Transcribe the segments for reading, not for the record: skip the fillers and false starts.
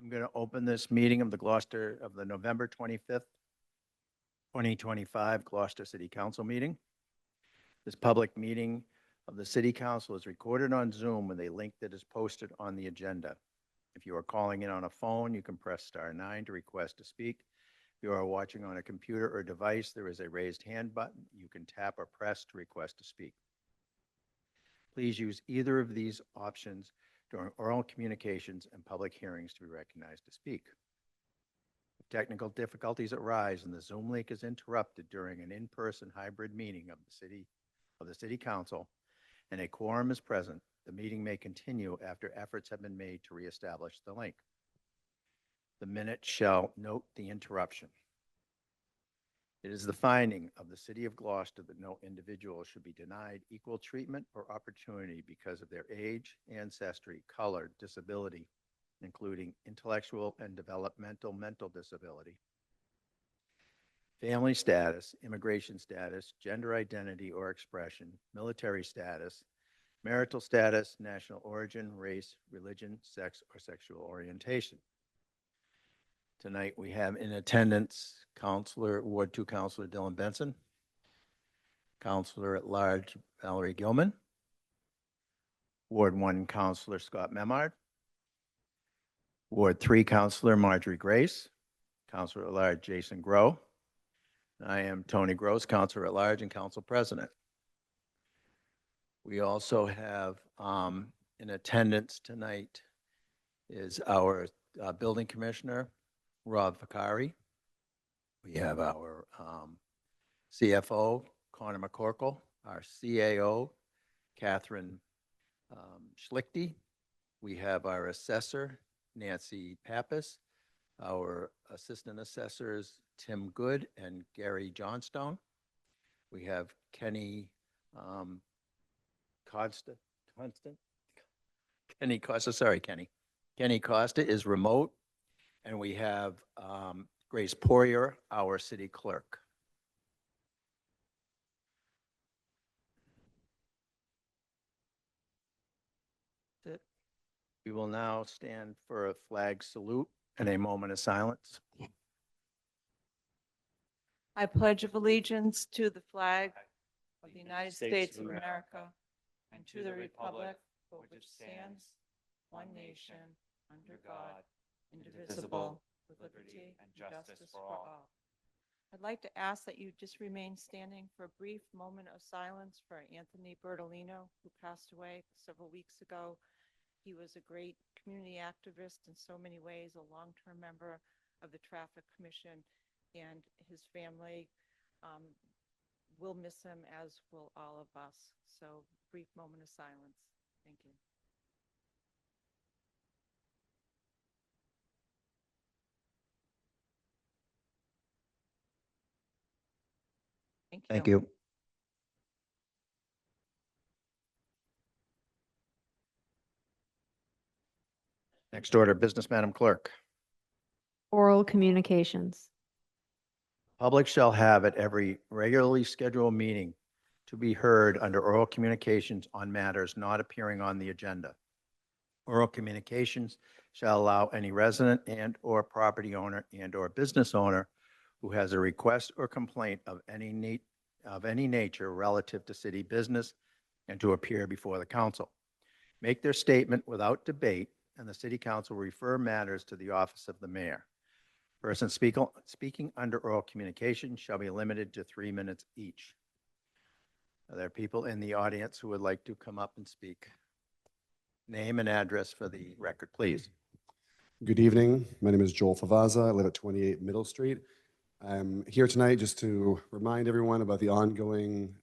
I'm going to open this meeting of the Gloucester of the November 25th, 2025 Gloucester City Council meeting. This public meeting of the City Council is recorded on Zoom with a link that is posted on the agenda. If you are calling in on a phone, you can press *9 to request to speak. If you are watching on a computer or device, there is a raised hand button. You can tap or press to request to speak. Please use either of these options during oral communications and public hearings to be recognized to speak. If technical difficulties arise and the Zoom link is interrupted during an in-person hybrid meeting of the City Council and a quorum is present, the meeting may continue after efforts have been made to reestablish the link. The minutes shall note the interruption. It is the finding of the City of Gloucester that no individual should be denied equal treatment or opportunity because of their age, ancestry, color, disability, including intellectual and developmental mental disability, family status, immigration status, gender identity or expression, military status, marital status, national origin, race, religion, sex, or sexual orientation. Tonight we have in attendance Ward 2 Councilor Dylan Benson, Councilor at Large Valerie Gilman, Ward 1 Councilor Scott Memard, Ward 3 Councilor Marjorie Grace, Councilor at Large Jason Grow. I am Tony Gross, Councilor at Large and Council President. We also have in attendance tonight is our Building Commissioner, Rob Vicari. We have our CFO, Connor McCorkle, our CAO, Catherine Schlichty. We have our assessor, Nancy Pappas, our assistant assessors, Tim Good and Gary Johnstone. We have Kenny Costa. Kenny Costa is remote. And we have Grace Poirier, our city clerk. That's it. We will now stand for a flag salute and a moment of silence. I pledge allegiance to the flag of the United States of America and to the republic for which stands one nation under God, indivisible, with liberty and justice for all. I'd like to ask that you just remain standing for a brief moment of silence for Anthony Bertolino, who passed away several weeks ago. He was a great community activist in so many ways, a long-term member of the Traffic Commission, and his family will miss him, as will all of us. So, brief moment of silence. Thank you. Thank you. Next order of business, Madam Clerk. Oral communications. Public shall have at every regularly scheduled meeting to be heard under oral communications on matters not appearing on the agenda. Oral communications shall allow any resident and or property owner and or business owner who has a request or complaint of any nature relative to city business and to appear before the council. Make their statement without debate, and the City Council will refer matters to the office of the mayor. Persons speaking under oral communication shall be limited to 3 minutes each. Are there people in the audience who would like to come up and speak? Name and address for the record, please. Good evening. My name is Joel Favaza. I live at 28 Middle Street. I'm here tonight just to remind everyone about the ongoing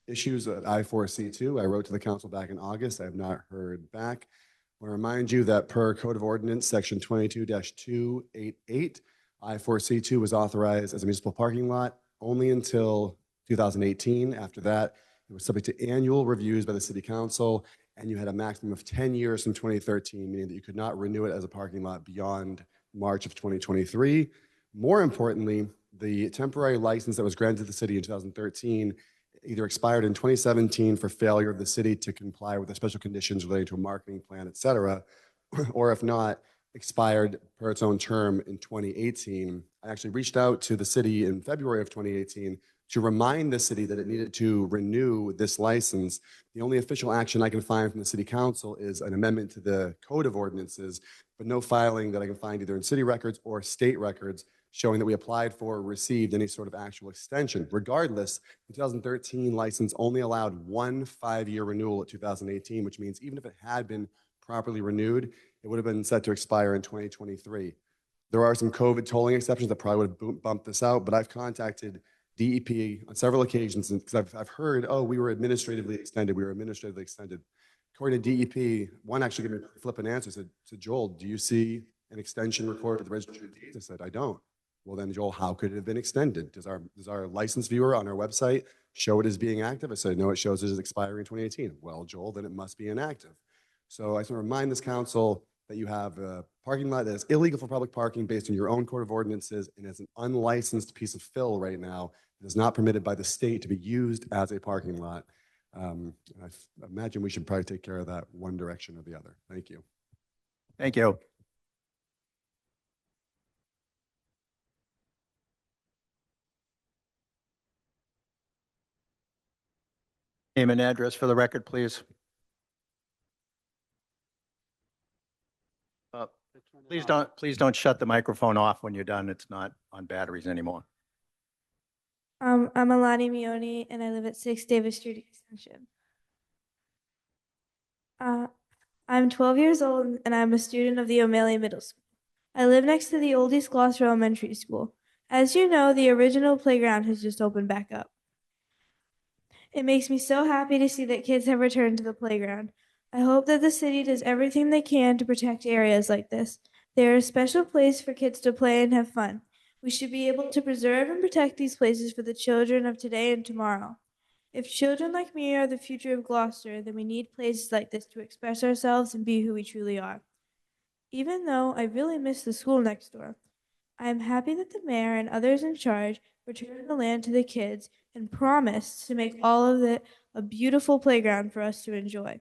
issues at I-4C2. I wrote to the council back in August. I have not heard back. I want to remind you that per Code of Ordinance, Section 22-288, I-4C2 was authorized as a municipal parking lot only until 2018. After that, it was subject to annual reviews by the City Council, and you had a maximum of 10 years from 2013, meaning that you could not renew it as a parking lot beyond March of 2023. More importantly, the temporary license that was granted to the city in 2013 either expired in 2017 for failure of the city to comply with the special conditions related to a marketing plan, et cetera, or if not, expired per its own term in 2018. I actually reached out to the city in February of 2018 to remind the city that it needed to renew this license. The only official action I can find from the city council is an amendment to the code of ordinances, but no filing that I can find either in city records or state records showing that we applied for or received any sort of actual extension. Regardless, the 2013 license only allowed one 5-year renewal at 2018, which means even if it had been properly renewed, it would have been set to expire in 2023. There are some COVID tolling exceptions that probably would have bumped this out, but I've contacted DEP on several occasions because I've heard, oh, we were administratively extended. According to DEP, one actually gave me a flippant answer, said, Joel, do you see an extension recorded at the registry of deeds? I said, I don't. Well, then, Joel, how could it have been extended? Does our license viewer on our website show it as being active? I said, no, it shows it as expiring in 2018. Well, Joel, then it must be inactive. So I just want to remind this council that you have a parking lot that is illegal for public parking based on your own code of ordinances and is an unlicensed piece of fill right now. It is not permitted by the state to be used as a parking lot. I imagine we should probably take care of that one direction or the other. Thank you. Thank you. Name and address for the record, please. Please don't shut the microphone off when you're done. It's not on batteries anymore. I'm Alani Mioni, and I live at 6 Davis Street Extension. I'm 12 years old, and I'm a student of the O'Malley Middle School. I live next to the old East Gloucester Elementary School. As you know, the original playground has just opened back up. It makes me so happy to see that kids have returned to the playground. I hope that the city does everything they can to protect areas like this. They are a special place for kids to play and have fun. We should be able to preserve and protect these places for the children of today and tomorrow. If children like me are the future of Gloucester, then we need places like this to express ourselves and be who we truly are. Even though I really miss the school next door, I am happy that the mayor and others in charge returned the land to the kids and promised to make all of it a beautiful playground for us to enjoy.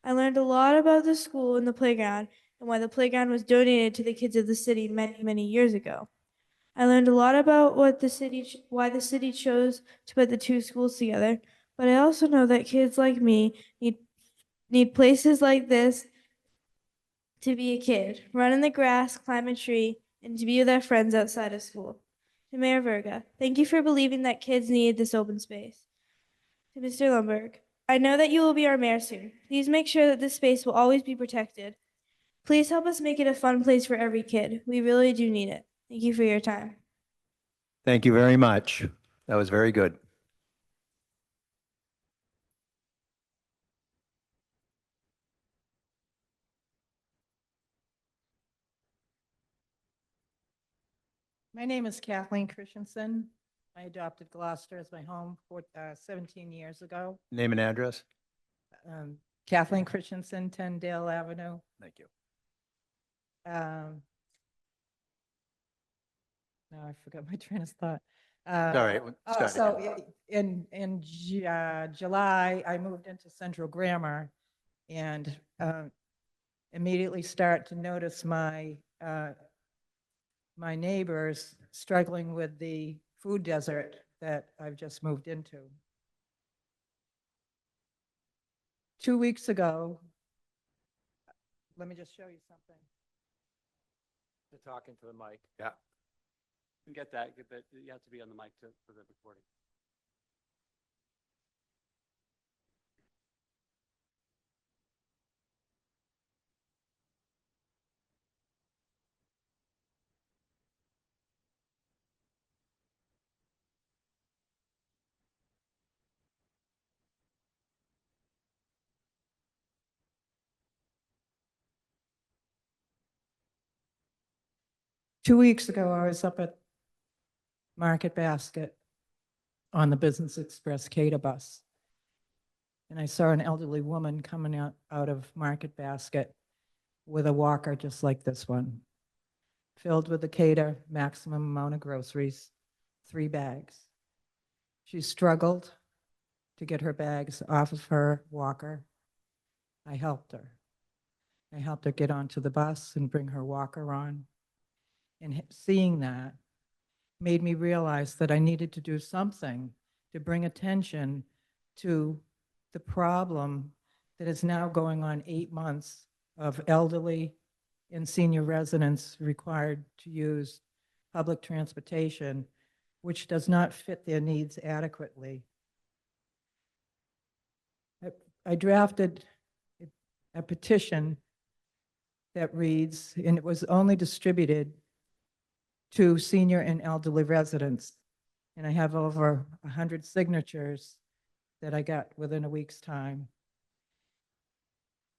I learned a lot about the school and the playground and why the playground was donated to the kids of the city many, many years ago. I learned a lot about why the city chose to put the two schools together, but I also know that kids like me need places like this to be a kid, run in the grass, climb a tree, and to be with their friends outside of school. To Mayor Verga, thank you for believing that kids need this open space. To Mr. Lundberg, I know that you will be our mayor soon. Please make sure that this space will always be protected. Please help us make it a fun place for every kid. We really do need it. Thank you for your time. Thank you very much. That was very good. My name is Kathleen Christensen. I adopted Gloucester as my home 17 years ago. Name and address. Kathleen Christensen, 10 Dale Avenue. Thank you. Now I forgot my train of thought. All right. We'll start again. So in July, I moved into Central Grammar and immediately start to notice my neighbors struggling with the food desert that I've just moved into. 2 weeks ago, let me just show you something. To talk into the mic. Yeah. You can get that, but you have to be on the mic for the recording. Two weeks ago, I was up at Market Basket on the Business Express Cater bus. And I saw an elderly woman coming out of Market Basket with a walker just like this one, filled with the Cater maximum amount of groceries, 3 bags. She struggled to get her bags off of her walker. I helped her. I helped her get onto the bus and bring her walker on. And seeing that made me realize that I needed to do something to bring attention to the problem that is now going on 8 months of elderly and senior residents required to use public transportation, which does not fit their needs adequately. I drafted a petition that reads, and it was only distributed to senior and elderly residents. And I have over 100 signatures that I got within a week's time.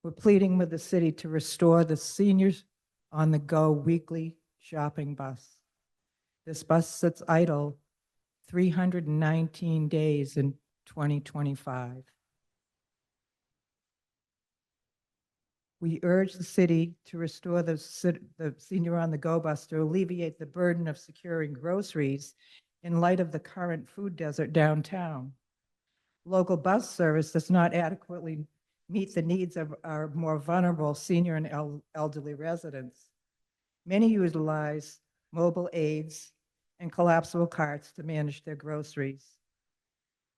We're pleading with the city to restore the seniors on the go weekly shopping bus. This bus sits idle 319 days in 2025. We urge the city to restore the senior on the go bus to alleviate the burden of securing groceries in light of the current food desert downtown. Local bus service does not adequately meet the needs of our more vulnerable senior and elderly residents. Many utilize mobile aids and collapsible carts to manage their groceries.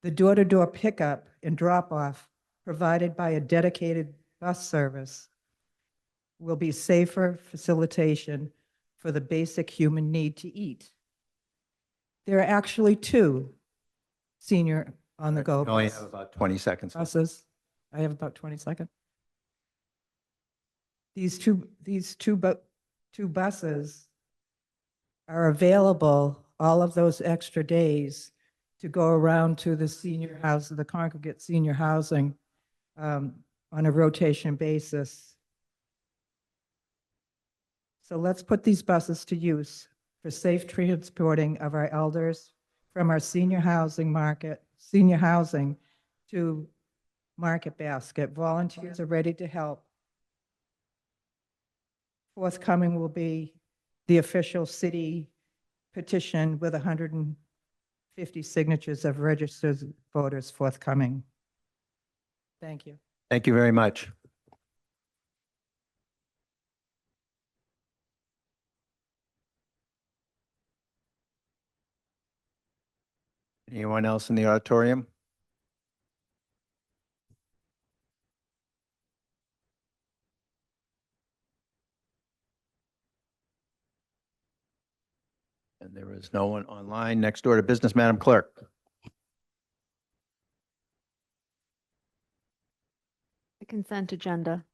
The door-to-door pickup and drop-off provided by a dedicated bus service will be safer facilitation for the basic human need to eat. There are actually 2 senior on-the-go You only have about 20 seconds. buses. I have about 20 seconds. These two buses are available all of those extra days to go around to the senior house, the congregate senior housing on a rotation basis. So let's put these buses to use for safe transporting of our elders from our senior housing to Market Basket. Volunteers are ready to help. Forthcoming will be the official city petition with 150 signatures of registered voters forthcoming. Thank you. Thank you very much. Anyone else in the auditorium? And there is no one online. Next order of business, Madam Clerk. The consent agenda.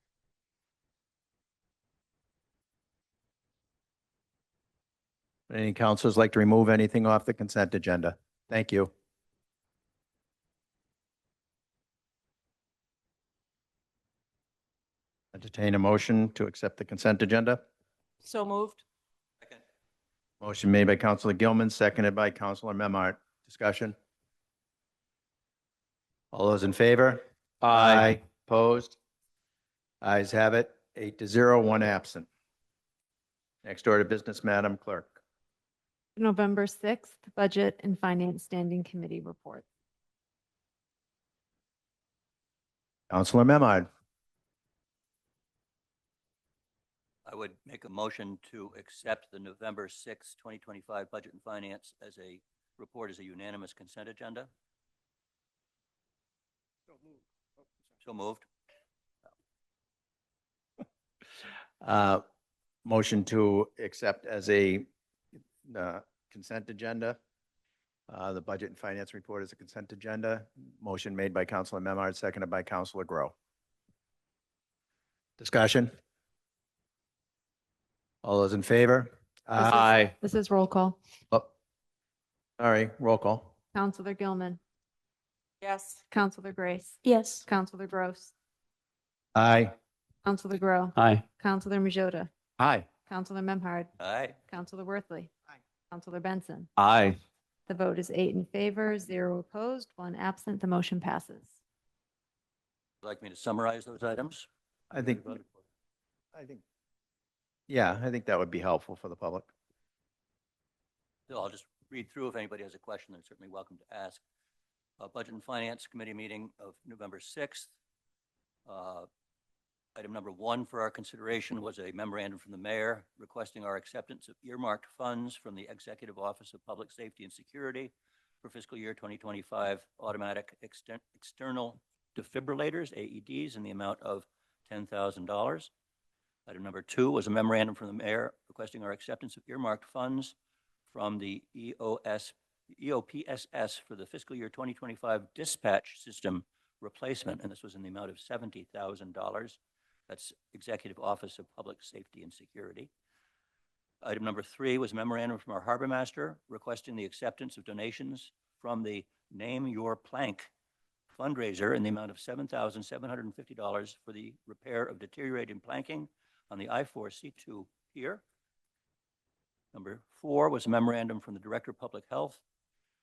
Any councilors like to remove anything off the consent agenda? Thank you. Entertain a motion to accept the consent agenda. So moved. Motion made by Councilor Gilman, seconded by Councilor Memard. Discussion? All those in favor? Aye. Opposed? Ayes have it. 8-0, 1 absent. Next order of business, Madam Clerk. November 6th, Budget and Finance Standing Committee report. Councilor Memard. I would make a motion to accept the November 6, 2025 Budget and Finance as a report as a unanimous consent agenda. So moved. Motion to accept as a consent agenda. The Budget and Finance report is a consent agenda. Motion made by Councilor Memard, seconded by Councilor Grow. Discussion? All those in favor? Aye. This is roll call. Oh, sorry, roll call. Counselor Gilman, Yes. Counselor Grace, Yes. Counselor Gross, Aye. Counselor Grow, Aye. Counselor Majota, Aye. Counselor Memhard, Aye. Counselor Worthley, Counselor Benson. Aye. The vote is 8 in favor, 0 opposed, 1 absent. The motion passes. Would you like me to summarize those items? I think, yeah, I think that would be helpful for the public. So I'll just read through. If anybody has a question, they're certainly welcome to ask. Budget and Finance Committee meeting of November 6th. Item number 1 for our consideration was a memorandum from the mayor requesting our acceptance of earmarked funds from the Executive Office of Public Safety and Security for fiscal year 2025 automatic external defibrillators, AEDs, in the amount of $10,000. Item number 2 was a memorandum from the mayor requesting our acceptance of earmarked funds from the EOPSS for the fiscal year 2025 dispatch system replacement, and this was in the amount of $70,000. That's Executive Office of Public Safety and Security. Item number 3 was a memorandum from our harbor master requesting the acceptance of donations from the Name Your Plank fundraiser in the amount of $7,750 for the repair of deteriorating planking on the I-4C2 pier. Number 4 was a memorandum from the Director of Public Health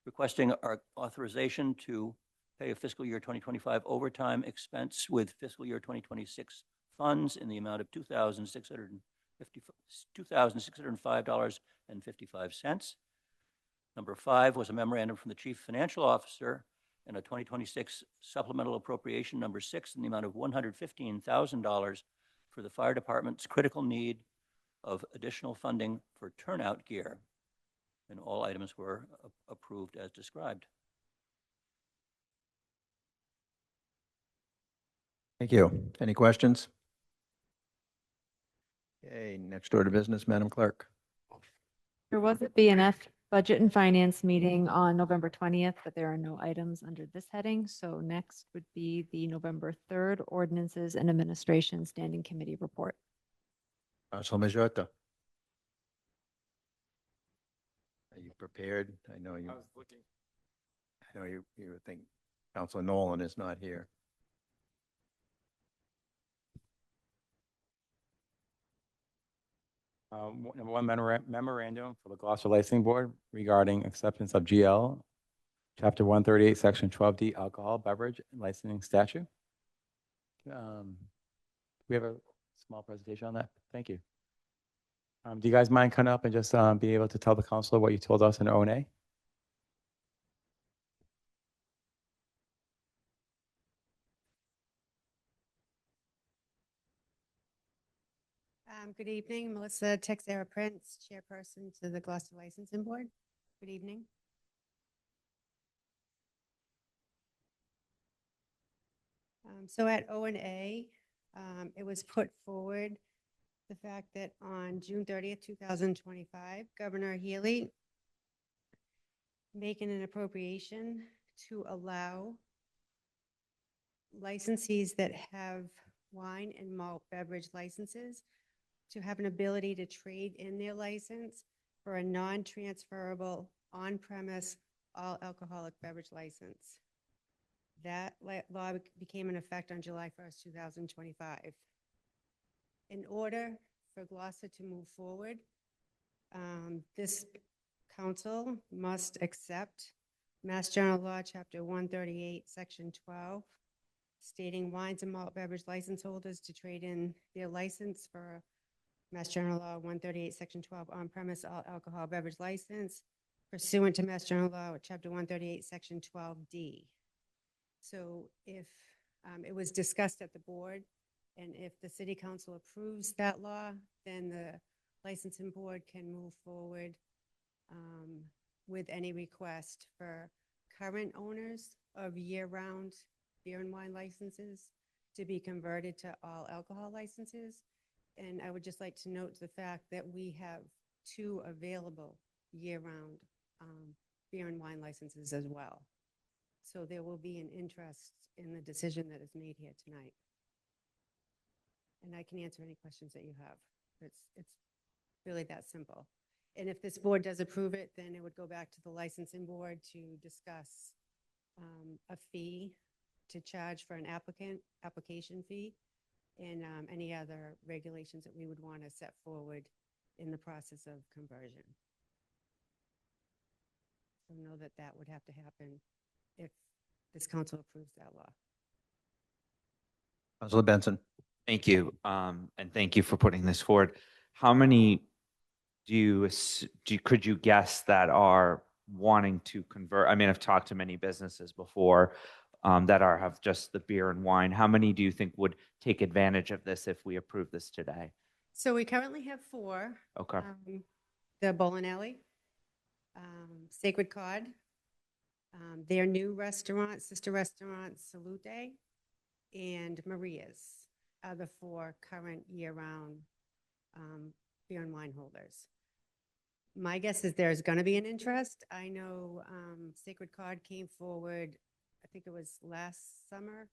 requesting our authorization to pay a fiscal year 2025 overtime expense with fiscal year 2026 funds in the amount of $2,605.55. Number 5 was a memorandum from the Chief Financial Officer and a 2026 supplemental appropriation number 6 in the amount of $115,000 for the fire department's critical need of additional funding for turnout gear. And all items were approved as described. Thank you. Any questions? Okay, next order of business, Madam Clerk. There was a BNF Budget and Finance meeting on November 20th, but there are no items under this heading. So next would be the November 3rd Ordinances and Administration Standing Committee report. Councilor Majota. Are you prepared? I know you would think Councilor Nolan is not here. Number 1 memorandum for the Gloucester Licensing Board regarding acceptance of GL, Chapter 138, Section 12D, Alcohol Beverage Licensing Statute. We have a small presentation on that. Thank you. Do you guys mind coming up and just be able to tell the council what you told us in O&A? Good evening, Melissa Texera Prince, Chairperson to the Gloucester Licensing Board. Good evening. So at O&A, it was put forward the fact that on June 30th, 2025, Governor Healy making an appropriation to allow licensees that have wine and malt beverage licenses to have an ability to trade in their license for a non-transferable on-premise all alcoholic beverage license. That law became in effect on July 1st, 2025. In order for Gloucester to move forward, this council must accept Mass General Law, Chapter 138, Section 12, stating wines and malt beverage license holders to trade in their license for Mass General Law 138, Section 12, on-premise all alcohol beverage license pursuant to Mass General Law, Chapter 138, Section 12D. So if it was discussed at the board, and if the city council approves that law, then the licensing board can move forward with any request for current owners of year-round beer and wine licenses to be converted to all alcohol licenses. And I would just like to note the fact that we have 2 available year-round beer and wine licenses as well. So there will be an interest in the decision that is made here tonight. And I can answer any questions that you have. It's really that simple. And if this board does approve it, then it would go back to the licensing board to discuss a fee to charge for an application fee, and any other regulations that we would want to set forward in the process of conversion. So know that that would have to happen if this council approves that law. Councilor Benson. Thank you. And thank you for putting this forward. How many could you guess that are wanting to convert? I mean, I've talked to many businesses before. that are have just the beer and wine? How many do you think would take advantage of this if we approve this today? So we currently have four. Okay. The Bowling Alley, Sacred Cod, their new restaurant, sister restaurant, Salute, and Maria's are the four current year-round beer and wine holders. My guess is there's going to be an interest. I know Sacred Cod came forward, I think it was last summer,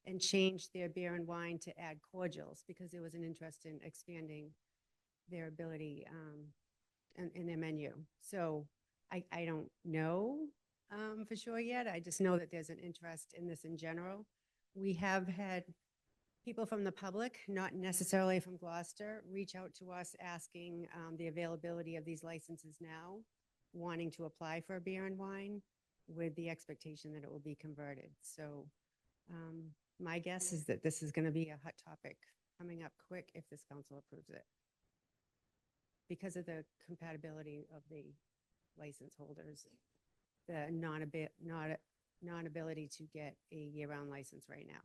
and changed their beer and wine to add cordials because there was an interest in expanding their ability in their menu. So I don't know for sure yet. I just know that there's an interest in this in general. We have had people from the public, not necessarily from Gloucester, reach out to us asking the availability of these licenses now, wanting to apply for a beer and wine with the expectation that it will be converted. So my guess is that this is going to be a hot topic coming up quick if this council approves it, because of the compatibility of the license holders, the non-ability to get a year-round license right now.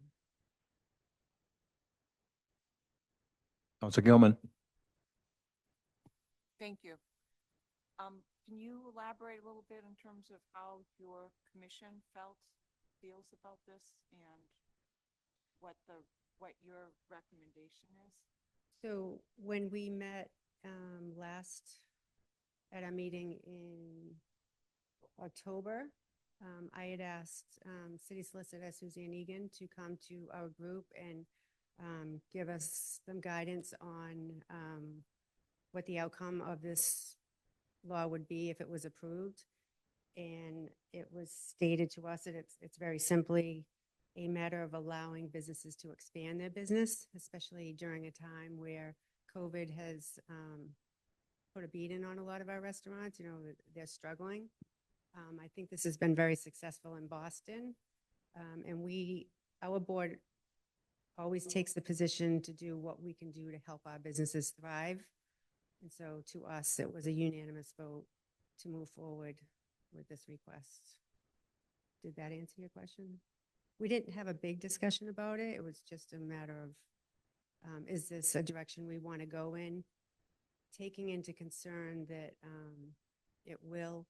Council Gilman. Thank you. Can you elaborate a little bit in terms of how your commission feels about this and what your recommendation is? So when we met last at a meeting in October, I had asked City Solicitor Suzanne Egan to come to our group and give us some guidance on what the outcome of this law would be if it was approved. And it was stated to us that it's very simply a matter of allowing businesses to expand their business, especially during a time where COVID has put a beating on a lot of our restaurants. You know, they're struggling. I think this has been very successful in Boston. And our board always takes the position to do what we can do to help our businesses thrive. And so to us, it was a unanimous vote to move forward with this request. Did that answer your question? We didn't have a big discussion about it. It was just a matter of, is this a direction we want to go in? Taking into concern that it will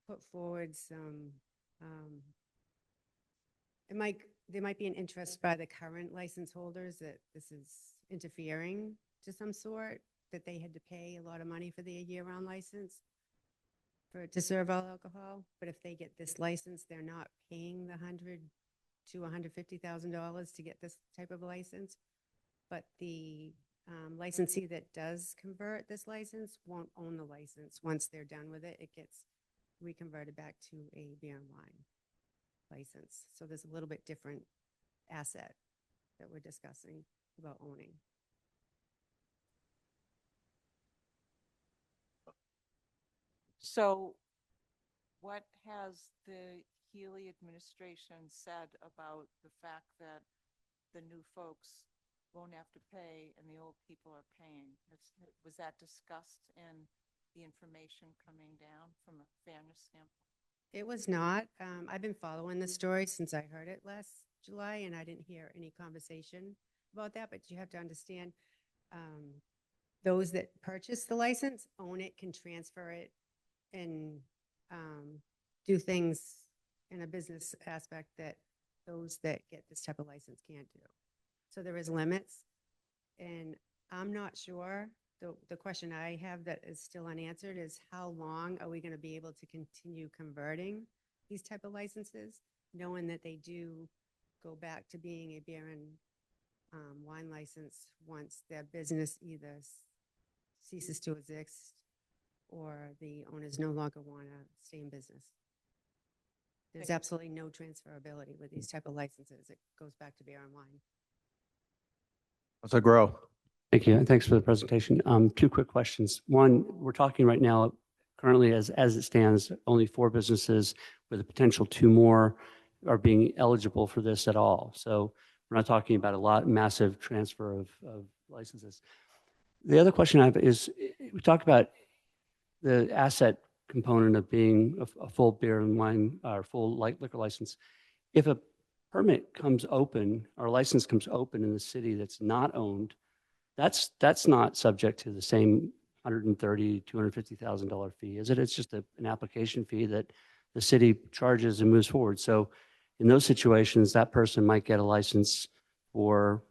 put forward some, there might be an interest by the current license holders that this is interfering to some sort, that they had to pay a lot of money for their year-round license to serve all alcohol. But if they get this license, they're not paying the $100,000 to $150,000 to get this type of license. But the licensee that does convert this license won't own the license. Once they're done with it, it gets reconverted back to a beer and wine license. So there's a little bit different asset that we're discussing about owning. So what has the Healy administration said about the fact that the new folks won't have to pay and the old people are paying? Was that discussed in the information coming down from a fairness standpoint? It was not. I've been following the story since I heard it last July, and I didn't hear any conversation about that. But you have to understand, those that purchase the license own it, can transfer it, and do things in a business aspect that those that get this type of license can't do. So there is limits, and I'm not sure. The question I have that is still unanswered is how long are we going to be able to continue converting these type of licenses, knowing that they do go back to being a beer and wine license once their business either ceases to exist or the owners no longer want to stay in business. There's absolutely no transferability with these type of licenses. It goes back to beer and wine. Council Grow. Thank you, and thanks for the presentation. Two quick questions. One, we're talking right now, currently as it stands, only 4 businesses with a potential 2 more are being eligible for this at all. So we're not talking about a massive transfer of licenses. The other question I have is, we talk about the asset component of being a full beer and wine or full light liquor license. if a permit comes open or license comes open in the city that's not owned, that's not subject to the same $130,000, $250,000 fee, is it? It's just an application fee that the city charges and moves forward. So in those situations, that person might get a license for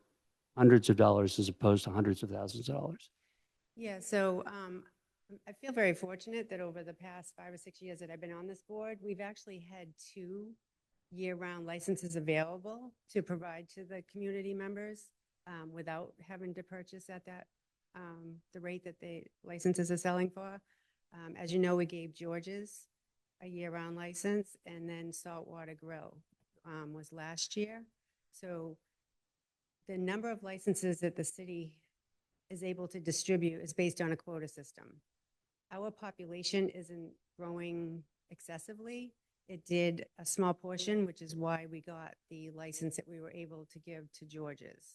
hundreds of dollars as opposed to hundreds of thousands of dollars. Yeah, so I feel very fortunate that over the past 5 or 6 years that I've been on this board, we've actually had 2 year-round licenses available to provide to the community members without having to purchase at that the rate that the licenses are selling for. As you know, we gave George's a year-round license, and then Saltwater Grill was last year. So the number of licenses that the city is able to distribute is based on a quota system. Our population isn't growing excessively. It did a small portion, which is why we got the license that we were able to give to George's.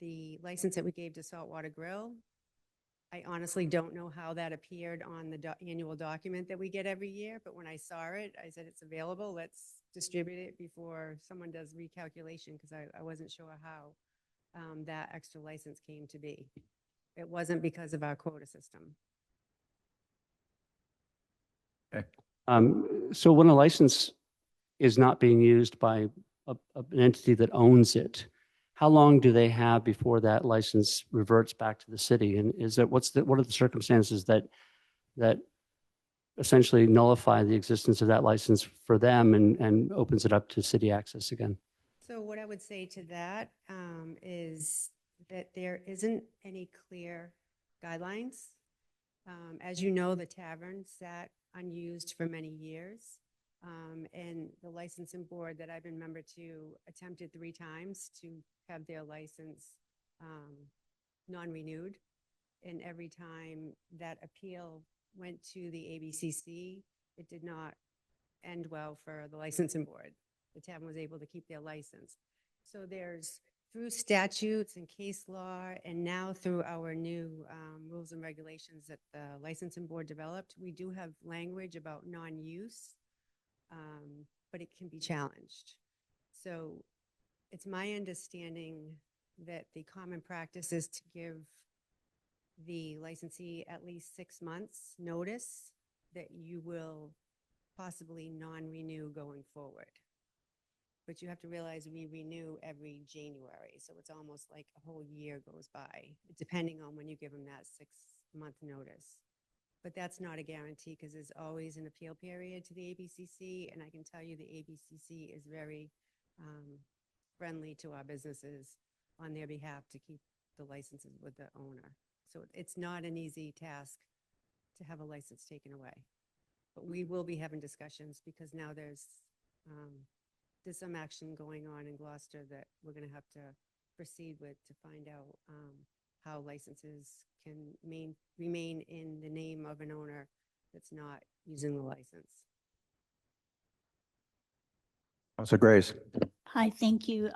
The license that we gave to Saltwater Grill, I honestly don't know how that appeared on the annual document that we get every year, but when I saw it, I said it's available. Let's distribute it before someone does recalculation, because I wasn't sure how that extra license came to be. It wasn't because of our quota system. So when a license is not being used by an entity that owns it, how long do they have before that license reverts back to the city? And what are the circumstances that essentially nullify the existence of that license for them and opens it up to city access again? So what I would say to that is that there isn't any clear guidelines. As you know, the tavern sat unused for many years. And the licensing board that I've been member to attempted 3 times to have their license non-renewed. And every time that appeal went to the ABCC, it did not end well for the licensing board. The tavern was able to keep their license. So there's, through statutes and case law, and now through our new rules and regulations that the licensing board developed, we do have language about non-use, but it can be challenged. So it's my understanding that the common practice is to give the licensee at least 6 months notice that you will possibly non-renew going forward. But you have to realize we renew every January, so it's almost like a whole year goes by, depending on when you give them that 6-month notice. But that's not a guarantee, because there's always an appeal period to the ABCC, and I can tell you the ABCC is very friendly to our businesses on their behalf to keep the licenses with the owner. So it's not an easy task to have a license taken away. But we will be having discussions, because now there's some action going on in Gloucester that we're going to have to proceed with to find out how licenses can remain in the name of an owner that's not using the license. Councilor Grace. Hi, thank you.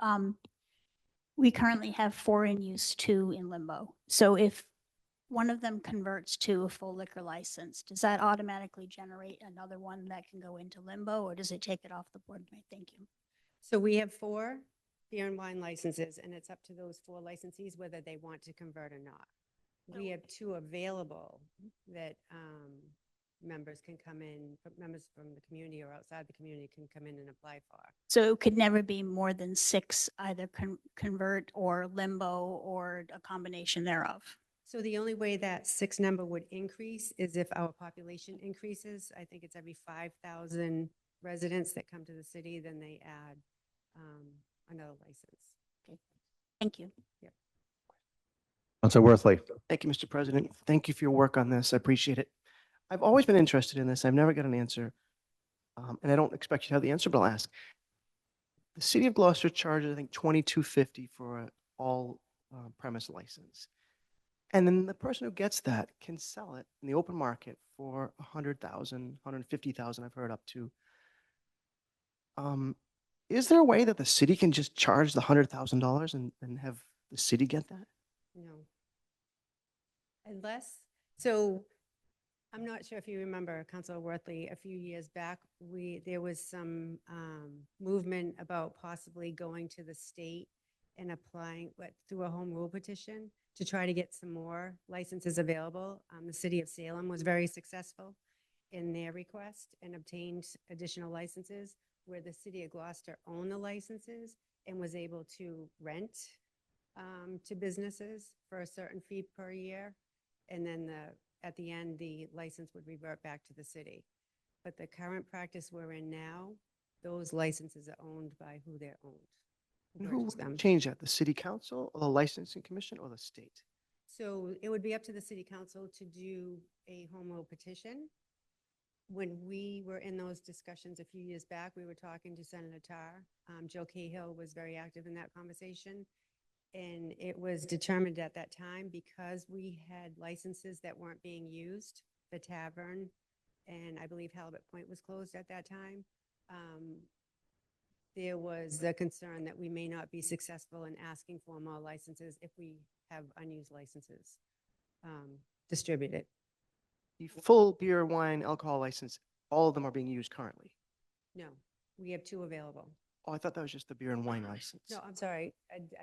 We currently have 4 in use, 2 in limbo. So if one of them converts to a full liquor license, does that automatically generate another one that can go into limbo, or does it take it off the board? Thank you. So we have 4 beer and wine licenses, and it's up to those 4 licensees whether they want to convert or not. We have 2 available that members can come in, members from the community or outside the community can come in and apply for. So it could never be more than 6, either convert or limbo or a combination thereof. So the only way that 6 number would increase is if our population increases. I think it's every 5,000 residents that come to the city, then they add another license. Okay. Thank you. Yep. Councilor Worthley. Thank you, Mr. President. Thank you for your work on this. I appreciate it. I've always been interested in this. I've never got an answer. And I don't expect you to have the answer, but I'll ask. The city of Gloucester charges, I think, $22.50 for an all premise license. And then the person who gets that can sell it in the open market for $100,000, $150,000, I've heard up to. Is there a way that the city can just charge the $100,000 and have the city get that? No. Unless, so I'm not sure if you remember, Councilor Worthley, a few years back, there was some movement about possibly going to the state and applying through a home rule petition to try to get some more licenses available. The city of Salem was very successful in their request and obtained additional licenses, where the city of Gloucester owned the licenses and was able to rent to businesses for a certain fee per year. And then at the end, the license would revert back to the city. But the current practice we're in now, those licenses are owned by who they're owned. And who purchased them. changed that? The city council or the licensing commission or the state? So it would be up to the city council to do a home rule petition. When we were in those discussions a few years back, we were talking to Senator Tarr. Joe Cahill was very active in that conversation. And it was determined at that time, because we had licenses that weren't being used, the tavern, and I believe Halibut Point was closed at that time. There was the concern that we may not be successful in asking for more licenses if we have unused licenses distributed. The full beer, wine, alcohol license, all of them are being used currently. No, we have 2 available. Oh, I thought that was just the beer and wine license. No, I'm sorry.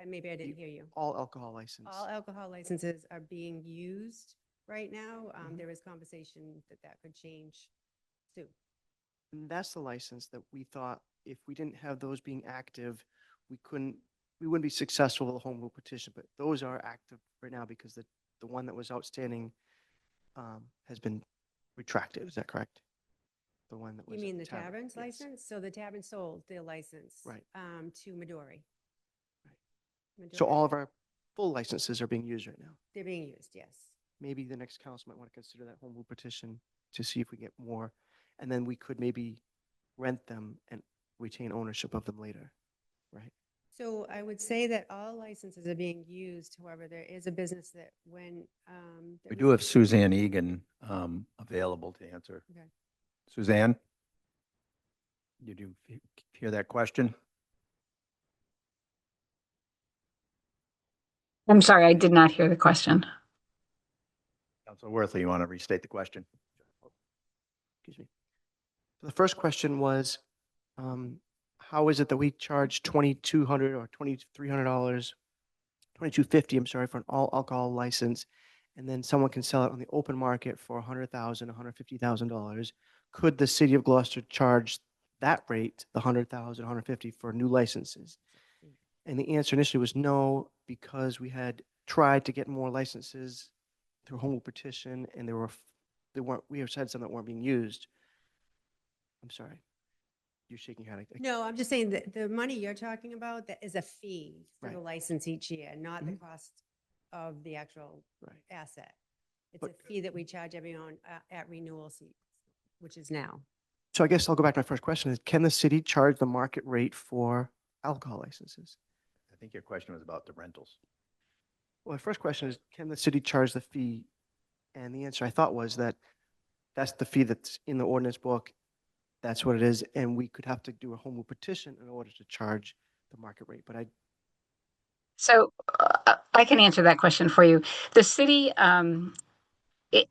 Maybe I didn't hear you. All alcohol license. All alcohol licenses are being used right now. There is conversation that could change soon. And that's the license that we thought if we didn't have those being active, we wouldn't be successful with a home rule petition, but those are active right now because the one that was outstanding has been retracted. Is that correct? The one that was. You mean the tavern, tavern's yes. license? So the tavern sold their license. Right. To Midori. So Midori. all of our full licenses are being used right now. They're being used, yes. Maybe the next council might want to consider that home rule petition to see if we get more. And then we could maybe rent them and retain ownership of them later, right? So I would say that all licenses are being used. However, there is a business that when. We do have Suzanne Egan available to answer. Okay. Suzanne? Did you hear that question? I'm sorry, I did not hear the question. Councilor Worthley, you want to restate the question? Excuse me. So the first question was, how is it that we charge $2,200 or $2,300, $2,250, I'm sorry, for an all alcohol license, and then someone can sell it on the open market for $100,000, $150,000? Could the city of Gloucester charge that rate, the $100,000, $150,000 for new licenses? And the answer initially was no, because we had tried to get more licenses through home rule petition, and we had some that weren't being used. I'm sorry. You're shaking your head. No, I'm just saying that the money you're talking about, that is a fee for the Right. license each year, not the Mhm. cost of the actual Right. asset. It's But- a fee that we charge everyone at renewal seat, which is now. So I guess I'll go back to my first question is, can the city charge the market rate for alcohol licenses? I think your question was about the rentals. Well, my first question is, can the city charge the fee? And the answer I thought was that that's the fee that's in the ordinance book. That's what it is. And we could have to do a home rule petition in order to charge the market rate. But So I can answer that question for you. The city,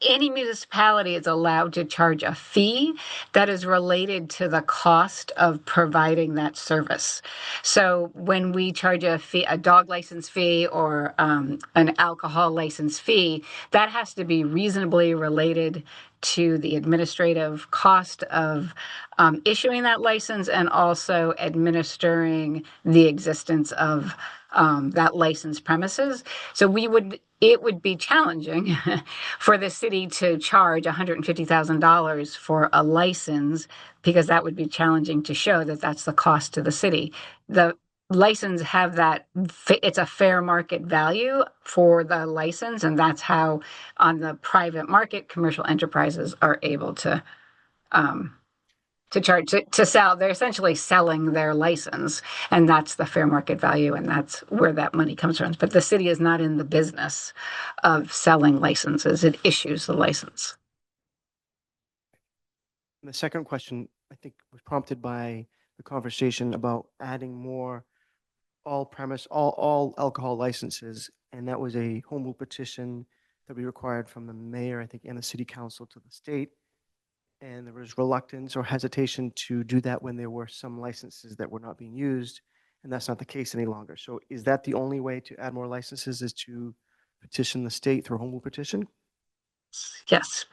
any municipality is allowed to charge a fee that is related to the cost of providing that service. So when we charge a fee, a dog license fee or an alcohol license fee, that has to be reasonably related to the administrative cost of issuing that license and also administering the existence of that licensed premises. So it would be challenging for the city to charge $150,000 for a license, because that would be challenging to show that that's the cost to the city. The license have that, it's a fair market value for the license, and that's how on the private market, commercial enterprises are able to charge, to sell. They're essentially selling their license, and that's the fair market value, and that's where that money comes from. But the city is not in the business of selling licenses. It issues the license. the second question, I think, was prompted by the conversation about adding more all alcohol licenses. And that was a home rule petition that we required from the mayor, I think, and the city council to the state. And there was reluctance or hesitation to do that when there were some licenses that were not being used. And that's not the case any longer. So is that the only way to add more licenses, is to petition the state through home rule petition? Yes,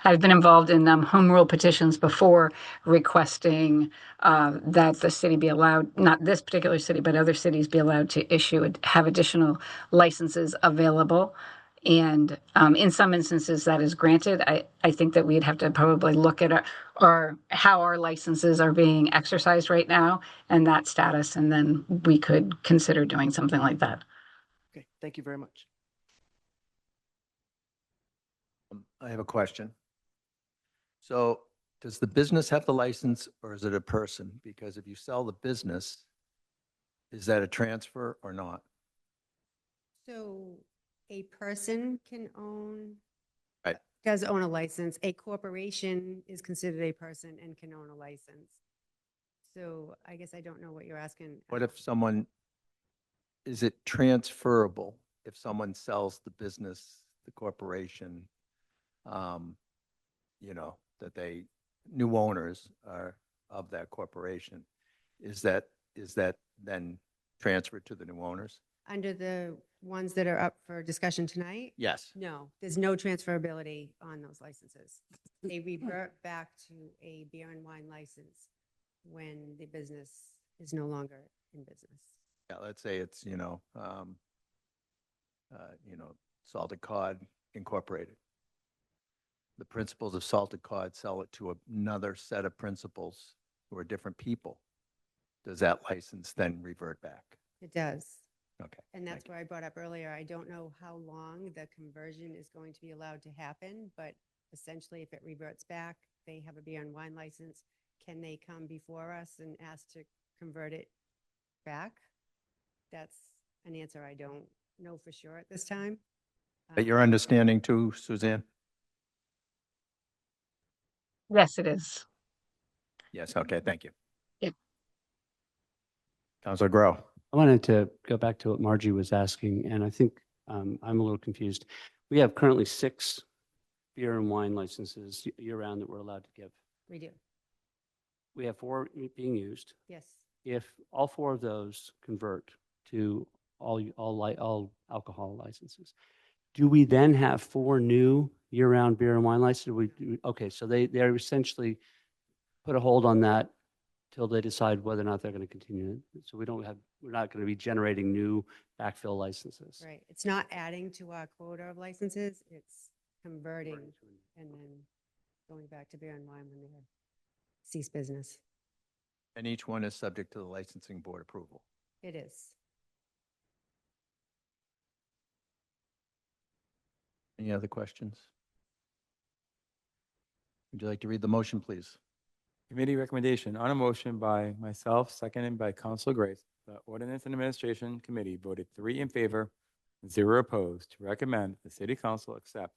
I've been involved in home rule petitions before requesting that the city be allowed, not this particular city, but other cities be allowed to have additional licenses available. And in some instances that is granted. I think that we'd have to probably look at how our licenses are being exercised right now and that status, and then we could consider doing something like that. Okay, thank you very much. I have a question. So does the business have the license or is it a person? Because if you sell the business, is that a transfer or not? So a person can own, Right. does own a license. A corporation is considered a person and can own a license. So I guess I don't know what you're asking. What if is it transferable if someone sells the business, the corporation, that new owners are of that corporation? Is that then transferred to the new owners? Under the ones that are up for discussion tonight? Yes. No, there's no transferability on those licenses. They revert back to a beer and wine license when the business is no longer in business. Yeah, let's say it's, Salted Cod Incorporated. The principals of Salted Cod sell it to another set of principals who are different people. Does that license then revert back? It does. Okay. And that's where I brought up earlier, I don't know how long the conversion is going to be allowed to happen, but essentially if it reverts back, they have a beer and wine license. Can they come before us and ask to convert it back? That's an answer I don't know for sure at this time. But your understanding too, Suzanne? Yes, it is. Yes, okay, thank you. Yep. Councilor Grow. I wanted to go back to what Margie was asking, and I think I'm a little confused. We have currently 6 beer and wine licenses year-round that we're allowed to give. We do. We have 4 being used. Yes. If all 4 of those convert to all alcohol licenses, do we then have 4 new year-round beer and wine licenses? Okay, so they're essentially put a hold on that till they decide whether or not they're going to continue. So we're not going to be generating new backfill licenses. Right. It's not adding to our quota of licenses. It's converting and then going back to beer and wine when they cease business. And each one is subject to the licensing board approval. It is. Any other questions? Would you like to read the motion, please? Committee recommendation on a motion by myself, seconded by Councilor Grace. The Ordinance and Administration Committee voted 3 in favor, 0 opposed to recommend the City Council accept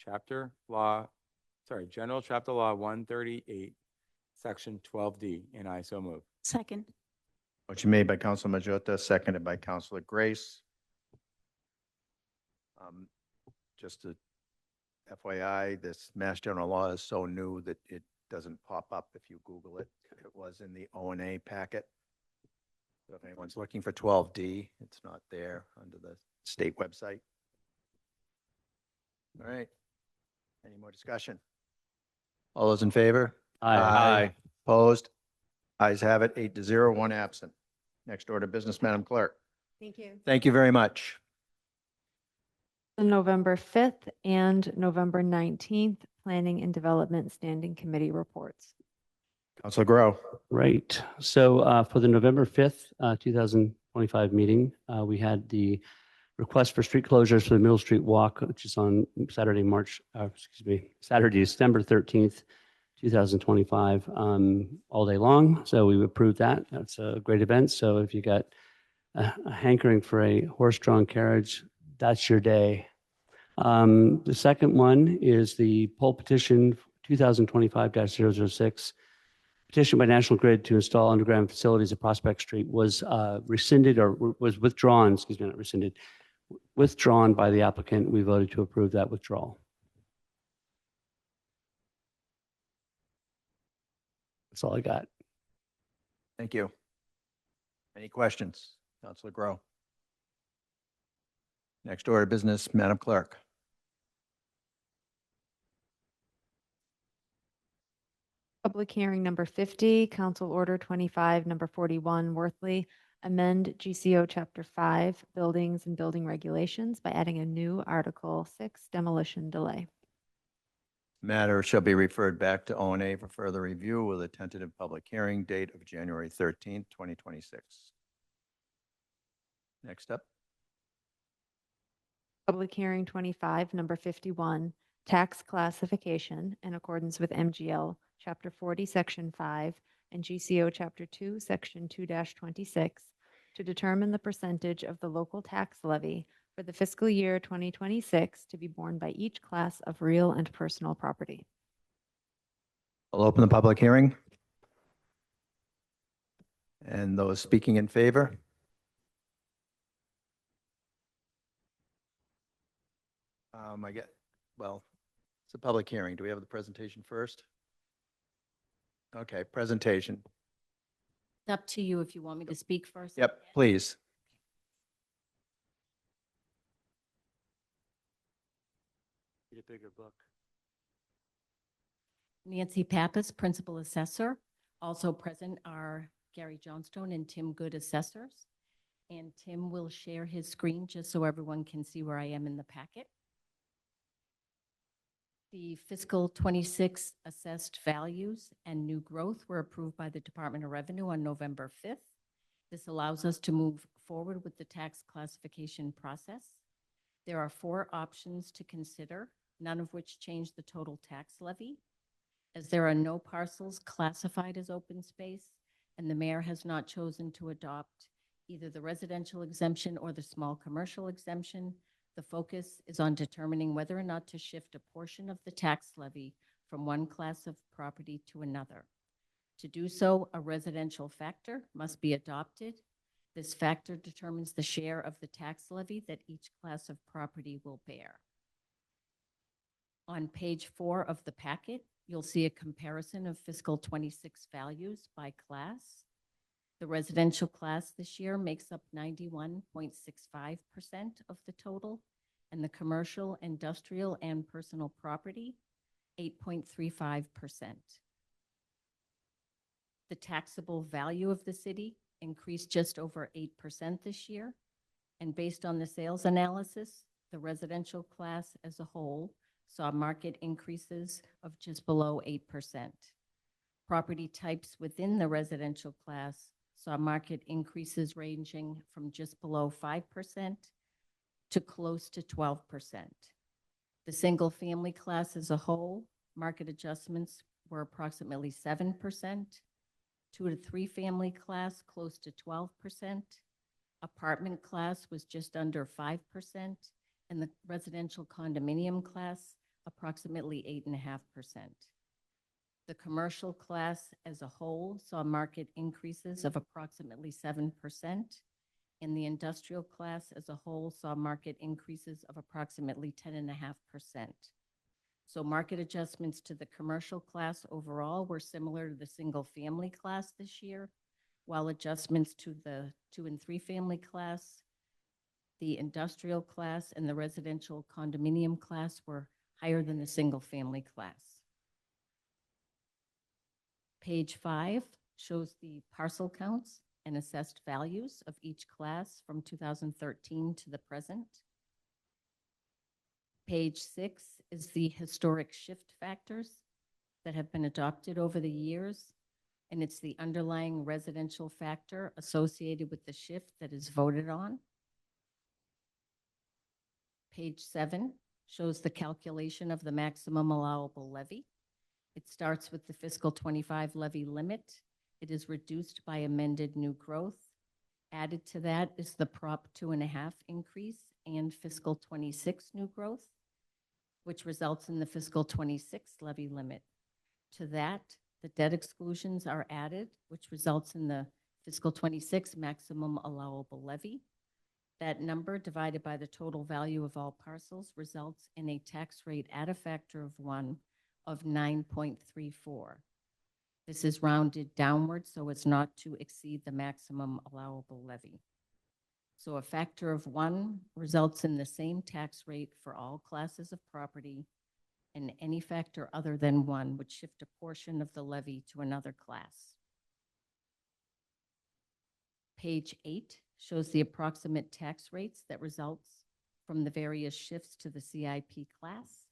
General Chapter Law 138, Section 12D, and I so move. Second. Motion made by Councilor Majota, seconded by Councilor Grace. Just a FYI, this Mass General Law is so new that it doesn't pop up if you Google it. It was in the O&A packet. So if anyone's looking for 12D, it's not there under the state website. All right. Any more discussion? All those in favor? Aye. Opposed? Ayes have it, 8-0, 1 absent. Next order of business, Madam Clerk. Thank you. Thank you very much. The November 5th and November 19th Planning and Development Standing Committee reports. Councilor Grow. Right. So for the November 5th, 2025 meeting, we had the request for street closures for the Middle Street Walk, which is on Saturday, December 13th, 2025, all day long. So we approved that. That's a great event. So if you got a hankering for a horse-drawn carriage, that's your day. The second one is the poll petition 2025-006, petition by National Grid to install underground facilities at Prospect Street was rescinded or was withdrawn, excuse me, not rescinded, withdrawn by the applicant. We voted to approve that withdrawal. That's all I got. Thank you. Any questions? Councilor Grow. Next order of business, Madam Clerk. Public hearing number 50, Council Order 25, number 41, Worthley, amend GCO Chapter 5, Buildings and Building Regulations by adding a new Article 6, demolition delay. Matter shall be referred back to O&A for further review with a tentative public hearing date of January 13th, 2026. Next up. Public hearing 25, number 51, tax classification in accordance with MGL Chapter 40, Section 5, and GCO Chapter 2, Section 2-26, to determine the percentage of the local tax levy for the fiscal year 2026 to be borne by each class of real and personal property. I'll open the public hearing. And those speaking in favor? It's a public hearing. Do we have the presentation first? Okay, presentation. It's up to you if you want me to speak first. Yep, please. Need a bigger book. Nancy Pappas, Principal Assessor. Also present are Gary Johnstone and Tim Good, Assessors. And Tim will share his screen just so everyone can see where I am in the packet. The fiscal 26 assessed values and new growth were approved by the Department of Revenue on November 5th. This allows us to move forward with the tax classification process. There are 4 options to consider, none of which change the total tax levy. As there are no parcels classified as open space, and the mayor has not chosen to adopt either the residential exemption or the small commercial exemption, the focus is on determining whether or not to shift a portion of the tax levy from one class of property to another. To do so, a residential factor must be adopted. This factor determines the share of the tax levy that each class of property will bear. On page 4 of the packet, you'll see a comparison of fiscal 26 values by class. The residential class this year makes up 91.65% of the total, and the commercial, industrial, and personal property, 8.35%. The taxable value of the city increased just over 8% this year, and based on the sales analysis, the residential class as a whole saw market increases of just below 8%. Property types within the residential class saw market increases ranging from just below 5% to close to 12%. The single family class as a whole, market adjustments were approximately 7%, 2 to 3 family class close to 12%, apartment class was just under 5%, and the residential condominium class approximately 8.5%. The commercial class as a whole saw market increases of approximately 7%, and the industrial class as a whole saw market increases of approximately 10.5%. So market adjustments to the commercial class overall were similar to the single family class this year, while adjustments to the 2 and 3 family class, the industrial class, and the residential condominium class were higher than the single family class. Page 5 shows the parcel counts and assessed values of each class from 2013 to the present. Page 6 is the historic shift factors that have been adopted over the years, and it's the underlying residential factor associated with the shift that is voted on. Page 7 shows the calculation of the maximum allowable levy. It starts with the fiscal 25 levy limit. It is reduced by amended new growth. Added to that is the Prop 2.5 increase and fiscal 26 new growth, which results in the fiscal 26 levy limit. To that, the debt exclusions are added, which results in the fiscal 26 maximum allowable levy. That number divided by the total value of all parcels results in a tax rate at a factor of 1 of 9.34. This is rounded downward so as not to exceed the maximum allowable levy. So a factor of 1 results in the same tax rate for all classes of property, and any factor other than 1 would shift a portion of the levy to another class. Page 8 shows the approximate tax rates that results from the various shifts to the CIP class,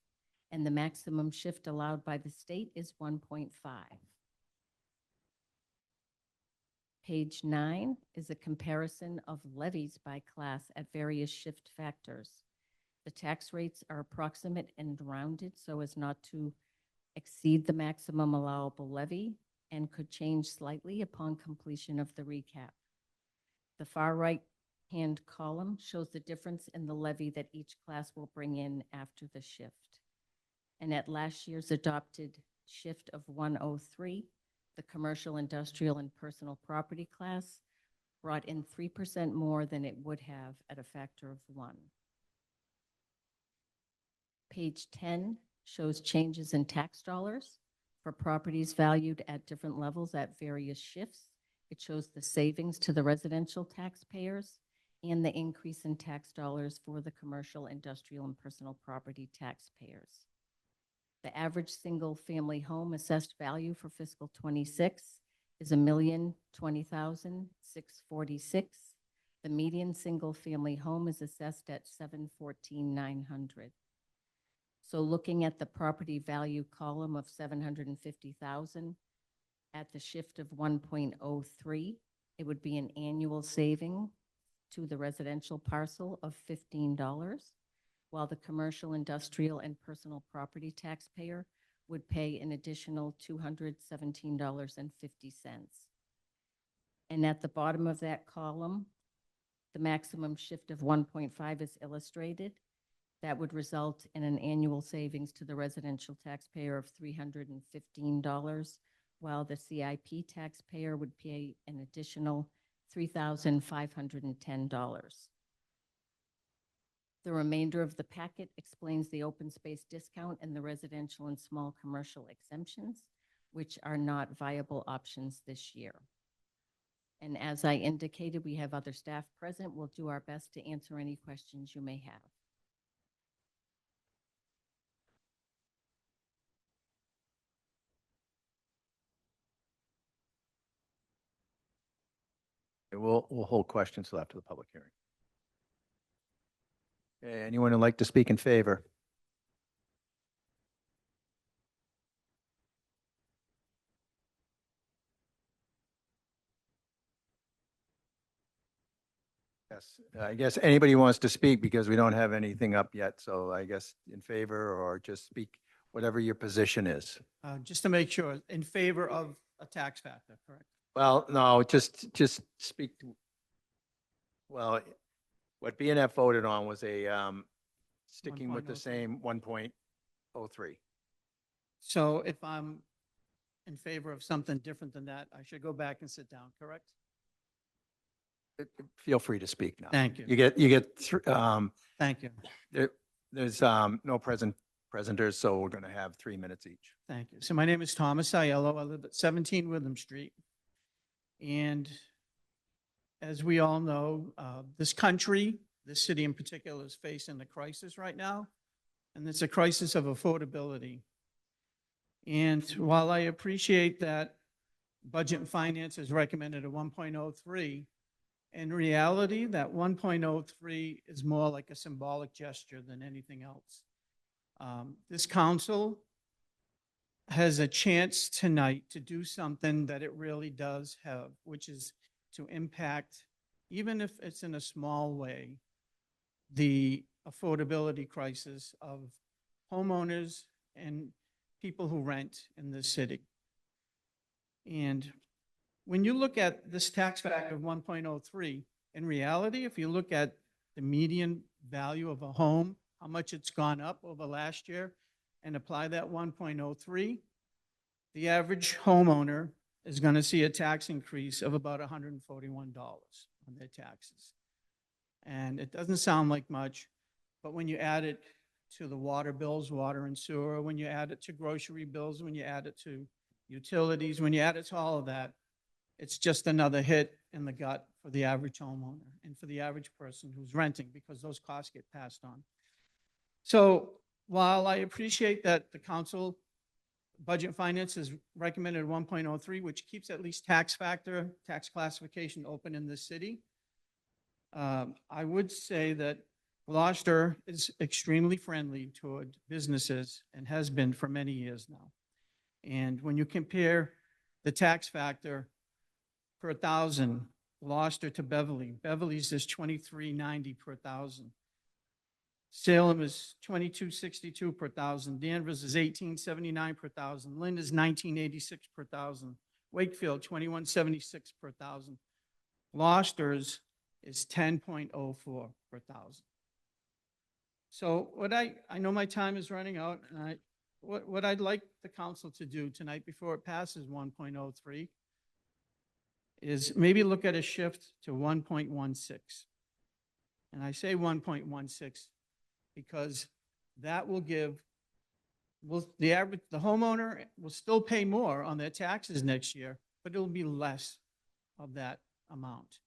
and the maximum shift allowed by the state is 1.5. Page 9 is a comparison of levies by class at various shift factors. The tax rates are approximate and rounded so as not to exceed the maximum allowable levy and could change slightly upon completion of the recap. The far right-hand column shows the difference in the levy that each class will bring in after the shift. And at last year's adopted shift of 103, the commercial, industrial, and personal property class brought in 3% more than it would have at a factor of 1. Page 10 shows changes in tax dollars for properties valued at different levels at various shifts. It shows the savings to the residential taxpayers and the increase in tax dollars for the commercial, industrial, and personal property taxpayers. The average single-family home assessed value for fiscal 26 is $1,020,646. The median single-family home is assessed at $714,900. So looking at the property value column of $750,000 at the shift of 1.03, it would be an annual saving to the residential parcel of $15, while the commercial, industrial, and personal property taxpayer would pay an additional $217.50. And at the bottom of that column, the maximum shift of 1.5 is illustrated. That would result in an annual savings to the residential taxpayer of $315, while the CIP taxpayer would pay an additional $3,510. The remainder of the packet explains the open space discount and the residential and small commercial exemptions, which are not viable options this year. And as I indicated, we have other staff present. We'll do our best to answer any questions you may have. We'll hold questions till after the public hearing. Okay, anyone who'd like to speak in favor? Yes, I guess anybody who wants to speak, because we don't have anything up yet, so I guess in favor or just speak whatever your position is. Just to make sure, in favor of a tax factor, correct? Well, no, just speak to, well, what BNF voted on was a, sticking with the 1.03. same 1.03. So if I'm in favor of something different than that, I should go back and sit down, correct? Feel free to speak now. Thank you. You get, Thank you. there's no presenters, so we're going to have 3 minutes each. Thank you. So my name is Thomas Aiello. I live at 17 Witham Street. And as we all know, this country, this city in particular, is facing a crisis right now. And it's a crisis of affordability. And while I appreciate that Budget and Finance has recommended a 1.03, in reality, that 1.03 is more like a symbolic gesture than anything else. This council has a chance tonight to do something that it really does have, which is to impact, even if it's in a small way, the affordability crisis of homeowners and people who rent in this city. And when you look at this tax factor of 1.03, in reality, if you look at the median value of a home, how much it's gone up over last year, and apply that 1.03, the average homeowner is going to see a tax increase of about $141 on their taxes. And it doesn't sound like much, but when you add it to the water bills, water and sewer, when you add it to grocery bills, when you add it to utilities, when you add it to all of that, it's just another hit in the gut for the average homeowner and for the average person who's renting, because those costs get passed on. So while I appreciate that the council Budget and Finance has recommended 1.03, which keeps at least tax factor, tax classification open in this city, I would say that Gloucester is extremely friendly toward businesses and has been for many years now. And when you compare the tax factor per thousand, Gloucester to Beverly, Beverly's is $23.90 per thousand. Salem is $22.62 per thousand. Danvers is $18.79 per thousand. Lynn is $19.86 per thousand. Wakefield, $21.76 per thousand. Gloucester's is $10.04 per thousand. So what I know my time is running out, and what I'd like the council to do tonight before it passes 1.03 is maybe look at a shift to 1.16. And I say 1.16 because that will give, the homeowner will still pay more on their taxes next year, but it'll be less of that amount.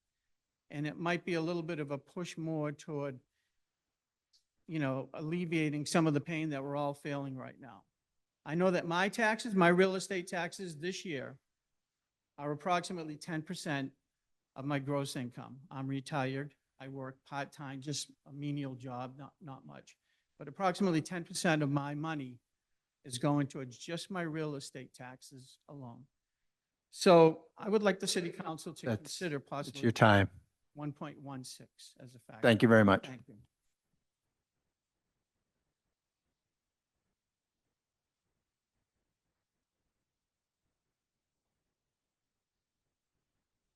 And it might be a little bit of a push more toward, alleviating some of the pain that we're all feeling right now. I know that my taxes, my real estate taxes this year are approximately 10% of my gross income. I'm retired. I work part-time, just a menial job, not much. But approximately 10% of my money is going towards just my real estate taxes alone. So I would like the city council to consider possibly. It's your time. 1.16 as a factor. Thank you very much. Thank you.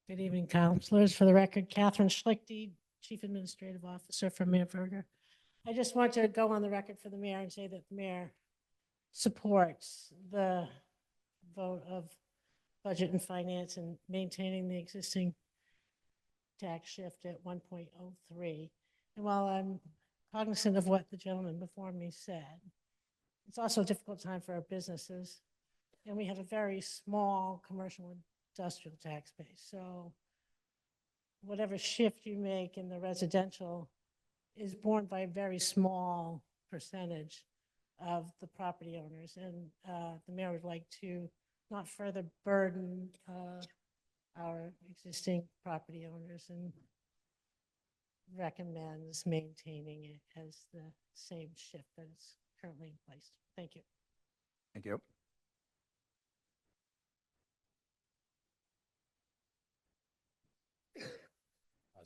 Good evening, councilors. For the record, Catherine Schlichty, Chief Administrative Officer for Mayor Verger. I just want to go on the record for the mayor and say that the mayor supports the vote of Budget and Finance and maintaining the existing tax shift at 1.03. And while I'm cognizant of what the gentleman before me said, it's also a difficult time for our businesses. And we have a very small commercial industrial tax base. So whatever shift you make in the residential is borne by a very small percentage of the property owners. And the mayor would like to not further burden our existing property owners and recommends maintaining it as the same shift that is currently in place. Thank you. Thank you.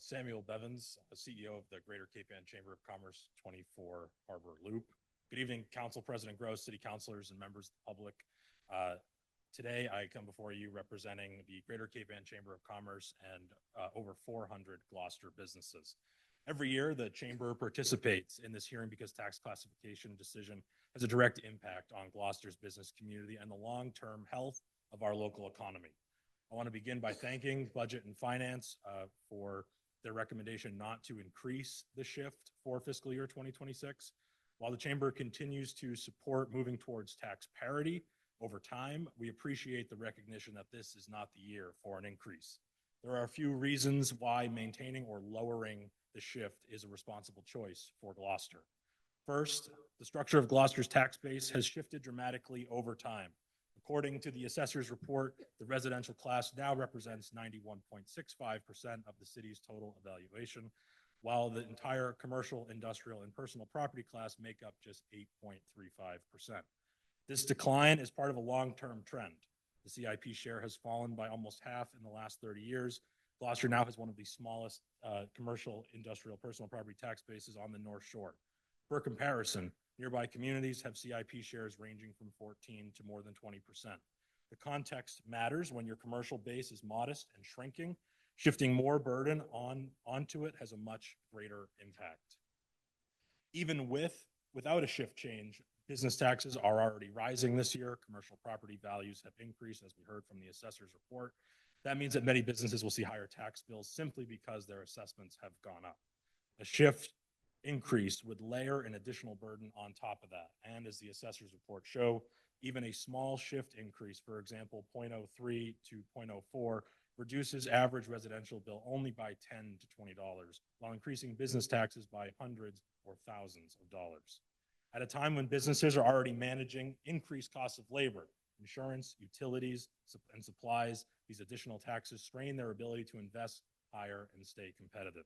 Samuel Bevins, CEO of the Greater Cape Ann Chamber of Commerce 24 Harbor Loop. Good evening, Council President Gross, City Councilors, and members of the public. Today, I come before you representing the Greater Cape Ann Chamber of Commerce and over 400 Gloucester businesses. Every year, the Chamber participates in this hearing because tax classification decision has a direct impact on Gloucester's business community and the long-term health of our local economy. I want to begin by thanking Budget and Finance for their recommendation not to increase the shift for fiscal year 2026. While the Chamber continues to support moving towards tax parity over time, we appreciate the recognition that this is not the year for an increase. There are a few reasons why maintaining or lowering the shift is a responsible choice for Gloucester. First, the structure of Gloucester's tax base has shifted dramatically over time. According to the assessor's report, the residential class now represents 91.65% of the city's total evaluation, while the entire commercial, industrial, and personal property class make up just 8.35%. This decline is part of a long-term trend. The CIP share has fallen by almost half in the last 30 years. Gloucester now has one of the smallest commercial, industrial, personal property tax bases on the North Shore. For comparison, nearby communities have CIP shares ranging from 14 to more than 20%. The context matters when your commercial base is modest and shrinking. Shifting more burden onto it has a much greater impact. Even without a shift change, business taxes are already rising this year. Commercial property values have increased, as we heard from the assessor's report. That means that many businesses will see higher tax bills simply because their assessments have gone up. A shift increase would layer an additional burden on top of that. And as the assessor's report show, even a small shift increase, for example, 0.03 to 0.04, reduces average residential bill only by $10 to $20, while increasing business taxes by hundreds or thousands of dollars. At a time when businesses are already managing increased costs of labor, insurance, utilities, and supplies, these additional taxes strain their ability to invest, hire, and stay competitive.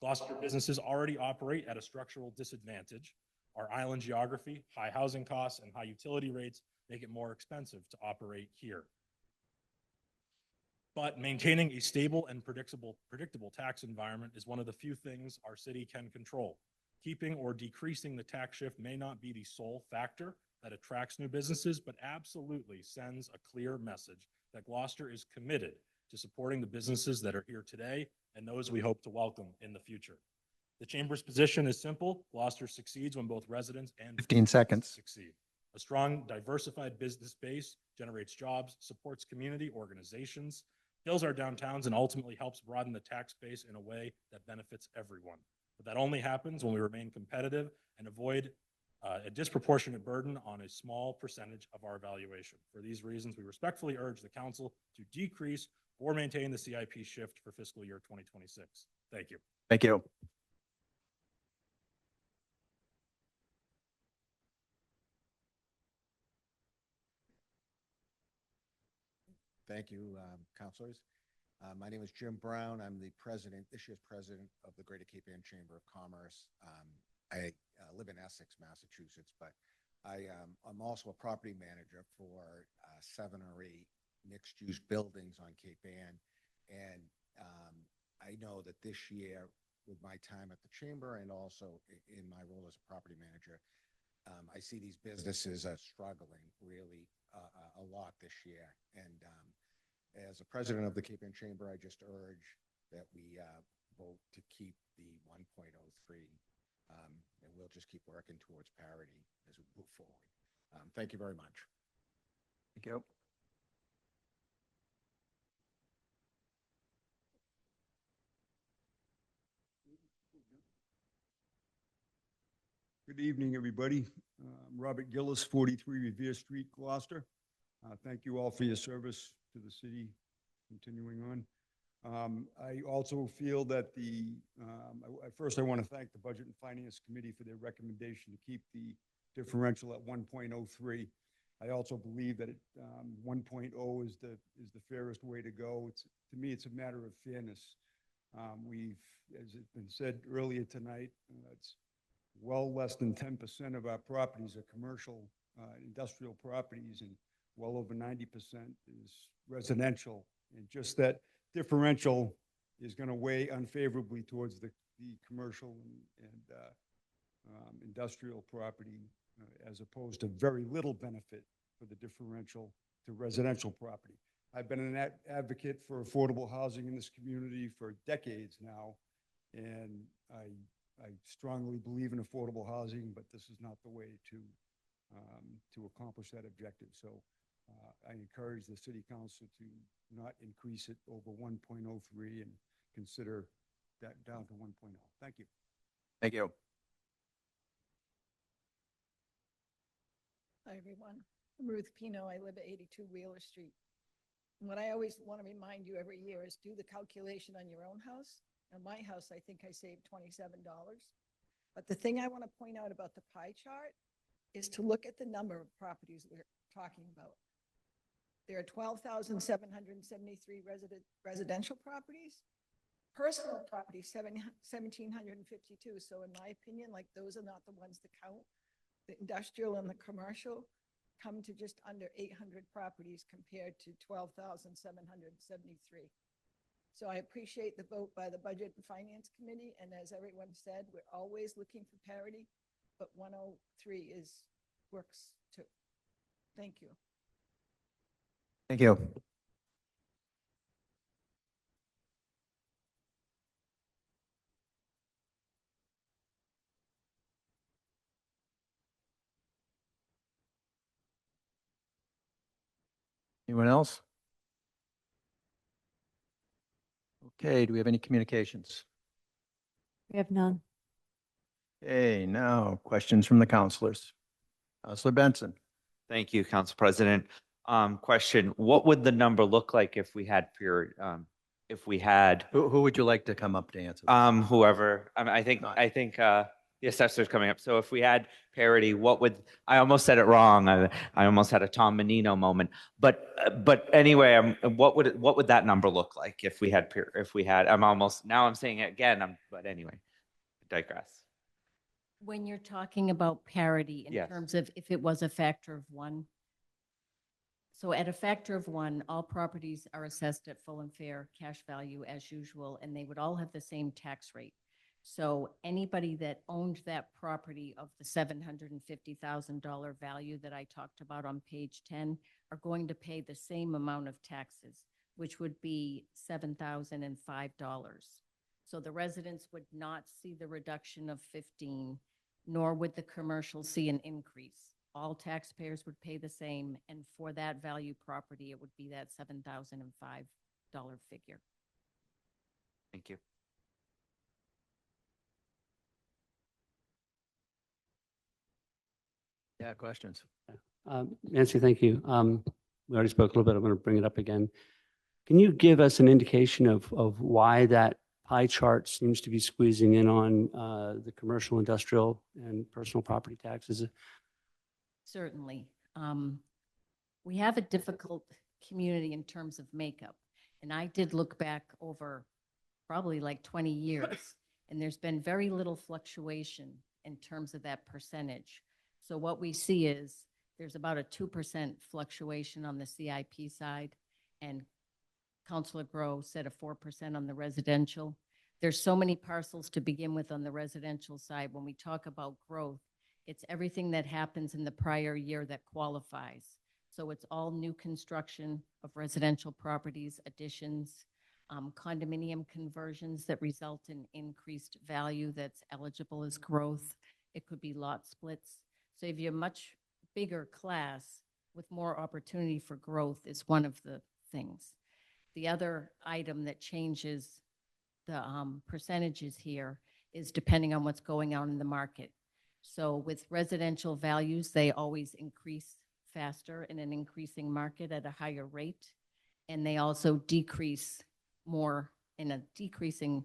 Gloucester businesses already operate at a structural disadvantage. Our island geography, high housing costs, and high utility rates make it more expensive to operate here. But maintaining a stable and predictable tax environment is one of the few things our city can control. Keeping or decreasing the tax shift may not be the sole factor that attracts new businesses, but absolutely sends a clear message that Gloucester is committed to supporting the businesses that are here today and those we hope to welcome in the future. The Chamber's position is simple. Gloucester succeeds when both residents and 15 seconds. succeed. A strong, diversified business base generates jobs, supports community organizations, fills our downtowns, and ultimately helps broaden the tax base in a way that benefits everyone. But that only happens when we remain competitive and avoid a disproportionate burden on a small percentage of our valuation. For these reasons, we respectfully urge the council to decrease or maintain the CIP shift for fiscal year 2026. Thank you. Thank you. Thank you, councilors. My name is Jim Brown. I'm the president, this year's president of the Greater Cape Ann Chamber of Commerce. I live in Essex, Massachusetts, but I'm also a property manager for 7 or 8 mixed-use buildings on Cape Ann. And I know that this year, with my time at the chamber and also in my role as a property manager, I see these businesses are struggling really a lot this year. And as a president of the Cape Ann Chamber, I just urge that we vote to keep the 1.03, and we'll just keep working towards parity as we move forward. Thank you very much. Thank you. Good evening, everybody. I'm Robert Gillis, 43 Revere Street, Gloucester. Thank you all for your service to the city. Continuing on, I also feel that first I want to thank the Budget and Finance Committee for their recommendation to keep the differential at 1.03. I also believe that 1.0 is the fairest way to go. To me, it's a matter of fairness. As it's been said earlier tonight, it's well less than 10% of our properties are commercial, industrial properties, and well over 90% is residential. And just that differential is going to weigh unfavorably towards the commercial and industrial property, as opposed to very little benefit for the differential to residential property. I've been an advocate for affordable housing in this community for decades now, and I strongly believe in affordable housing, but this is not the way to accomplish that objective. So I encourage the city council to not increase it over 1.03 and consider that down to 1.0. Thank you. Thank you. Hi, everyone. I'm Ruth Pino. I live at 82 Wheeler Street. And what I always want to remind you every year is do the calculation on your own house. On my house, I think I saved $27. But the thing I want to point out about the pie chart is to look at the number of properties we're talking about. There are 12,773 residential properties. Personal properties, 1,752. So in my opinion, like those are not the ones to count. The industrial and the commercial come to just under 800 properties compared to 12,773. So I appreciate the vote by the Budget and Finance Committee. And as everyone said, we're always looking for parity, but 103 works too. Thank you. Thank you. Anyone else? Okay, do we have any communications? We have none. Okay, now questions from the counselors. Counselor Benson. Thank you, Council President. Question, what would the number look like if we had if we had, Who would you like to come up to answer? This? whoever, I think, the assessor's coming up. So if we had parity, what would, I almost said it wrong. I almost had a Tom Menino moment, but anyway, what would that number look like if we had, now I'm saying it again, but anyway, I digress. When you're talking about parity in Yes. terms of if it was a factor of one. So at a factor of one, all properties are assessed at full and fair cash value as usual, and they would all have the same tax rate. So anybody that owned that property of the $750,000 value that I talked about on page 10 are going to pay the same amount of taxes, which would be $7,005. So the residents would not see the reduction of 15, nor would the commercial see an increase. All taxpayers would pay the same, and for that value property, it would be that $7,005 figure. Thank you. Yeah, questions. Nancy, thank you. We already spoke a little bit. I'm going to bring it up again. Can you give us an indication of why that pie chart seems to be squeezing in on the commercial, industrial, and personal property taxes? Certainly. We have a difficult community in terms of makeup. And I did look back over probably like 20 years, and there's been very little fluctuation in terms of that percentage. So what we see is there's about a 2% fluctuation on the CIP side, and Councilor Groh said a 4% on the residential. There's so many parcels to begin with on the residential side. When we talk about growth, it's everything that happens in the prior year that qualifies. So it's all new construction of residential properties, additions, condominium conversions that result in increased value that's eligible as growth. It could be lot splits. So if you're a much bigger class with more opportunity for growth is one of the things. The other item that changes the percentages here is depending on what's going on in the market. So with residential values, they always increase faster in an increasing market at a higher rate. And they also decrease more in a decreasing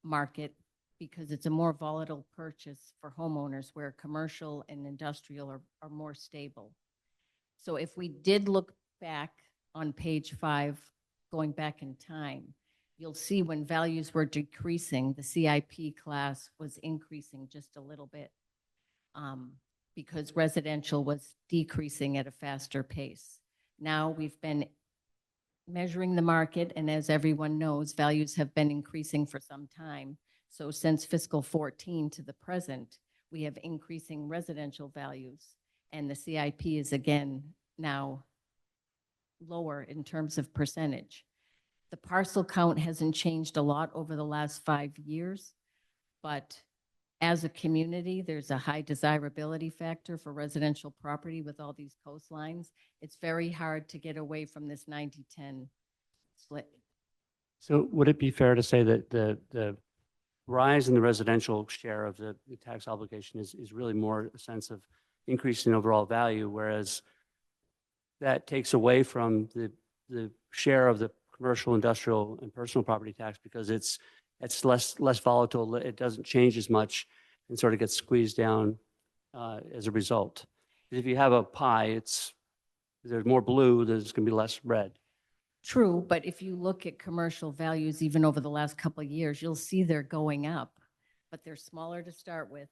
market because it's a more volatile purchase for homeowners where commercial and industrial are more stable. So if we did look back on page 5, going back in time, you'll see when values were decreasing, the CIP class was increasing just a little bit because residential was decreasing at a faster pace. Now we've been measuring the market, and as everyone knows, values have been increasing for some time. So since fiscal 14 to the present, we have increasing residential values, and the CIP is again now lower in terms of percentage. The parcel count hasn't changed a lot over the last 5 years, but as a community, there's a high desirability factor for residential property with all these coastlines. It's very hard to get away from this 90-10 split. So would it be fair to say that the rise in the residential share of the tax obligation is really more a sense of increase in overall value, whereas that takes away from the share of the commercial, industrial, and personal property tax because it's less volatile. It doesn't change as much and sort of gets squeezed down as a result. If you have a pie, there's more blue, there's going to be less red. True, but if you look at commercial values, even over the last couple of years, you'll see they're going up, but they're smaller to start with.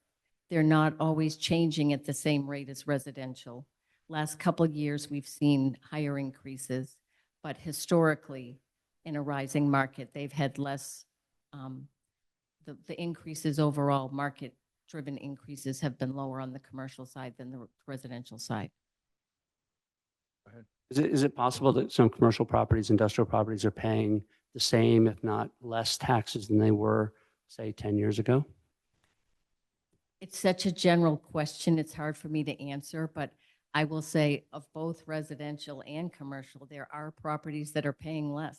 They're not always changing at the same rate as residential. Last couple of years, we've seen higher increases, but historically, in a rising market, they've had less. The increases overall, market-driven increases, have been lower on the commercial side than the residential side. Go ahead. Is it possible that some commercial properties, industrial properties are paying the same, if not less taxes than they were, say, 10 years ago? It's such a general question, it's hard for me to answer, but I will say of both residential and commercial, there are properties that are paying less.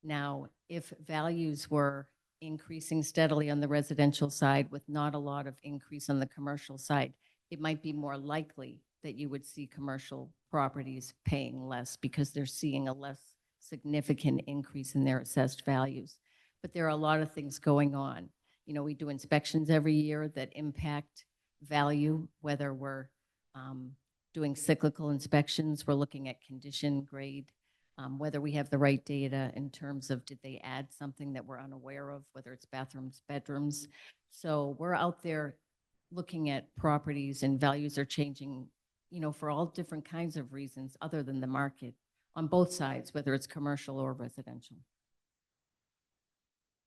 Now, if values were increasing steadily on the residential side with not a lot of increase on the commercial side, it might be more likely that you would see commercial properties paying less because they're seeing a less significant increase in their assessed values. But there are a lot of things going on. You know, we do inspections every year that impact value, whether we're doing cyclical inspections, we're looking at condition, grade, whether we have the right data in terms of did they add something that we're unaware of, whether it's bathrooms, bedrooms. So we're out there looking at properties, and values are changing, you know, for all different kinds of reasons other than the market on both sides, whether it's commercial or residential.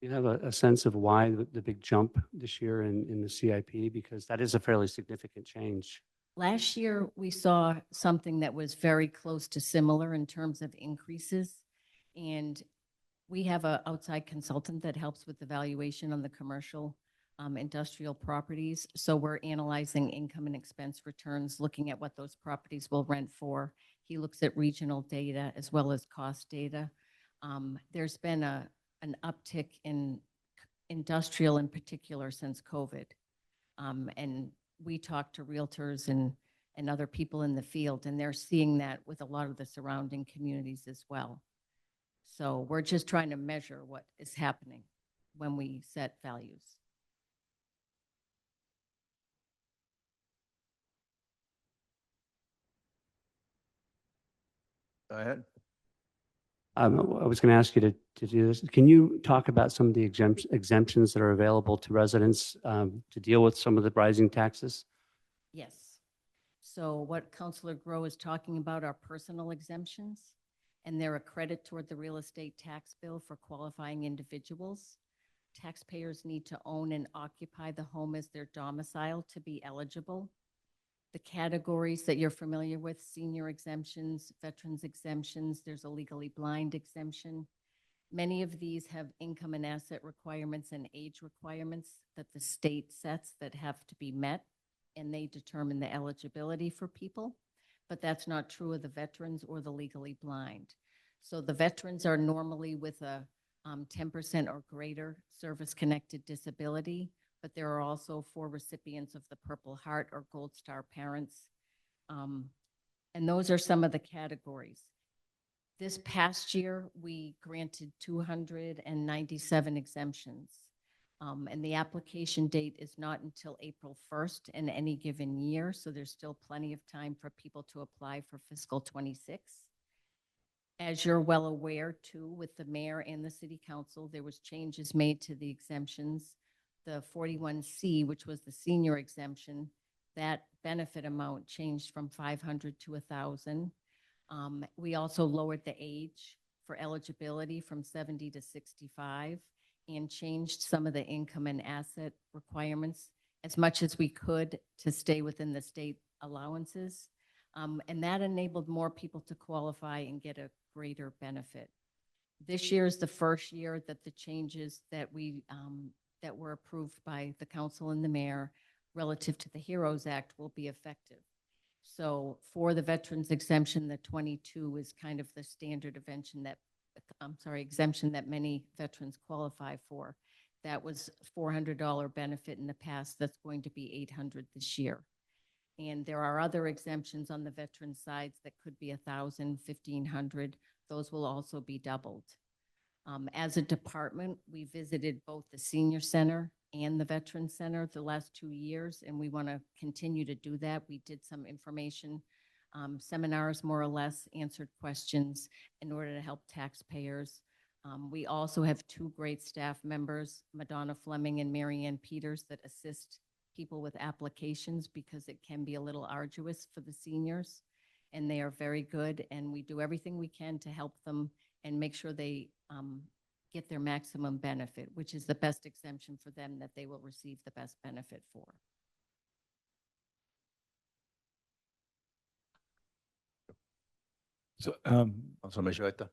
You have a sense of why the big jump this year in the CIP, because that is a fairly significant change. Last year, we saw something that was very close to similar in terms of increases. And we have an outside consultant that helps with the valuation on the commercial industrial properties. So we're analyzing income and expense returns, looking at what those properties will rent for. He looks at regional data as well as cost data. There's been an uptick in industrial in particular since COVID. And we talk to realtors and other people in the field, and they're seeing that with a lot of the surrounding communities as well. So we're just trying to measure what is happening when we set values. Go ahead. I was going to ask you to do this. Can you talk about some of the exemptions that are available to residents to deal with some of the rising taxes? Yes. So what Councilor Groh is talking about are personal exemptions, and they're a credit toward the real estate tax bill for qualifying individuals. Taxpayers need to own and occupy the home as their domicile to be eligible. The categories that you're familiar with: senior exemptions, veterans exemptions, there's a legally blind exemption. Many of these have income and asset requirements and age requirements that the state sets that have to be met, and they determine the eligibility for people. But that's not true of the veterans or the legally blind. So the veterans are normally with a 10% or greater service-connected disability, but there are also 4 recipients of the Purple Heart or Gold Star parents. And those are some of the categories. This past year, we granted 297 exemptions. And the application date is not until April 1st in any given year, so there's still plenty of time for people to apply for fiscal 26. As you're well aware too, with the mayor and the city council, there was changes made to the exemptions. The 41C, which was the senior exemption, that benefit amount changed from 500 to 1,000. We also lowered the age for eligibility from 70 to 65 and changed some of the income and asset requirements as much as we could to stay within the state allowances. And that enabled more people to qualify and get a greater benefit. This year is the first year that the changes that that were approved by the council and the mayor relative to the HEROES Act will be effective. So for the veterans exemption, the 22 is kind of the standard exemption that many veterans qualify for. That was $400 benefit in the past. That's going to be $800 this year. And there are other exemptions on the veteran sides that could be $1,000, $1,500. Those will also be doubled. As a department, we visited both the senior center and the veteran center the last 2 years, and we want to continue to do that. We did some information seminars, more or less, answered questions in order to help taxpayers. We also have 2 great staff members, Madonna Fleming and Marianne Peters, that assist people with applications because it can be a little arduous for the seniors, and they are very good, and we do everything we can to help them and make sure they get their maximum benefit, which is the best exemption for them that they will receive the best benefit for. So, Councilman Majota.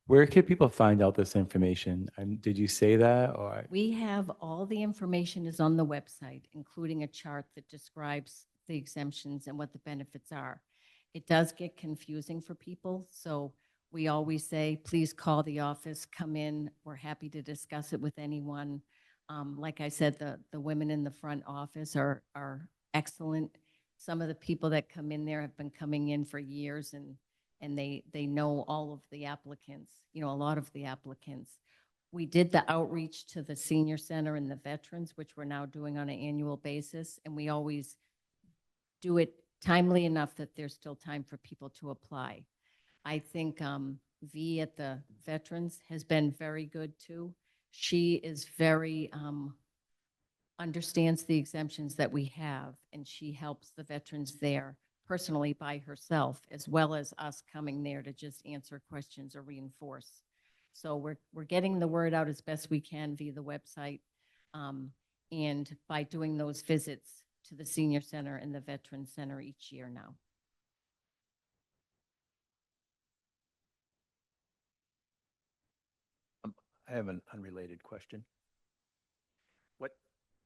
where can people find out this information? Did you say that, or? We have all the information is on the website, including a chart that describes the exemptions and what the benefits are. It does get confusing for people, so We always say, please call the office, come in. We're happy to discuss it with anyone. Like I said, the women in the front office are excellent. Some of the people that come in there have been coming in for years, and they know all of the applicants, a lot of the applicants. We did the outreach to the senior center and the veterans, which we're now doing on an annual basis, and we always do it timely enough that there's still time for people to apply. I think V at the veterans has been very good too. She is very, understands the exemptions that we have, and she helps the veterans there personally by herself, as well as us coming there to just answer questions or reinforce. So we're getting the word out as best we can via the website, and by doing those visits to the senior center and the veteran center each year now. I have an unrelated question.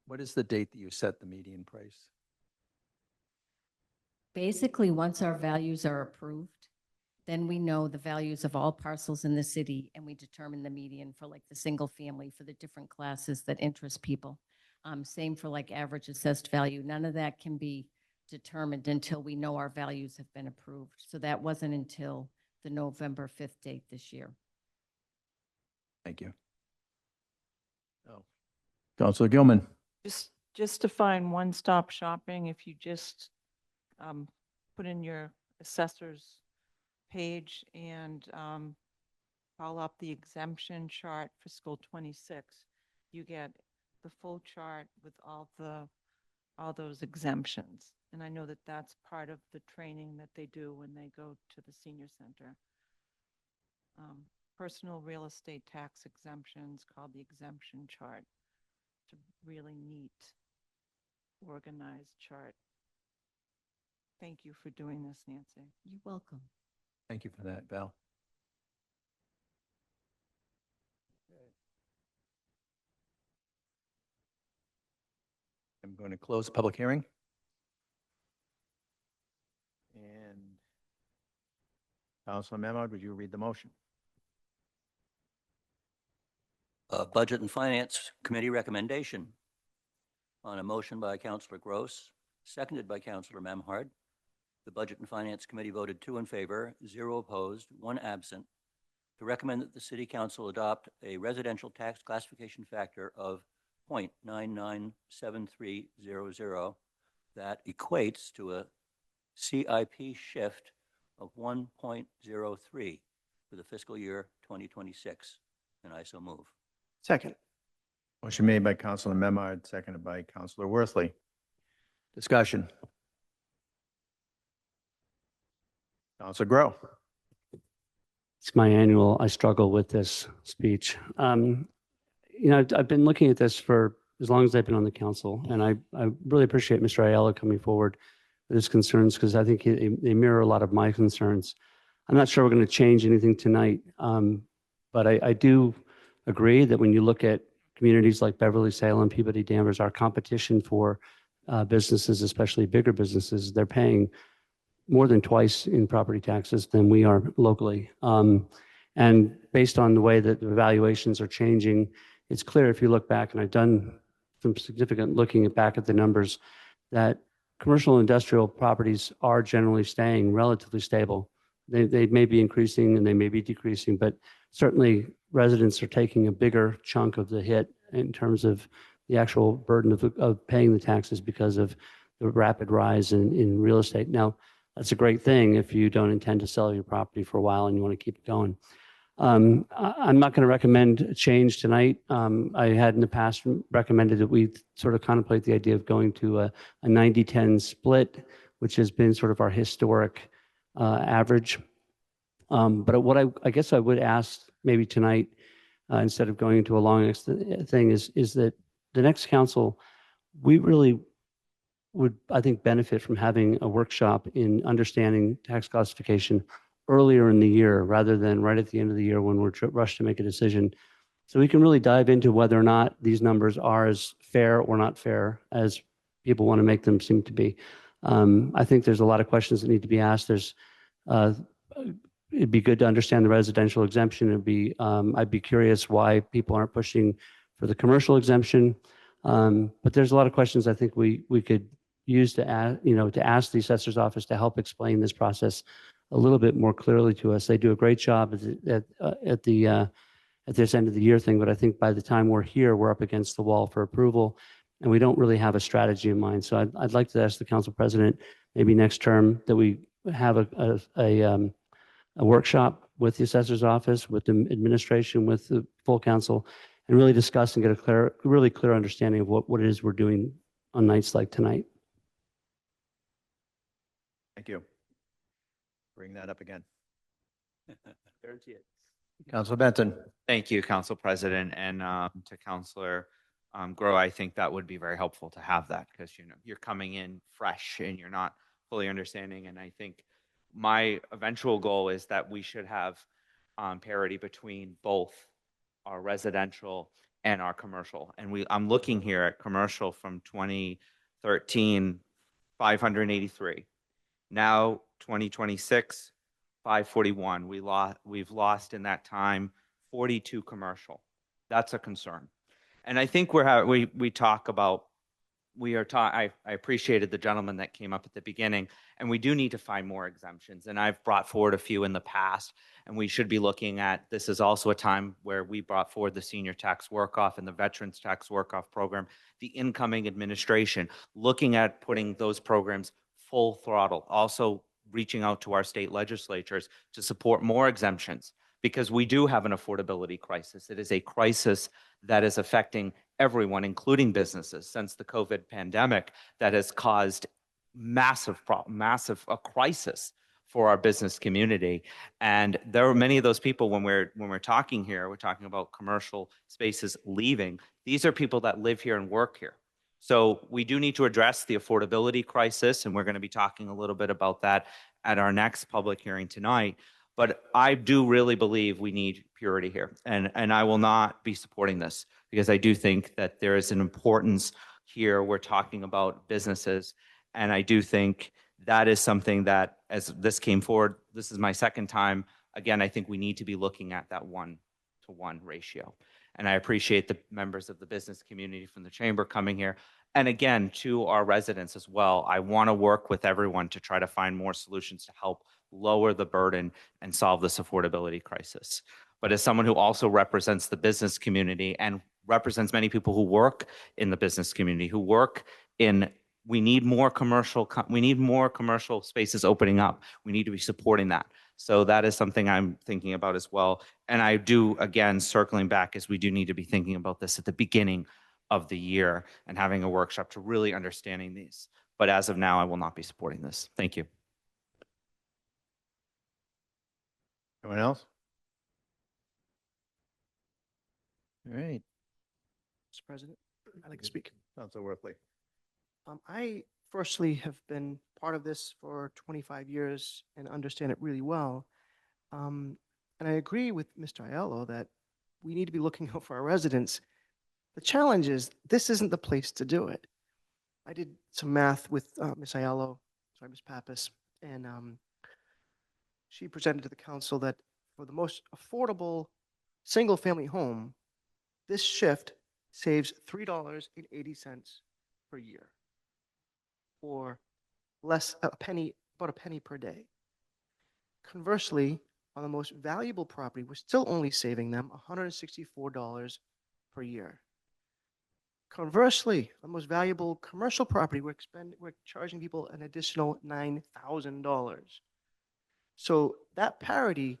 What is the date that you set the median price? Basically, once our values are approved, then we know the values of all parcels in the city, and we determine the median for like the single family for the different classes that interest people. Same for like average assessed value. None of that can be determined until we know our values have been approved. So that wasn't until the November 5th date this year. Thank you. Oh, Councilor Gilman. Just to find one-stop shopping, if you just put in your assessor's page and follow up the exemption chart fiscal 26, you get the full chart with all those exemptions. And I know that that's part of the training that they do when they go to the senior center. Personal real estate tax exemptions called the exemption chart. It's a really neat, organized chart. Thank you for doing this, Nancy. You're welcome. Thank you for that, Val. I'm going to close the public hearing. And Councilor Memard, would you read the motion? Budget and Finance Committee recommendation on a motion by Councilor Gross, seconded by Councilor Memhard. The Budget and Finance Committee voted 2 in favor, 0 opposed, 1 absent, to recommend that the City Council adopt a residential tax classification factor of 0.997300 that equates to a CIP shift of 1.03 for the fiscal year 2026. And I so move. Second. Motion made by Councilor Memard, seconded by Councilor Worthley. Discussion. Councilor Grow. It's my annual, I struggle with this speech. I've been looking at this for as long as I've been on the council, and I really appreciate Mr. Ayala coming forward with his concerns, because I think they mirror a lot of my concerns. I'm not sure we're going to change anything tonight, but I do agree that when you look at communities like Beverly, Salem, Peabody, Danvers, our competition for businesses, especially bigger businesses, they're paying more than twice in property taxes than we are locally. And based on the way that the valuations are changing, it's clear if you look back, and I've done some significant looking back at the numbers, that commercial and industrial properties are generally staying relatively stable. They may be increasing and they may be decreasing, but certainly residents are taking a bigger chunk of the hit in terms of the actual burden of paying the taxes because of the rapid rise in real estate. Now, that's a great thing if you don't intend to sell your property for a while and you want to keep it going. I'm not going to recommend a change tonight. I had in the past recommended that we sort of contemplate the idea of going to a 90-10 split, which has been sort of our historic average. But what I guess I would ask maybe tonight, instead of going into a long thing, is that the next council, we really would, I think, benefit from having a workshop in understanding tax classification earlier in the year rather than right at the end of the year when we're rushed to make a decision. So we can really dive into whether or not these numbers are as fair or not fair as people want to make them seem to be. I think there's a lot of questions that need to be asked. There's it'd be good to understand the residential exemption. I'd be curious why people aren't pushing for the commercial exemption. But there's a lot of questions I think we could use to ask, to ask the assessor's office to help explain this process a little bit more clearly to us. They do a great job at this end of the year thing, but I think by the time we're here, we're up against the wall for approval, and we don't really have a strategy in mind. So I'd like to ask the council president, maybe next term, that we have a workshop with the assessor's office, with the administration, with the full council, and really discuss and get a really clear understanding of what it is we're doing on nights like tonight. Thank you. Bring that up again. Guarantee it. Councilor Benson. Thank you, Council President, and to Councilor Grow. I think that would be very helpful to have that, because you're coming in fresh and you're not fully understanding. And I think my eventual goal is that we should have parity between both our residential and our commercial. And I'm looking here at commercial from 2013, 583. Now 2026, 541. We've lost in that time 42 commercial. That's a concern. And I think we talk about, I appreciated the gentleman that came up at the beginning, and we do need to find more exemptions. And I've brought forward a few in the past, and we should be looking at, this is also a time where we brought forward the senior tax work-off and the veterans tax work-off program, the incoming administration, looking at putting those programs full throttle, also reaching out to our state legislatures to support more exemptions, because we do have an affordability crisis. It is a crisis that is affecting everyone, including businesses, since the COVID pandemic, that has caused massive crisis for our business community. And there are many of those people, when we're talking here, we're talking about commercial spaces leaving. These are people that live here and work here. So we do need to address the affordability crisis, and we're going to be talking a little bit about that at our next public hearing tonight. But I do really believe we need purity here, and I will not be supporting this, because I do think that there is an importance here. We're talking about businesses, and I do think that is something that, as this came forward, this is my second time. Again, I think we need to be looking at that 1-to-1 ratio. And I appreciate the members of the business community from the chamber coming here. And again, to our residents as well, I want to work with everyone to try to find more solutions to help lower the burden and solve this affordability crisis. But as someone who also represents the business community and represents many people who work in the business community, we need more commercial spaces opening up. We need to be supporting that. So that is something I'm thinking about as well. And I do, again, circling back, as we do need to be thinking about this at the beginning of the year and having a workshop to really understanding these. But as of now, I will not be supporting this. Thank you. Anyone else? All right. Mr. President, I'd like to speak. Councilor Worthley. I firstly have been part of this for 25 years and understand it really well. And I agree with Mr. Aiello that we need to be looking out for our residents. The challenge is, this isn't the place to do it. I did some math with Ms. Aiello, sorry, Ms. Pappas, and she presented to the council that for the most affordable single-family home, this shift saves $3.80 per year, or about a penny per day. Conversely, on the most valuable property, we're still only saving them $164 per year. Conversely, the most valuable commercial property, we're charging people an additional $9,000. So that parity,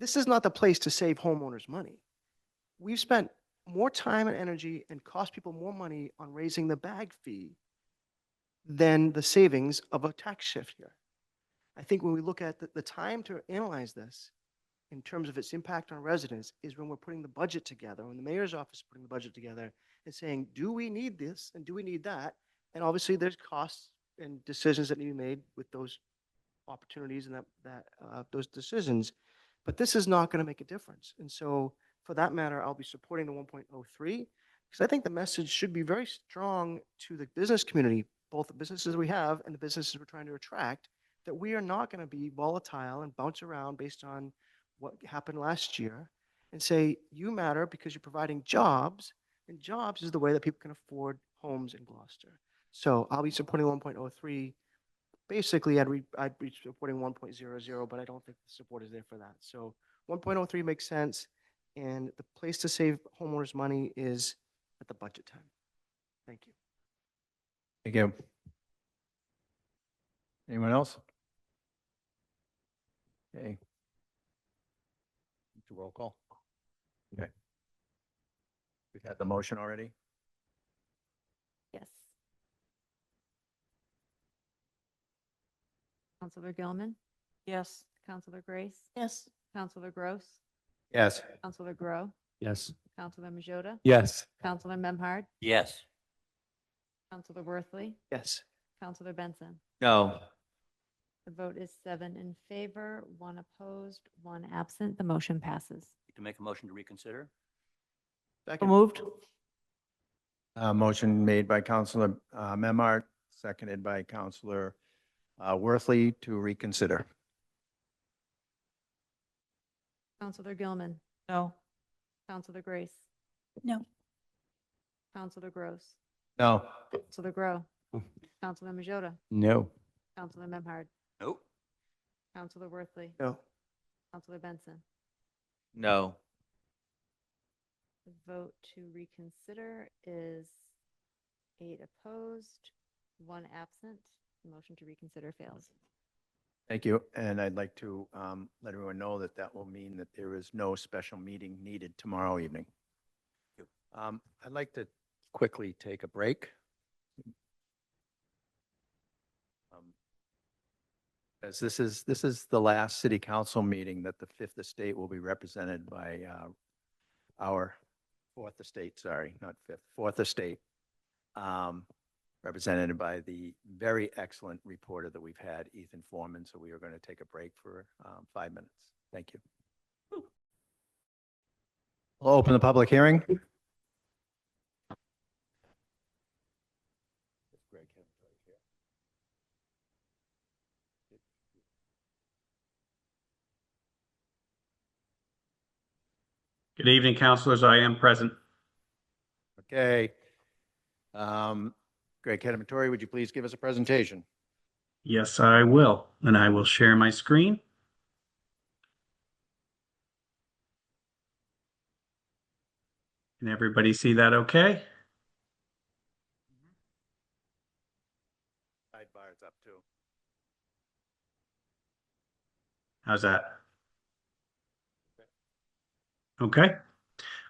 this is not the place to save homeowners money. We've spent more time and energy and cost people more money on raising the bag fee than the savings of a tax shift here. I think when we look at the time to analyze this in terms of its impact on residents is when we're putting the budget together, when the mayor's office is putting the budget together and saying, do we need this and do we need that? And obviously there's costs and decisions that need to be made with those opportunities and those decisions. But this is not going to make a difference. And so for that matter, I'll be supporting the 1.03 because I think the message should be very strong to the business community, both the businesses we have and the businesses we're trying to attract, that we are not going to be volatile and bounce around based on what happened last year and say, you matter because you're providing jobs, and jobs is the way that people can afford homes in Gloucester. So I'll be supporting 1.03. Basically, I'd be supporting 1.00, but I don't think the support is there for that. So 1.03 makes sense, and the place to save homeowners money is at the budget time. Thank you. Thank you. Anyone else? Okay. To roll call. Okay. We've had the motion already. Yes. Counselor Gilman, Yes. Counselor Grace, Yes. Counselor Gross, Yes. Counselor Grow, Yes. Counselor Majota, Yes. Counselor Memhard, Yes. Counselor Worthley, Yes. Counselor Benson. No. The vote is 7 in favor, 1 opposed, 1 absent. The motion passes. To make a motion to reconsider? Second. Moved. Motion made by Counselor Memhard, seconded by Counselor Worthley to reconsider. Counselor Gilman, No. Counselor Grace, No. Counselor Gross, No. Counselor Grow, Counselor Majota, No. Counselor Memhard, Nope. Counselor Worthley, No. Counselor Benson. No. The vote to reconsider is 8 opposed, 1 absent. The motion to reconsider fails. Thank you. And I'd like to let everyone know that that will mean that there is no special meeting needed tomorrow evening. I'd like to quickly take a break. As this is the last city council meeting that the Fifth Estate will be represented by our Fourth Estate, sorry, not Fifth, Fourth Estate, represented by the very excellent reporter that we've had, Ethan Foreman. So we are going to take a break for 5 minutes. Thank you. We'll open the public hearing. Good evening, councilors. I am present. Okay. Greg Kedamatori, would you please give us a presentation? Yes, I will. And I will share my screen. Can everybody see that okay? Sidebar's up too. How's that? Okay.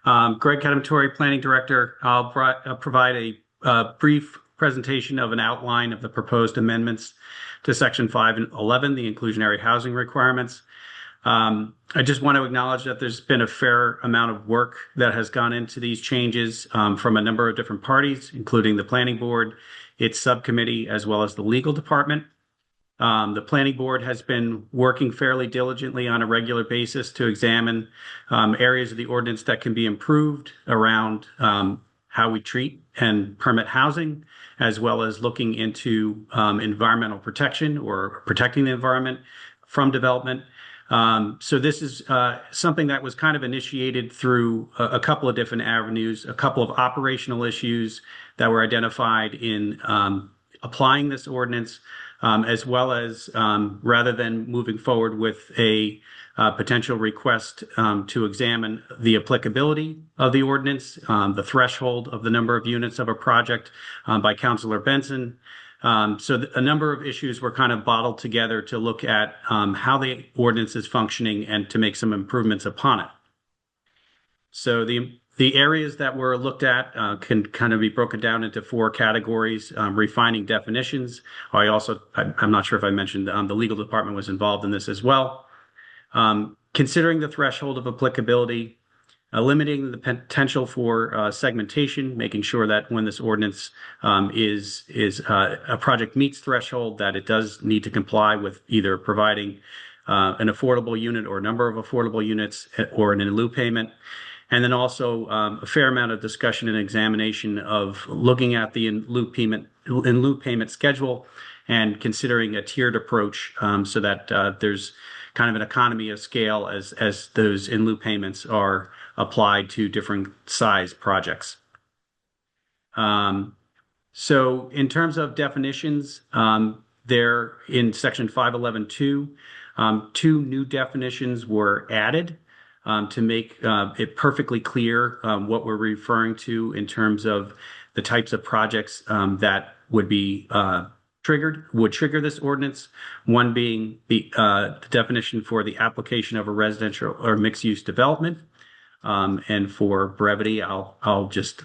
Greg Kedamatori, Planning Director. I'll provide a brief presentation of an outline of the proposed amendments to Section 5 and 11, the inclusionary housing requirements. I just want to acknowledge that there's been a fair amount of work that has gone into these changes from a number of different parties, including the Planning Board, its subcommittee, as well as the legal department. The Planning Board has been working fairly diligently on a regular basis to examine areas of the ordinance that can be improved around how we treat and permit housing, as well as looking into environmental protection or protecting the environment from development. So this is something that was kind of initiated through a couple of different avenues, a couple of operational issues that were identified in applying this ordinance, as well as rather than moving forward with a potential request to examine the applicability of the ordinance, the threshold of the number of units of a project by Councilor Benson. So a number of issues were kind of bottled together to look at how the ordinance is functioning and to make some improvements upon it. So the areas that were looked at can kind of be broken down into 4 categories: refining definitions. I'm not sure if I mentioned the legal department was involved in this as well. Considering the threshold of applicability, limiting the potential for segmentation, making sure that when this ordinance is a project meets threshold, that it does need to comply with either providing an affordable unit or a number of affordable units or an in lieu payment. And then also a fair amount of discussion and examination of looking at the in lieu in lieu payment schedule and considering a tiered approach so that there's kind of an economy of scale as those in lieu payments are applied to different size projects. So in terms of definitions, there in section 511.2, two new definitions were added to make it perfectly clear what we're referring to in terms of the types of projects that would be would trigger this ordinance. One being the definition for the application of a residential or mixed-use development. And for brevity, I'll just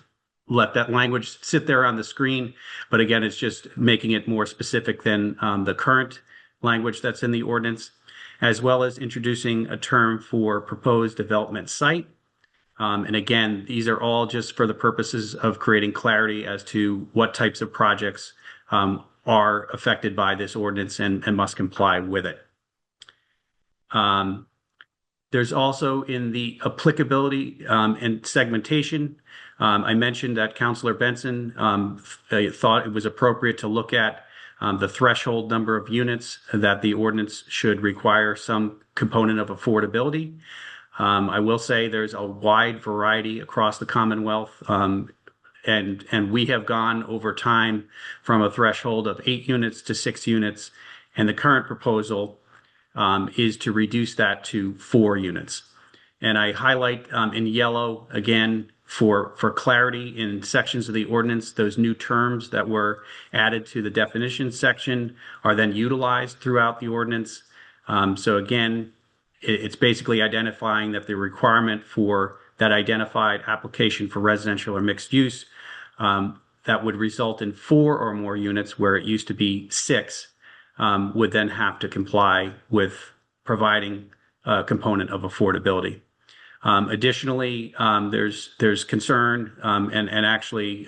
let that language sit there on the screen. But again, it's just making it more specific than the current language that's in the ordinance, as well as introducing a term for proposed development site. And again, these are all just for the purposes of creating clarity as to what types of projects are affected by this ordinance and must comply with it. There's also in the applicability and segmentation, I mentioned that Councilor Benson thought it was appropriate to look at the threshold number of units that the ordinance should require some component of affordability. I will say there's a wide variety across the Commonwealth, and we have gone over time from a threshold of 8 units to 6 units, and the current proposal is to reduce that to 4 units. And I highlight in yellow, again, for clarity in sections of the ordinance, those new terms that were added to the definition section are then utilized throughout the ordinance. So again, it's basically identifying that the requirement for that identified application for residential or mixed use that would result in 4 or more units where it used to be 6 would then have to comply with providing a component of affordability. Additionally, there's concern and actually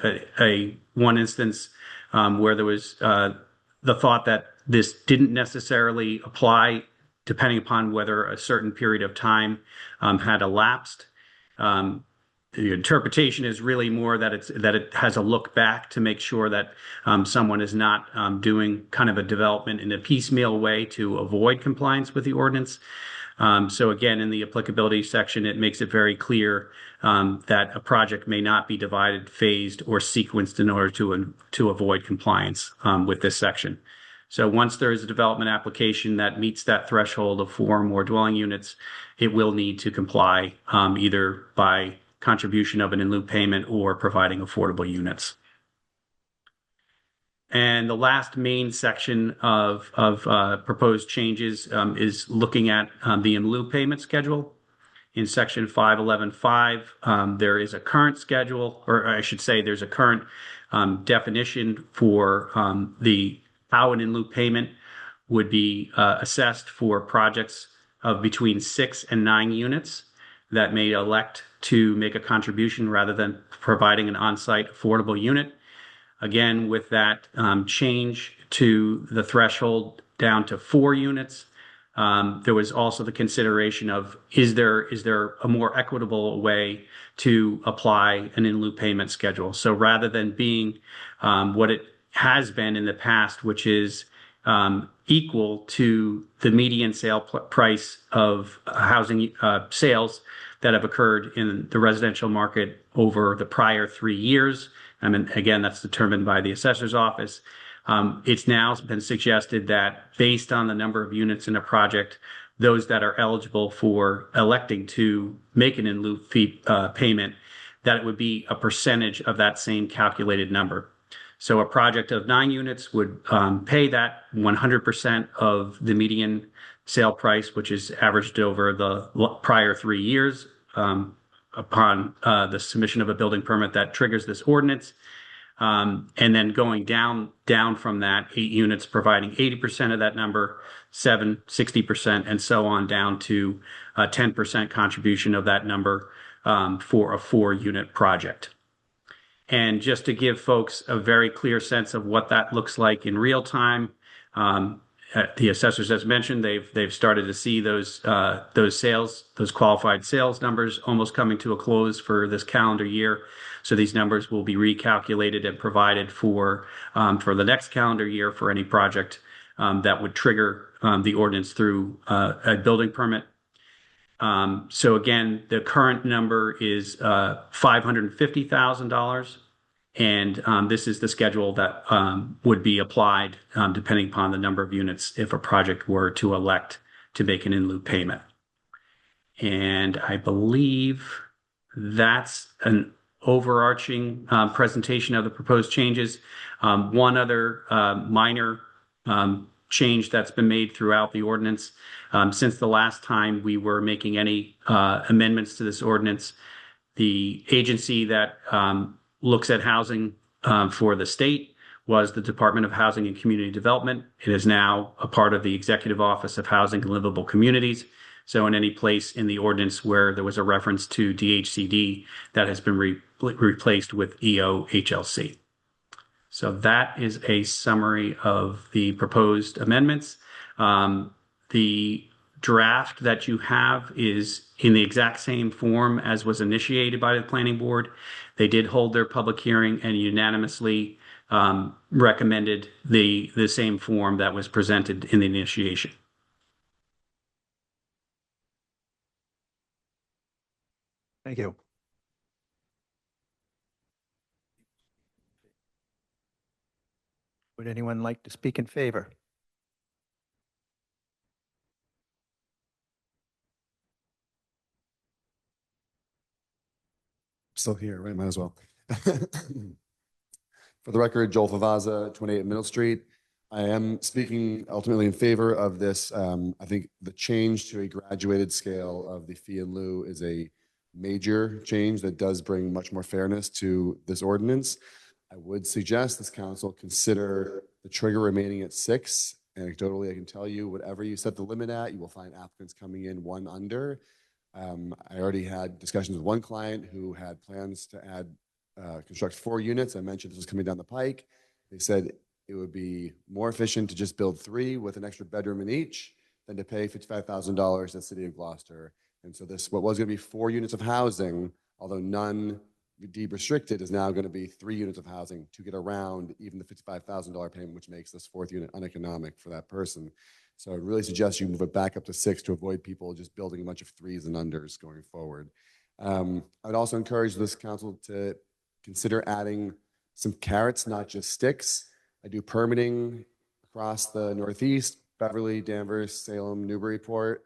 one instance where there was the thought that this didn't necessarily apply depending upon whether a certain period of time had elapsed. The interpretation is really more that it has a look back to make sure that someone is not doing kind of a development in a piecemeal way to avoid compliance with the ordinance. So again, in the applicability section, it makes it very clear that a project may not be divided, phased, or sequenced in order to avoid compliance with this section. So once there is a development application that meets that threshold of 4 or more dwelling units, it will need to comply either by contribution of an in lieu payment or providing affordable units. And the last main section of proposed changes is looking at the in lieu payment schedule. In section 511.5, there is a current schedule, or I should say there's a current definition for how an in lieu payment would be assessed for projects of between 6 and 9 units that may elect to make a contribution rather than providing an on-site affordable unit. Again, with that change to the threshold down to 4 units, there was also the consideration of is there a more equitable way to apply an in lieu payment schedule? So rather than being what it has been in the past, which is equal to the median sale price of housing sales that have occurred in the residential market over the prior 3 years. I mean, again, that's determined by the assessor's office. It's now been suggested that based on the number of units in a project, those that are eligible for electing to make an in lieu payment, that it would be a percentage of that same calculated number. So a project of 9 units would pay that 100% of the median sale price, which is averaged over the prior 3 years upon the submission of a building permit that triggers this ordinance. And then going down from that, 8 units providing 80% of that number, 7, 60%, and so on down to a 10% contribution of that number for a 4-unit project. And just to give folks a very clear sense of what that looks like in real time, the assessors, as mentioned, they've started to see those qualified sales numbers almost coming to a close for this calendar year. So these numbers will be recalculated and provided for the next calendar year for any project that would trigger the ordinance through a building permit. So again, the current number is $550,000. And this is the schedule that would be applied depending upon the number of units if a project were to elect to make an in lieu payment. And I believe that's an overarching presentation of the proposed changes. One other minor change that's been made throughout the ordinance. Since the last time we were making any amendments to this ordinance, the agency that looks at housing for the state was the Department of Housing and Community Development. It is now a part of the Executive Office of Housing and Livable Communities. So in any place in the ordinance where there was a reference to DHCD, that has been replaced with EOHLC. So that is a summary of the proposed amendments. The draft that you have is in the exact same form as was initiated by the planning board. They did hold their public hearing and unanimously recommended the same form that was presented in the initiation. Thank you. Would anyone like to speak in favor? Still here, right? Might as well. For the record, Joel Favaza, 28 Middle Street. I am speaking ultimately in favor of this. I think the change to a graduated scale of the fee in lieu is a major change that does bring much more fairness to this ordinance. I would suggest this council consider the trigger remaining at 6. Anecdotally, I can tell you, whatever you set the limit at, you will find applicants coming in 1 under. I already had discussions with one client who had plans to add, construct 4 units. I mentioned this was coming down the pike. They said it would be more efficient to just build 3 with an extra bedroom in each than to pay $55,000 to the city of Gloucester. And so this, what was going to be 4 units of housing, although none deed restricted, is now going to be 3 units of housing to get around even the $55,000 payment, which makes this 4th unit uneconomic for that person. So I really suggest you move it back up to 6 to avoid people just building a bunch of 3s and unders going forward. I would also encourage this council to consider adding some carrots, not just sticks. I do permitting across the Northeast, Beverly, Danvers, Salem, Newburyport.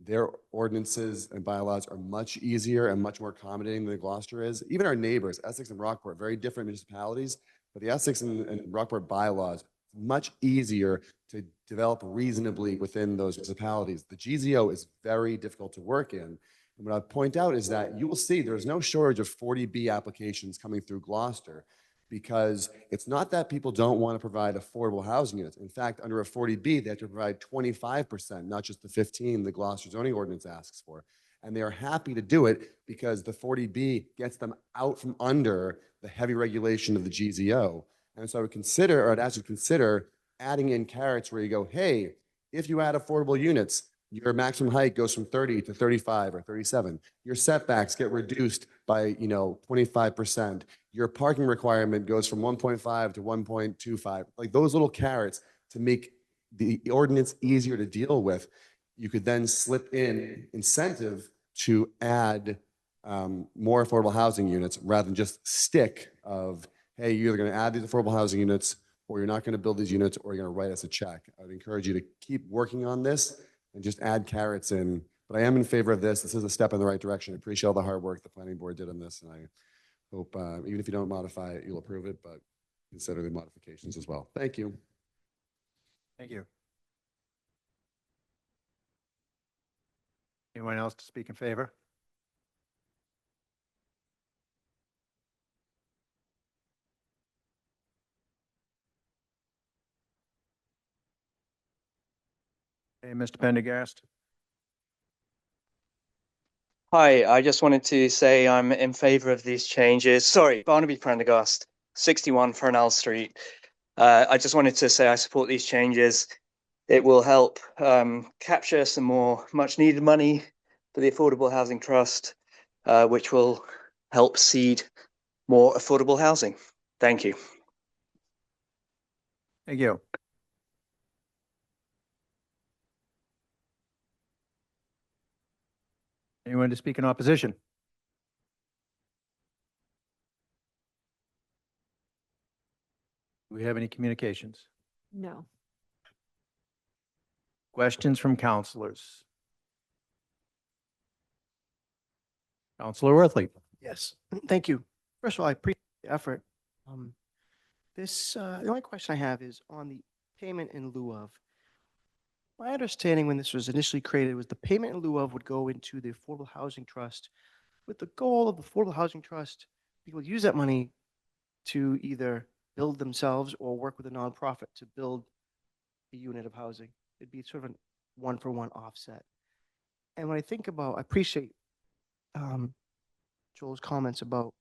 Their ordinances and bylaws are much easier and much more accommodating than Gloucester is. Even our neighbors, Essex and Rockport, very different municipalities, but the Essex and Rockport bylaws, much easier to develop reasonably within those municipalities. The GZO is very difficult to work in. And what I'd point out is that you will see there's no shortage of 40B applications coming through Gloucester, because it's not that people don't want to provide affordable housing units. In fact, under a 40B, they have to provide 25%, not just the 15 the Gloucester zoning ordinance asks for. And they are happy to do it because the 40B gets them out from under the heavy regulation of the GZO. And so I would consider, or I'd ask you to consider adding in carrots where you go, hey, if you add affordable units, your maximum height goes from 30 to 35 or 37. Your setbacks get reduced by, 25%. Your parking requirement goes from 1.5 to 1.25. Like those little carrots to make the ordinance easier to deal with. You could then slip in incentive to add more affordable housing units rather than just stick of, hey, you're either going to add these affordable housing units or you're not going to build these units or you're going to write us a check. I would encourage you to keep working on this and just add carrots in. But I am in favor of this. This is a step in the right direction. I appreciate all the hard work the planning board did on this. And I hope, even if you don't modify it, you'll approve it, but consider the modifications as well. Thank you. Thank you. Anyone else to speak in favor? Hey, Mr. Pendergast. Hi, I just wanted to say I'm in favor of these changes. Sorry, Barnaby Prendergast, 61 Fernell Street. I just wanted to say I support these changes. It will help capture some more much needed money for the Affordable Housing Trust, which will help seed more affordable housing. Thank you. Thank you. Anyone to speak in opposition? Do we have any communications? No. Questions from counselors? Counselor Worthley. Yes, thank you. First of all, I appreciate the effort. The only question I have is on the payment in lieu of. My understanding when this was initially created was the payment in lieu of would go into the Affordable Housing Trust with the goal of the Affordable Housing Trust, people use that money to either build themselves or work with a nonprofit to build a unit of housing. It'd be sort of a one-for-one offset. And when I think about, I appreciate Joel's comments about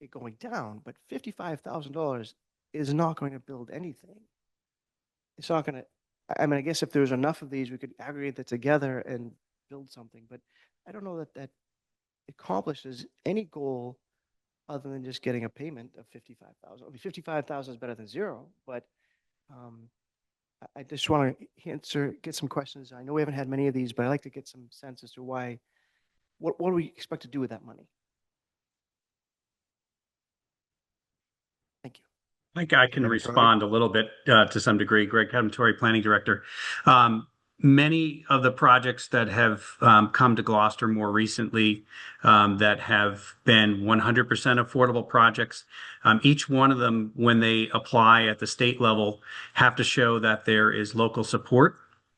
it going down, but $55,000 is not going to build anything. It's not going to, I mean, I guess if there's enough of these, we could aggregate that together and build something, but I don't know that that accomplishes any goal other than just getting a payment of 55,000. I mean, 55,000 is better than zero, but I just want to get some questions. I know we haven't had many of these, but I'd like to get some sense as to why, what do we expect to do with that money? Thank you. I think I can respond a little bit to some degree. Greg Kadamtori, Planning Director. Many of the projects that have come to Gloucester more recently that have been 100% affordable projects, each one of them, when they apply at the state level, have to show that there is local support.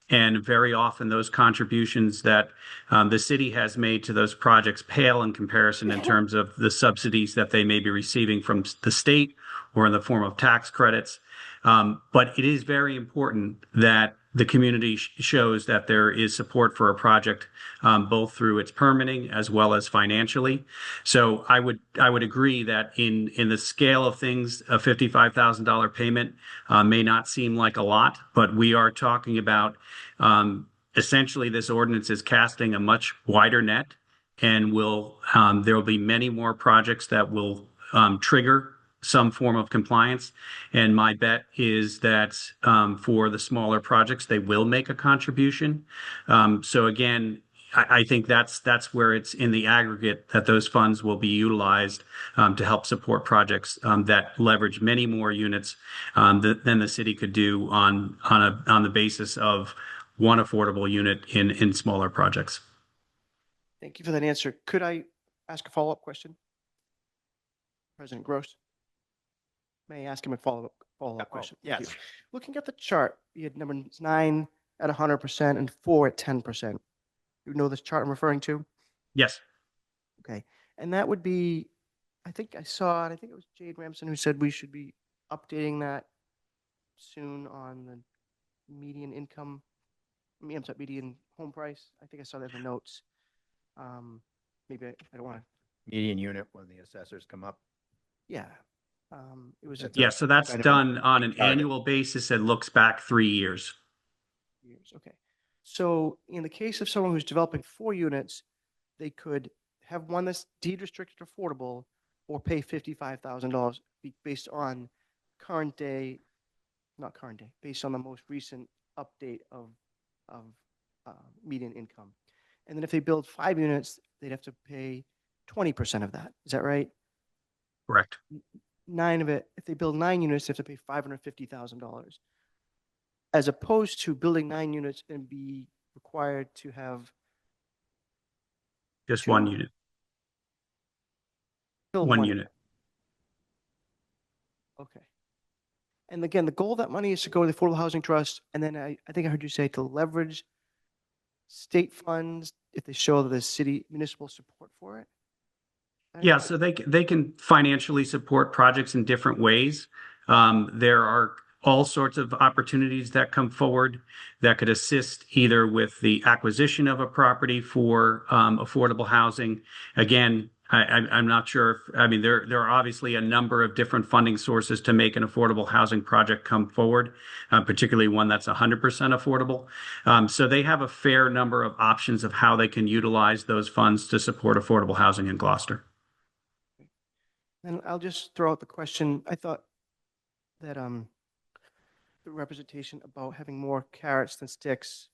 And very often those contributions that the city has made to those projects pale in comparison in terms of the subsidies that they may be receiving from the state or in the form of tax credits. But it is very important that the community shows that there is support for a project, both through its permitting as well as financially. So I would agree that in the scale of things, a $55,000 payment may not seem like a lot, but we are talking about essentially this ordinance is casting a much wider net, and there will be many more projects that will trigger some form of compliance. And my bet is that for the smaller projects, they will make a contribution. So again, I think that's where it's in the aggregate that those funds will be utilized to help support projects that leverage many more units than the city could do on the basis of one affordable unit in smaller projects. Thank you for that answer. Could I ask a follow-up question? President Gross? May I ask him a follow-up question? Thank you. Looking at the chart, you had number 9 at 100% and 4 at 10%. You know this chart I'm referring to? Yes. Okay. And that would be, I think I saw it, I think it was Jade Ramson who said we should be updating that soon on the median income, I'm sorry, median home price. I think I saw that in the notes. Maybe I don't want to. Median unit when the assessors come up. Yeah. It was. Yeah, so that's done on an annual basis and looks back 3 years. Okay. So in the case of someone who's developing 4 units, they could have one that's deed restricted affordable or pay $55,000 based on based on the most recent update of median income. And then if they build 5 units, they'd have to pay 20% of that. Is that right? Correct. 9 of it, if they build 9 units, they have to pay $550,000. As opposed to building 9 units and be required to have just 1 unit. One unit. Okay. And again, the goal of that money is to go to the Affordable Housing Trust, and then I think I heard you say to leverage state funds if they show the city municipal support for it. Yeah, so they can financially support projects in different ways. There are all sorts of opportunities that come forward that could assist either with the acquisition of a property for affordable housing. Again, I'm not sure if, there are obviously a number of different funding sources to make an affordable housing project come forward, particularly one that's 100% affordable. So they have a fair number of options of how they can utilize those funds to support affordable housing in Gloucester. And I'll just throw out the question. I thought that the representation about having more carrots than sticks,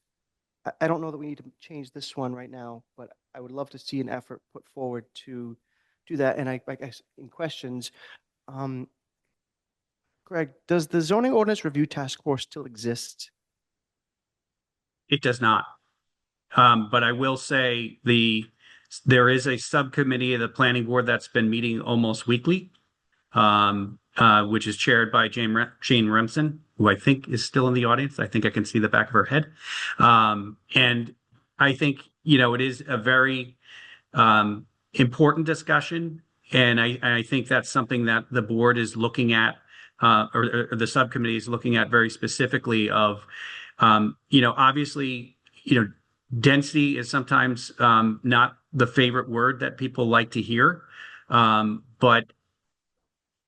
I don't know that we need to change this one right now, but I would love to see an effort put forward to do that. And I guess in questions, Greg, does the zoning ordinance review task force still exist? It does not. But I will say there is a subcommittee of the planning board that's been meeting almost weekly, which is chaired by Jane Remsen, who I think is still in the audience. I think I can see the back of her head. And I think, it is a very important discussion. And I think that's something that the board is looking at, or the subcommittee is looking at very specifically of, obviously, density is sometimes not the favorite word that people like to hear, but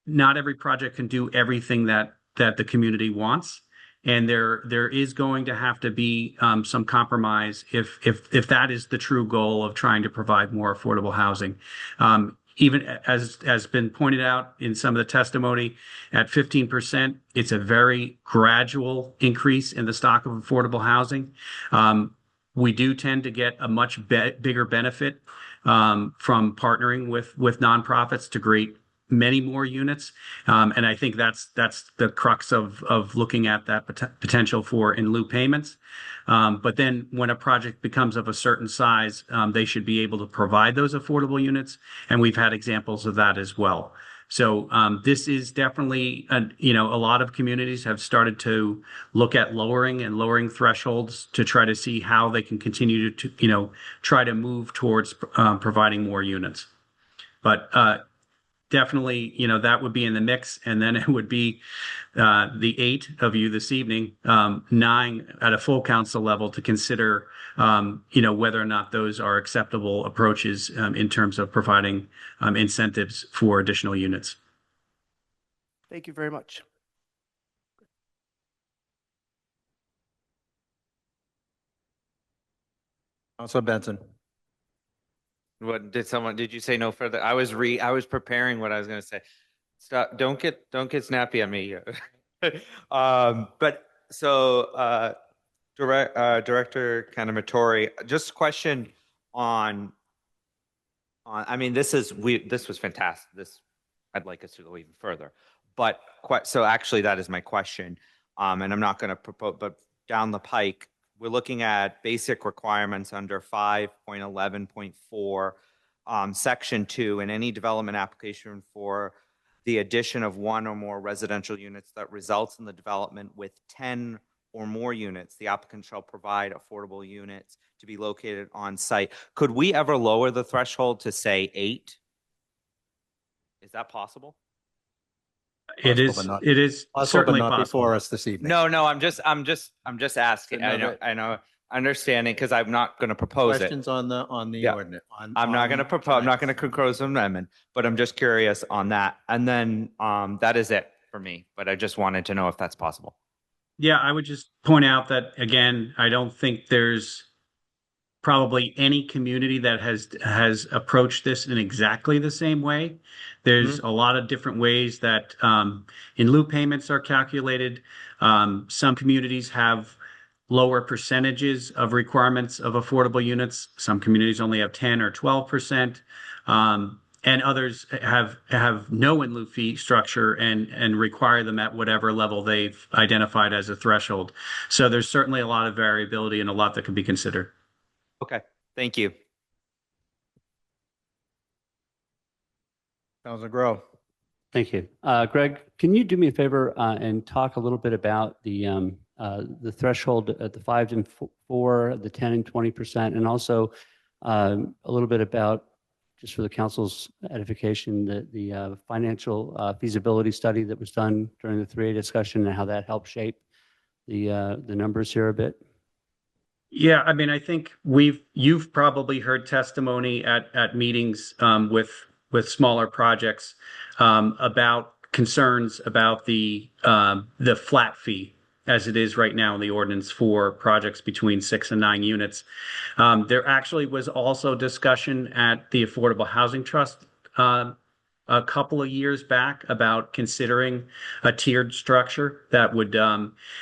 not every project can do everything that the community wants, and there is going to have to be some compromise if that is the true goal of trying to provide more affordable housing. Even as has been pointed out in some of the testimony, at 15%, it's a very gradual increase in the stock of affordable housing. We do tend to get a much bigger benefit from partnering with nonprofits to create many more units. And I think that's the crux of looking at that potential for in lieu payments. But then when a project becomes of a certain size, they should be able to provide those affordable units. And we've had examples of that as well. So this is definitely, a lot of communities have started to look at lowering thresholds to try to see how they can continue to try to move towards providing more units. But definitely, that would be in the mix. And then it would be the 8 of you this evening, 9 at a full council level to consider, whether or not those are acceptable approaches in terms of providing incentives for additional units. Thank you very much. Councilor Benson. What did you say no further? I was preparing what I was going to say. Stop! Don't get snappy at me. But so Director Kanamatori, just a question on I mean, this was fantastic. I'd like us to go even further, but so actually that is my question. And I'm not going to propose, but down the pike, we're looking at basic requirements under 5.11.4, section 2, in any development application for the addition of 1 or more residential units that results in the development with 10 or more units, the applicant shall provide affordable units to be located on site. Could we ever lower the threshold to say 8? Is that possible? It is certainly but not possible. before us this evening. No, I'm just asking. I know, understanding, because I'm not going to propose Questions it. on the ordinance. I'm not going to propose. I'm not going to propose an amendment, but I'm just curious on that. And then that is it for me. But I just wanted to know if that's possible. Yeah, I would just point out that, again, I don't think there's probably any community that has approached this in exactly the same way. There's a lot of different ways that in lieu payments are calculated. Some communities have lower percentages of requirements of affordable units. Some communities only have 10 or 12%. And others have no in lieu fee structure and require them at whatever level they've identified as a threshold. So there's certainly a lot of variability and a lot that can be considered. Okay, thank you. Councilor Grow. Thank you. Greg, can you do me a favor and talk a little bit about the threshold at the 5 and 4, the 10 and 20%, and also a little bit about, just for the council's edification, the financial feasibility study that was done during the 3A discussion and how that helped shape the numbers here a bit? Yeah, I mean, I think you've probably heard testimony at meetings with smaller projects about concerns about the flat fee as it is right now in the ordinance for projects between 6 and 9 units. There actually was also discussion at the Affordable Housing Trust a couple of years back about considering a tiered structure that would,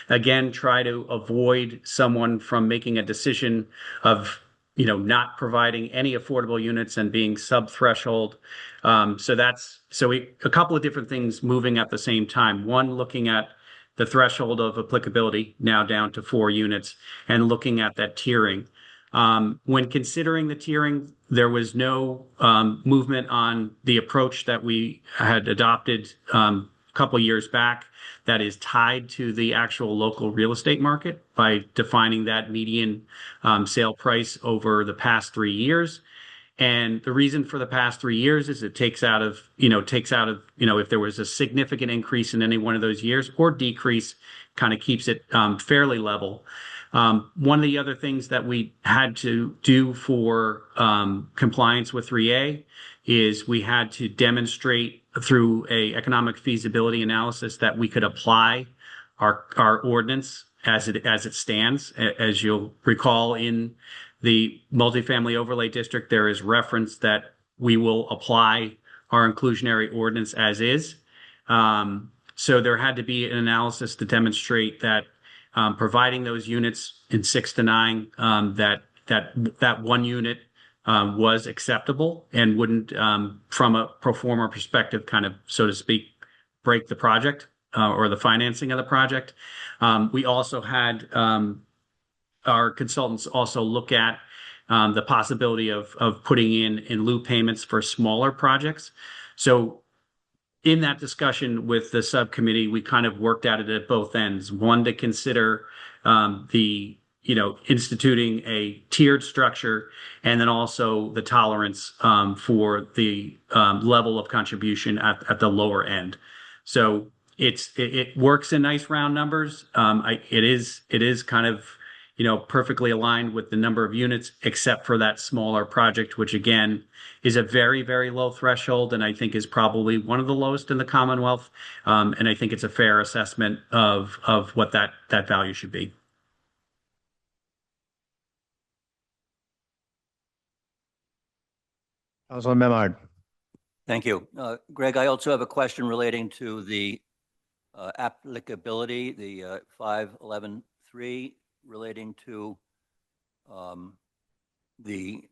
again, try to avoid someone from making a decision of, not providing any affordable units and being sub-threshold. A couple of different things moving at the same time. One, looking at the threshold of applicability now down to 4 units and looking at that tiering. When considering the tiering, there was no movement on the approach that we had adopted a couple years back that is tied to the actual local real estate market by defining that median sale price over the past 3 years. And the reason for the past 3 years is it takes out of, if there was a significant increase in any one of those years or decrease, kind of keeps it fairly level. One of the other things that we had to do for compliance with 3A is we had to demonstrate through a economic feasibility analysis that we could apply our ordinance as it stands. As you'll recall, in the multifamily overlay district, there is reference that we will apply our inclusionary ordinance as is. So there had to be an analysis to demonstrate that providing those units in 6 to 9, that 1 unit was acceptable and wouldn't, from a pro forma perspective, kind of, so to speak, break the project or the financing of the project. We also had our consultants also look at the possibility of putting in lieu payments for smaller projects. So in that discussion with the subcommittee, we kind of worked at it at both ends. One, to consider instituting a tiered structure, and then also the tolerance for the level of contribution at the lower end. So it works in nice round numbers. It is kind of perfectly aligned with the number of units, except for that smaller project, which again is a very, very low threshold, and I think is probably one of the lowest in the Commonwealth. And I think it's a fair assessment of what that value should be. Councilor Memard. Thank you. Greg, I also have a question relating to the applicability, the 511.3, relating to the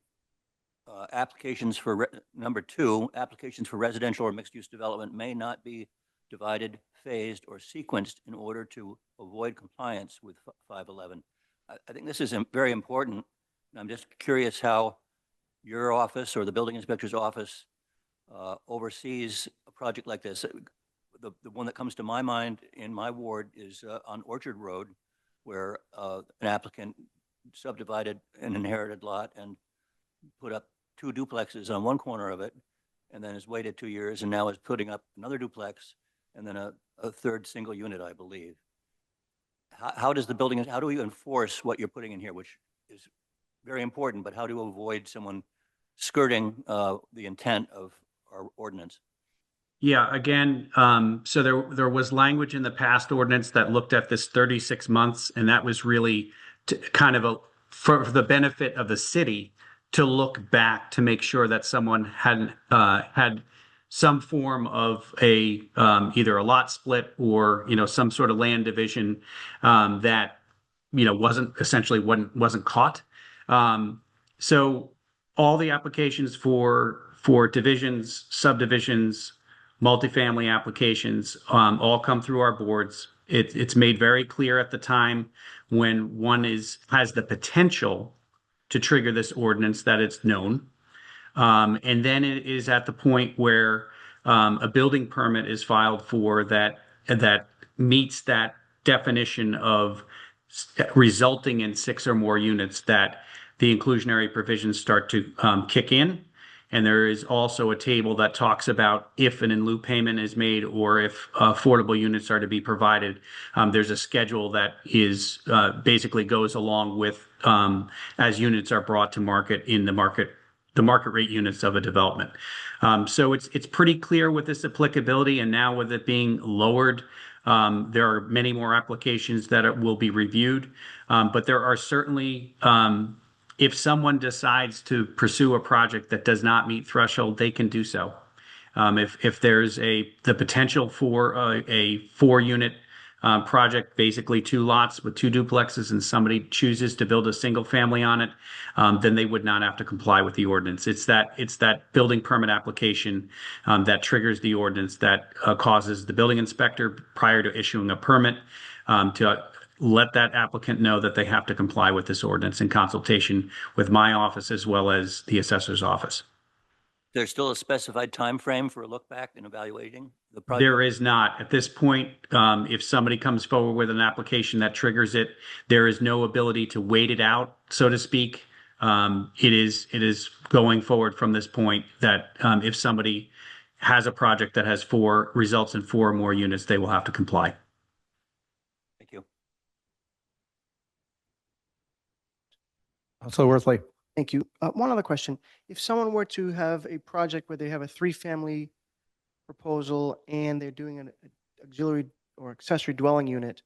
applications for number 2, applications for residential or mixed-use development may not be divided, phased, or sequenced in order to avoid compliance with 511. I think this is very important. I'm just curious how your office or the building inspector's office oversees a project like this. The one that comes to my mind in my ward is on Orchard Road, where an applicant subdivided an inherited lot and put up 2 duplexes on one corner of it, and then has waited 2 years and now is putting up another duplex and then a 3rd single unit, I believe. How does the building, how do we enforce what you're putting in here, which is very important, but how do you avoid someone skirting the intent of our ordinance? Yeah, again, so there was language in the past ordinance that looked at this 36 months, and that was really for the benefit of the city to look back to make sure that someone hadn't had some form of a either a lot split or some sort of land division that wasn't caught. So all the applications for divisions, subdivisions, multifamily applications all come through our boards. It's made very clear at the time when one has the potential to trigger this ordinance that it's known. And then it is at the point where a building permit is filed for that meets that definition of resulting in 6 or more units, that the inclusionary provisions start to kick in. And there is also a table that talks about if an in lieu payment is made or if affordable units are to be provided. There's a schedule that is basically goes along with as units are brought to market in the market rate units of a development. So it's pretty clear with this applicability, and now with it being lowered, there are many more applications that will be reviewed. But there are certainly if someone decides to pursue a project that does not meet threshold, they can do so. If there's the potential for a 4-unit project, basically 2 lots with 2 duplexes, and somebody chooses to build a single family on it, then they would not have to comply with the ordinance. It's that building permit application that triggers the ordinance that causes the building inspector, prior to issuing a permit, to let that applicant know that they have to comply with this ordinance in consultation with my office as well as the assessor's office. There's still a specified time frame for a look back and evaluating the project? There is not. At this point, if somebody comes forward with an application that triggers it, there is no ability to wait it out, so to speak. It is going forward from this point that if somebody has a project that has results in 4 or more units, they will have to comply. Thank you. Councilor Worthley. Thank you. One other question. If someone were to have a project where they have a 3-family proposal and they're doing an auxiliary or accessory dwelling unit,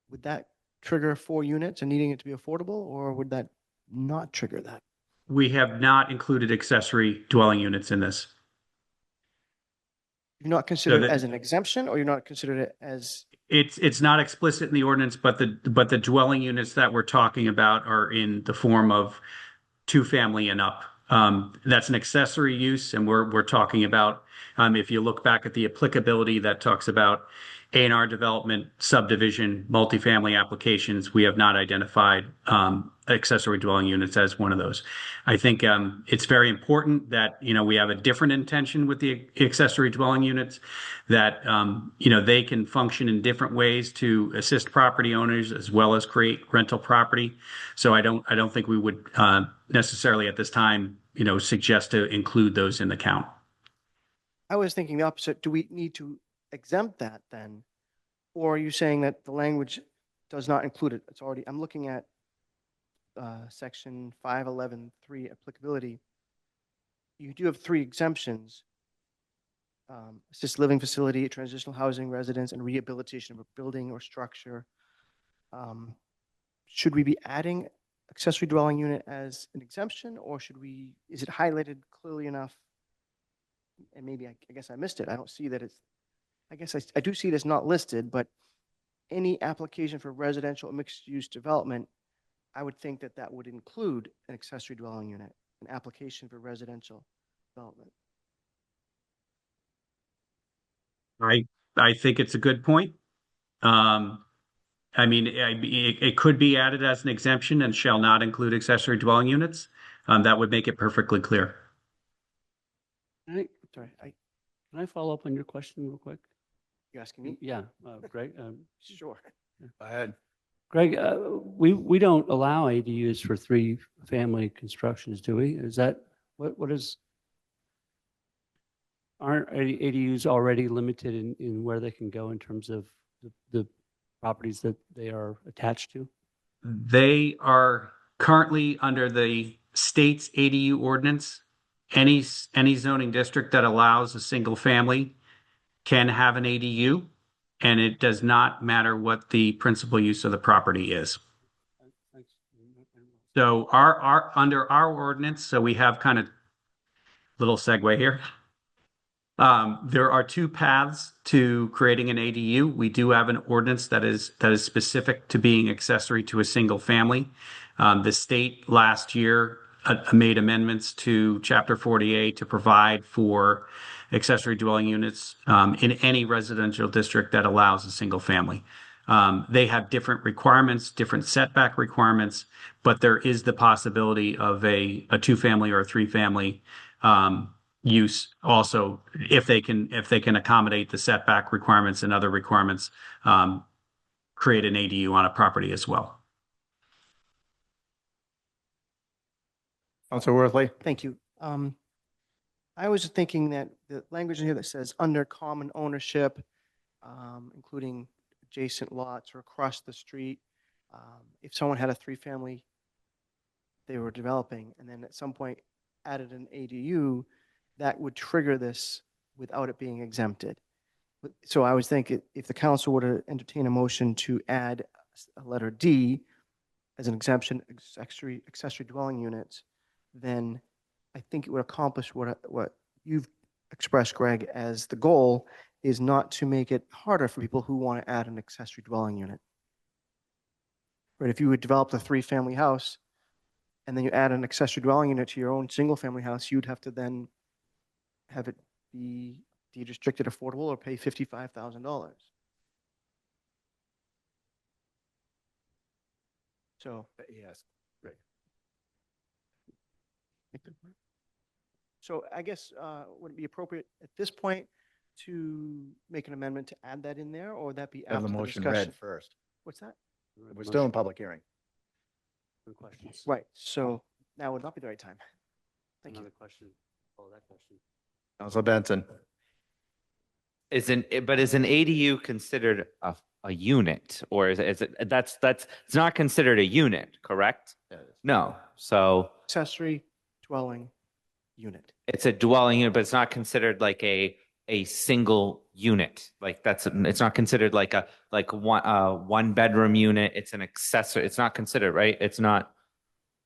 would that trigger 4 units and needing it to be affordable, or would that not trigger that? We have not included accessory dwelling units in this. You're not considered it as an exemption, or you're not considered it as? It's not explicit in the ordinance, but the dwelling units that we're talking about are in the form of 2-family and up. That's an accessory use, and we're talking about, if you look back at the applicability that talks about A&R development, subdivision, multifamily applications, we have not identified accessory dwelling units as one of those. I think it's very important that we have a different intention with the accessory dwelling units, that they can function in different ways to assist property owners as well as create rental property. So I don't think we would necessarily at this time suggest to include those in the count. I was thinking the opposite. Do we need to exempt that then? Or are you saying that the language does not include it? It's already, I'm looking at section 511.3 applicability. You do have 3 exemptions. Assisted living facility, transitional housing, residence, and rehabilitation of a building or structure. Should we be adding accessory dwelling unit as an exemption, or is it highlighted clearly enough? And maybe I guess I missed it. I don't see that it's, I guess I do see it as not listed, but any application for residential or mixed-use development, I would think that that would include an accessory dwelling unit, an application for residential development. I think it's a good point. It could be added as an exemption and shall not include accessory dwelling units. That would make it perfectly clear. Can I follow up on your question real quick? You asking me? Yeah, Greg. Sure. Go ahead. Greg, we don't allow ADUs for 3-family constructions, do we? Is that what is? Aren't ADUs already limited in where they can go in terms of the properties that they are attached to? They are currently under the state's ADU ordinance. Any zoning district that allows a single family can have an ADU, and it does not matter what the principal use of the property is. So under our ordinance, so we have kind of little segue here. There are 2 paths to creating an ADU. We do have an ordinance that is specific to being accessory to a single family. The state last year made amendments to Chapter 48 to provide for accessory dwelling units in any residential district that allows a single family. They have different requirements, different setback requirements, but there is the possibility of a 2-family or a 3-family use also, if they can accommodate the setback requirements and other requirements, create an ADU on a property as well. Councilor Worthley. Thank you. I was thinking that the language in here that says under common ownership, including adjacent lots or across the street, if someone had a 3-family they were developing and then at some point added an ADU, that would trigger this without it being exempted. So I was thinking if the council were to entertain a motion to add a letter D as an exemption, accessory dwelling units, then I think it would accomplish what you've expressed, Greg, as the goal is not to make it harder for people who want to add an accessory dwelling unit. Right, if you would develop a three-family house and then you add an accessory dwelling unit to your own single-family house, you'd have to then have it be deed restricted affordable or pay $55,000. So. Yes. Right. So I guess, would it be appropriate at this point to make an amendment to add that in there, or would that be Have after the the motion discussion? read first. What's that? We're still in public hearing. Good questions. Right, so now would not be the right time. Thank you. Another question. Oh, that question. Council Benson. Is an ADU considered a unit, or is it that's it's not considered a unit, correct? No. So Accessory dwelling unit. it's a dwelling unit, but it's not considered like a single unit. Like it's not considered like a one bedroom unit. It's an accessory. It's not considered, right? It's not.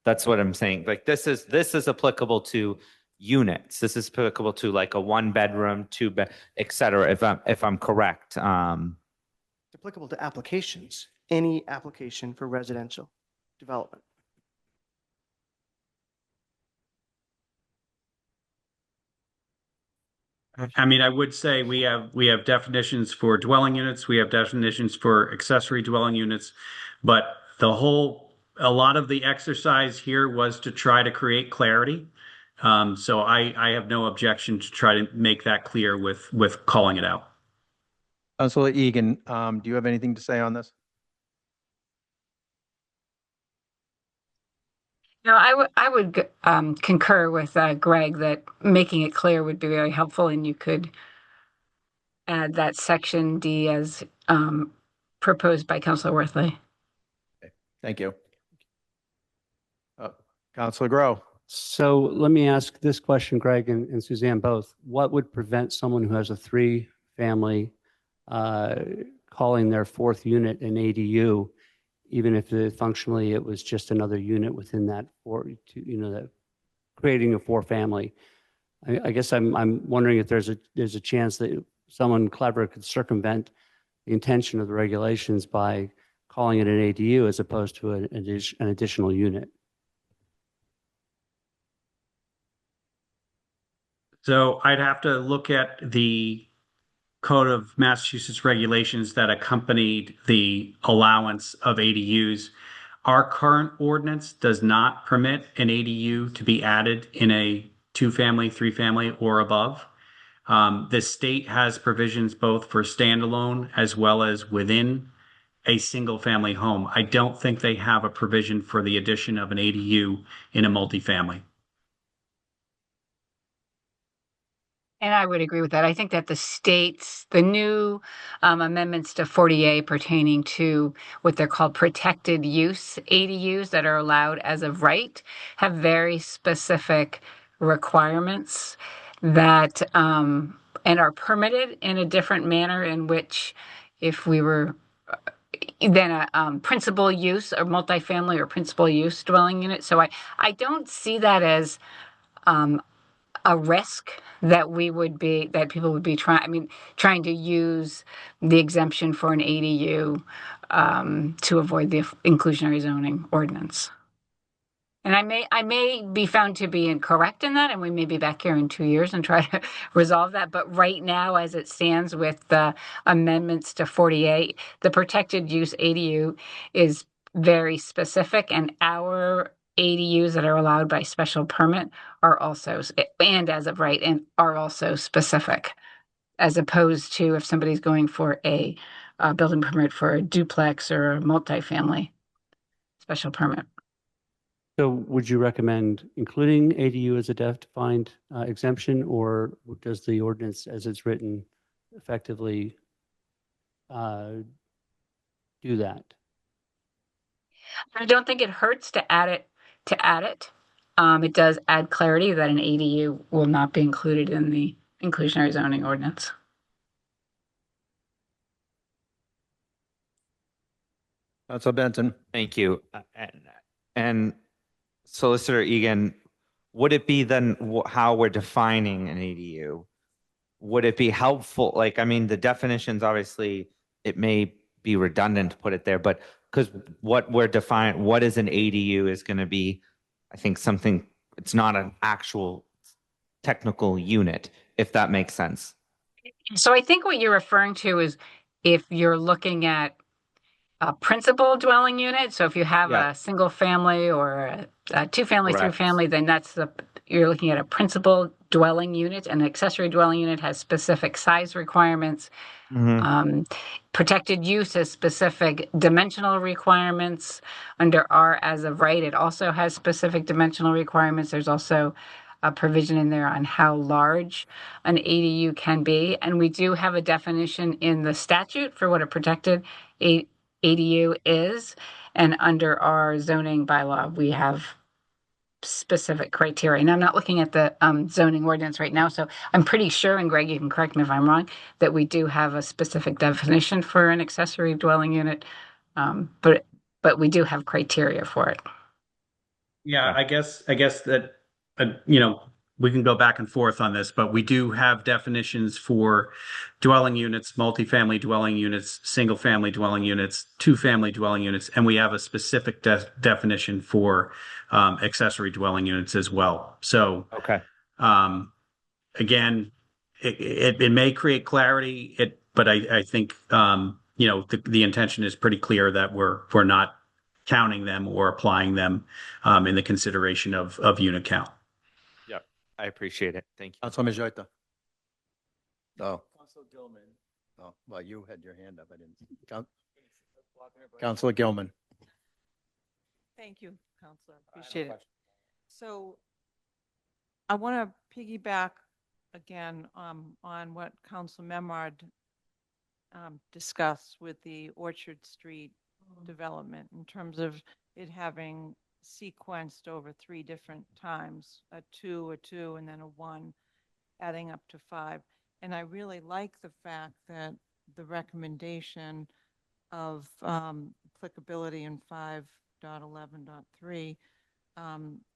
That's what I'm saying. Like this is applicable to units. This is applicable to like a one bedroom, two bed, et cetera. If I'm correct. It's applicable to applications, any application for residential development. I mean, I would say we have definitions for dwelling units, we have definitions for accessory dwelling units, but a lot of the exercise here was to try to create clarity. So I have no objection to try to make that clear with calling it out. Councilor Egan, do you have anything to say on this? No, I would concur with Greg that making it clear would be very helpful, and you could add that section D as proposed by Councilor Worthley. Okay, thank you. Councilor Grow. So let me ask this question, Greg and Suzanne both. What would prevent someone who has a three-family calling their fourth unit an ADU, even if functionally it was just another unit within that that creating a four-family? I guess I'm wondering if there's a chance that someone clever could circumvent the intention of the regulations by calling it an ADU as opposed to an additional unit. So I'd have to look at the Code of Massachusetts regulations that accompanied the allowance of ADUs. Our current ordinance does not permit an ADU to be added in a two-family, three-family, or above. The state has provisions both for standalone as well as within a single-family home. I don't think they have a provision for the addition of an ADU in a multifamily. And I would agree with that. I think that the new amendments to 40A pertaining to what they're called protected use ADUs that are allowed as of right have very specific requirements that and are permitted in a different manner in which if we were then a principal use or multifamily or principal use dwelling unit. So I don't see that as a risk that people would be trying to use the exemption for an ADU to avoid the inclusionary zoning ordinance. And I may be found to be incorrect in that, and we may be back here in 2 years and try to resolve that. But right now, as it stands with the amendments to 48, the protected use ADU is very specific, and our ADUs that are allowed by special permit are also, and as of right, and are also specific, as opposed to if somebody's going for a building permit for a duplex or a multifamily special permit. So would you recommend including ADU as a defined exemption, or does the ordinance as it's written effectively do that? I don't think it hurts to add it. It does add clarity that an ADU will not be included in the inclusionary zoning ordinance. Councilor Benson. Thank you. And Solicitor Egan, would it be then how we're defining an ADU? would it be helpful? Like, I mean, the definitions, obviously, it may be redundant to put it there, but because what we're defining, what is an ADU is going to be, I think something, it's not an actual technical unit, if that makes sense. So I think what you're referring to is if you're looking at a principal dwelling unit. So if you have Yeah. a single family or a two family, three Correct. family, then you're looking at a principal dwelling unit. An accessory dwelling unit has specific size requirements. Protected use has specific dimensional requirements. Under R as of right, it also has specific dimensional requirements. There's also a provision in there on how large an ADU can be. And we do have a definition in the statute for what a protected ADU is. And under our zoning bylaw, we have specific criteria. And I'm not looking at the zoning ordinance right now, so I'm pretty sure, and Greg, you can correct me if I'm wrong, that we do have a specific definition for an accessory dwelling unit, but we do have criteria for it. Yeah, I guess that, we can go back and forth on this, but we do have definitions for dwelling units, multifamily dwelling units, single family dwelling units, two-family dwelling units, and we have a specific definition for accessory dwelling units as well. So, Okay. again, it may create clarity, but I think, the intention is pretty clear that we're not counting them or applying them in the consideration of unit count. Yep. I appreciate it. Thank you. Councilor Majota. No. Councilor Gilman. Oh, well, you had your hand up. I didn't. Councilor Gilman. Thank you, Counselor. Appreciate it. So I want to piggyback again on what Councilor Memard discussed with the Orchard Street development in terms of it having sequenced over 3 different times, a 2, and then a 1, adding up to 5. And I really like the fact that the recommendation of applicability in 5.11.3,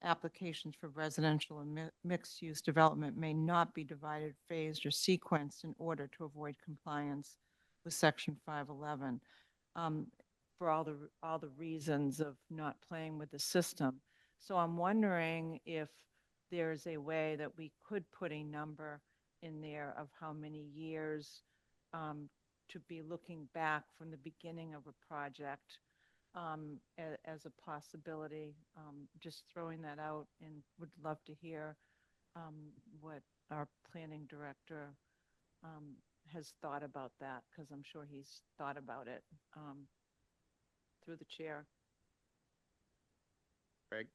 applications for residential and mixed-use development may not be divided, phased, or sequenced in order to avoid compliance with Section 511. For all the reasons of not playing with the system. So I'm wondering if there's a way that we could put a number in there of how many years to be looking back from the beginning of a project as a possibility. Just throwing that out, and would love to hear what our planning director has thought about that, because I'm sure he's thought about it. Through the chair. Greg?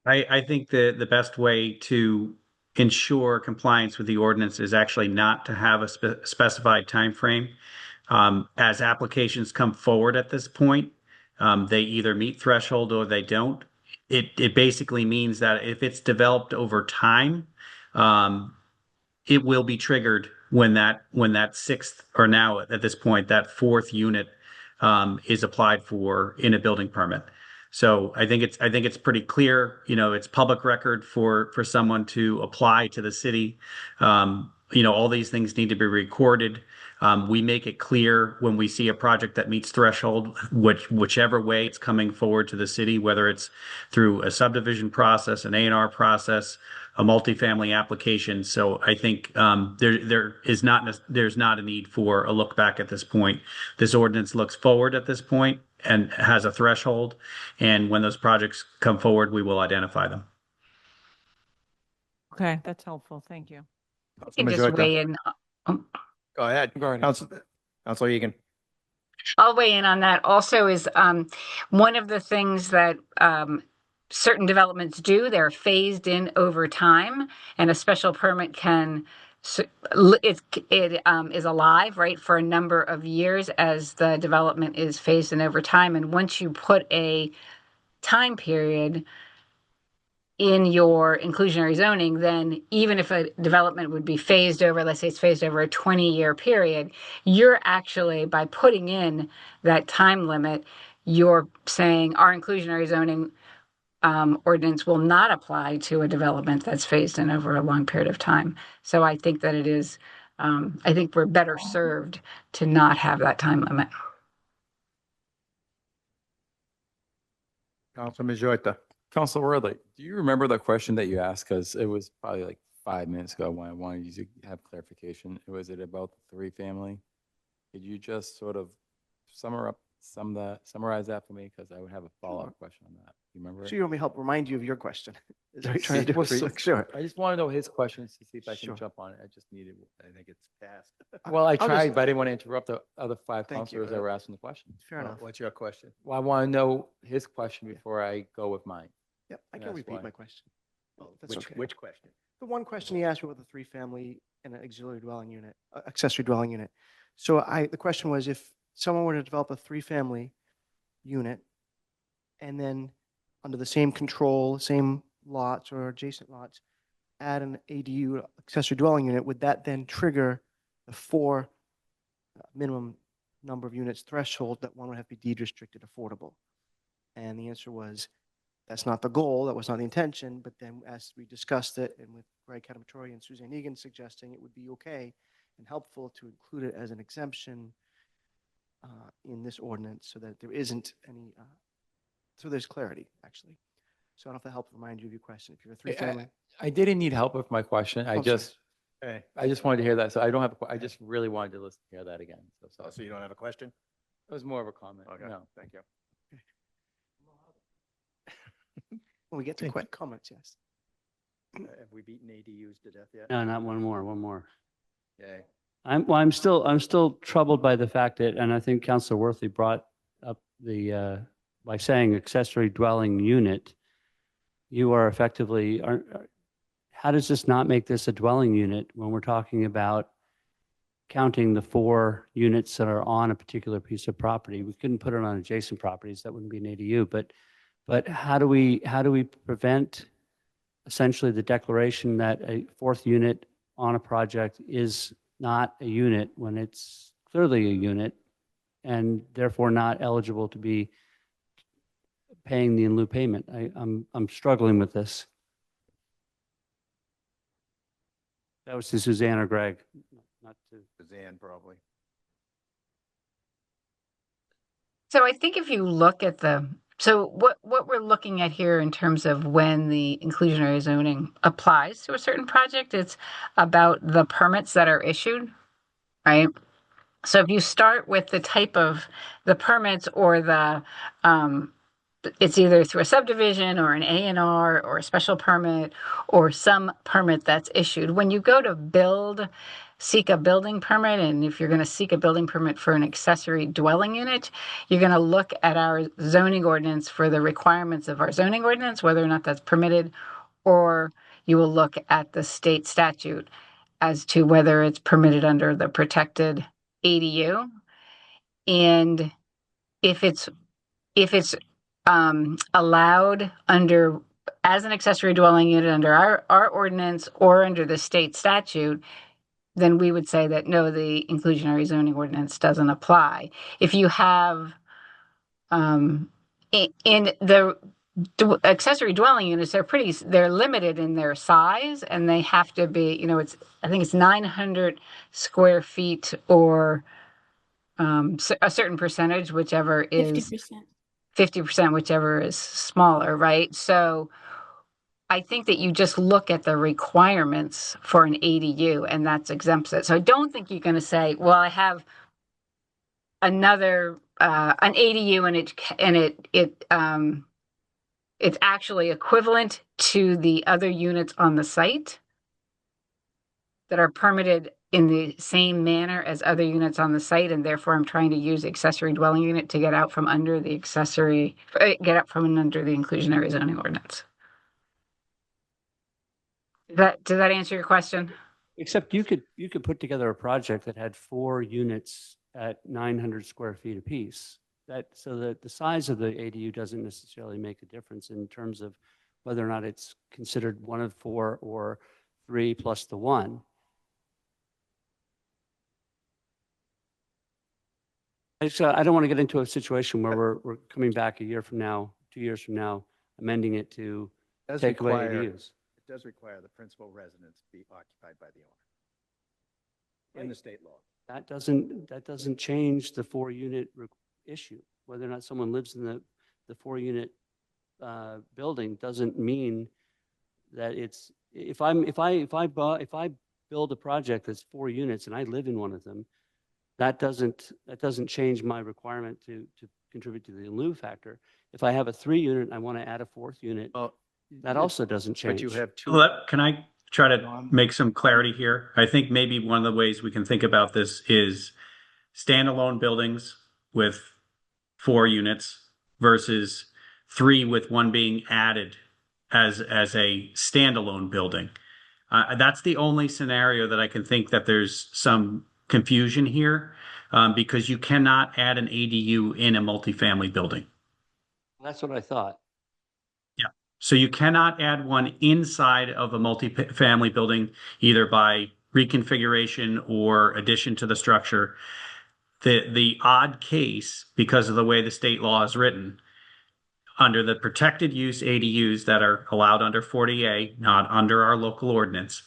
I think the best way to ensure compliance with the ordinance is actually not to have a specified time frame. As applications come forward at this point, they either meet threshold or they don't. It basically means that if it's developed over time, it will be triggered when that sixth, or now at this point, that fourth unit is applied for in a building permit. So I think it's pretty clear, it's public record for someone to apply to the city. All these things need to be recorded. We make it clear when we see a project that meets threshold, whichever way it's coming forward to the city, whether it's through a subdivision process, an A&R process, a multifamily application. So I think there's not a need for a look back at this point. This ordinance looks forward at this point and has a threshold. And when those projects come forward, we will identify them. Okay, that's helpful. Thank you. I can just weigh in. Go ahead. Councilor Egan. I'll weigh in on that. Also is one of the things that certain developments do, they're phased in over time, and a special permit it is alive, right, for a number of years as the development is phased in over time. And once you put a time period in your inclusionary zoning, then even if a development would be phased over, let's say it's phased over a 20-year period, you're actually, by putting in that time limit, you're saying our inclusionary zoning ordinance will not apply to a development that's phased in over a long period of time. So I think that it is, I think we're better served to not have that time limit. Council Majota. Council Worley, do you remember the question that you asked? Because it was probably like 5 minutes ago when I wanted you to have clarification. Was it about the three family? Could you just sort of summarize that for me? Because I would have a follow-up question on that. You remember? So you want me to help remind you of your question? Is that what you're trying to do? Well, Sure. I just want to know his questions to see if I can Sure. jump on it. I just needed, I think it's Fast. well, I I'll just- tried, but I didn't want to interrupt the other five Thank you. councilors that were asking the question. Fair enough. What's your question? Well, I want to know his question before I go with mine. Yep, I can That's repeat why. my question. That's okay. Which question? The one question he asked me about the three-family and an auxiliary dwelling unit, accessory dwelling unit. So the question was, if someone were to develop a three-family unit and then under the same control, same lots or adjacent lots, add an ADU, accessory dwelling unit, would that then trigger the 4 minimum number of units threshold that one would have to be deed restricted affordable? And the answer was, that's not the goal, that was not the intention, but then as we discussed it, and with Greg Catamatore and Suzanne Egan suggesting it would be okay and helpful to include it as an exemption in this ordinance so that there isn't any, so there's clarity, actually. So I don't know if that helped remind you of your question. If you're a three-family. I didn't need help with my question. I I'm just wanted to hear that. So I don't have, I Okay. just really wanted to listen, hear that again. So So you don't have a question? it was more of a comment. Okay, No. thank you. When we get to quick comments, yes. Have we beaten ADUs to death yet? No, not one more. Yay. I'm still troubled by the fact that, and I think Councilor Worthley brought up by saying accessory dwelling unit, you are effectively, how does this not make this a dwelling unit when we're talking about counting the 4 units that are on a particular piece of property? We couldn't put it on adjacent properties. That wouldn't be an ADU, but how do we prevent essentially the declaration that a 4th unit on a project is not a unit when it's clearly a unit and therefore not eligible to be paying the in lieu payment? I'm struggling with this. That was to Suzanne or Greg, not to Suzanne, probably. So I think if you look at so what we're looking at here in terms of when the inclusionary zoning applies to a certain project, it's about the permits that are issued, right? So if you start with the type of the permits or it's either through a subdivision or an A&R or a special permit or some permit that's issued. When you go to seek a building permit, and if you're going to seek a building permit for an accessory dwelling unit, you're going to look at our zoning ordinance for the requirements of our zoning ordinance, whether or not that's permitted, or you will look at the state statute as to whether it's permitted under the protected ADU. And if it's allowed under as an accessory dwelling unit under our ordinance or under the state statute, then we would say that no, the inclusionary zoning ordinance doesn't apply. If you have in the accessory dwelling units, they're limited in their size, and they have to be, I think it's 900 square feet or a certain percentage, whichever is 50%, whichever is smaller, right? So I think that you just look at the requirements for an ADU and that's exempts it. So I don't think you're going to say, well, I have another, an ADU and it's actually equivalent to the other units on the site that are permitted in the same manner as other units on the site, and therefore I'm trying to use accessory dwelling unit to get out from under the inclusionary zoning ordinance. Did that answer your question? Except you could put together a project that had 4 units at 900 square feet apiece. So that the size of the ADU doesn't necessarily make a difference in terms of whether or not it's considered 1 of 4 or 3 plus the 1. I don't want to get into a situation where we're coming back a year from now, 2 years from now, amending it to Does take away require- ADUs. It does require the principal residence be occupied by the owner in the state law. That doesn't change the 4-unit issue. Whether or not someone lives in the 4-unit building doesn't mean that it's, if I build a project that's 4 units and I live in one of them, that doesn't change my requirement to contribute to the in lieu factor. If I have a 3-unit and I want to add a 4th unit, that also doesn't change. But you have two. Can I try to make some clarity here? I think maybe one of the ways we can think about this is standalone buildings with 4 units versus 3 with 1 being added as a standalone building. That's the only scenario that I can think that there's some confusion here, because you cannot add an ADU in a multifamily building. That's what I thought. Yeah. So you cannot add one inside of a multifamily building, either by reconfiguration or addition to the structure. The odd case, because of the way the state law is written, under the protected use ADUs that are allowed under 40A, not under our local ordinance,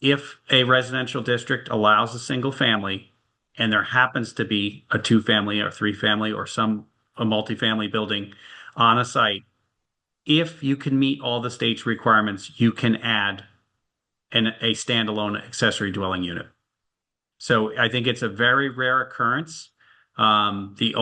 if a residential district allows a single family and there happens to be a 2-family or 3-family or a multifamily building on a site, if you can meet all the state's requirements, you can add a standalone accessory dwelling unit. So I think it's a very rare occurrence. I think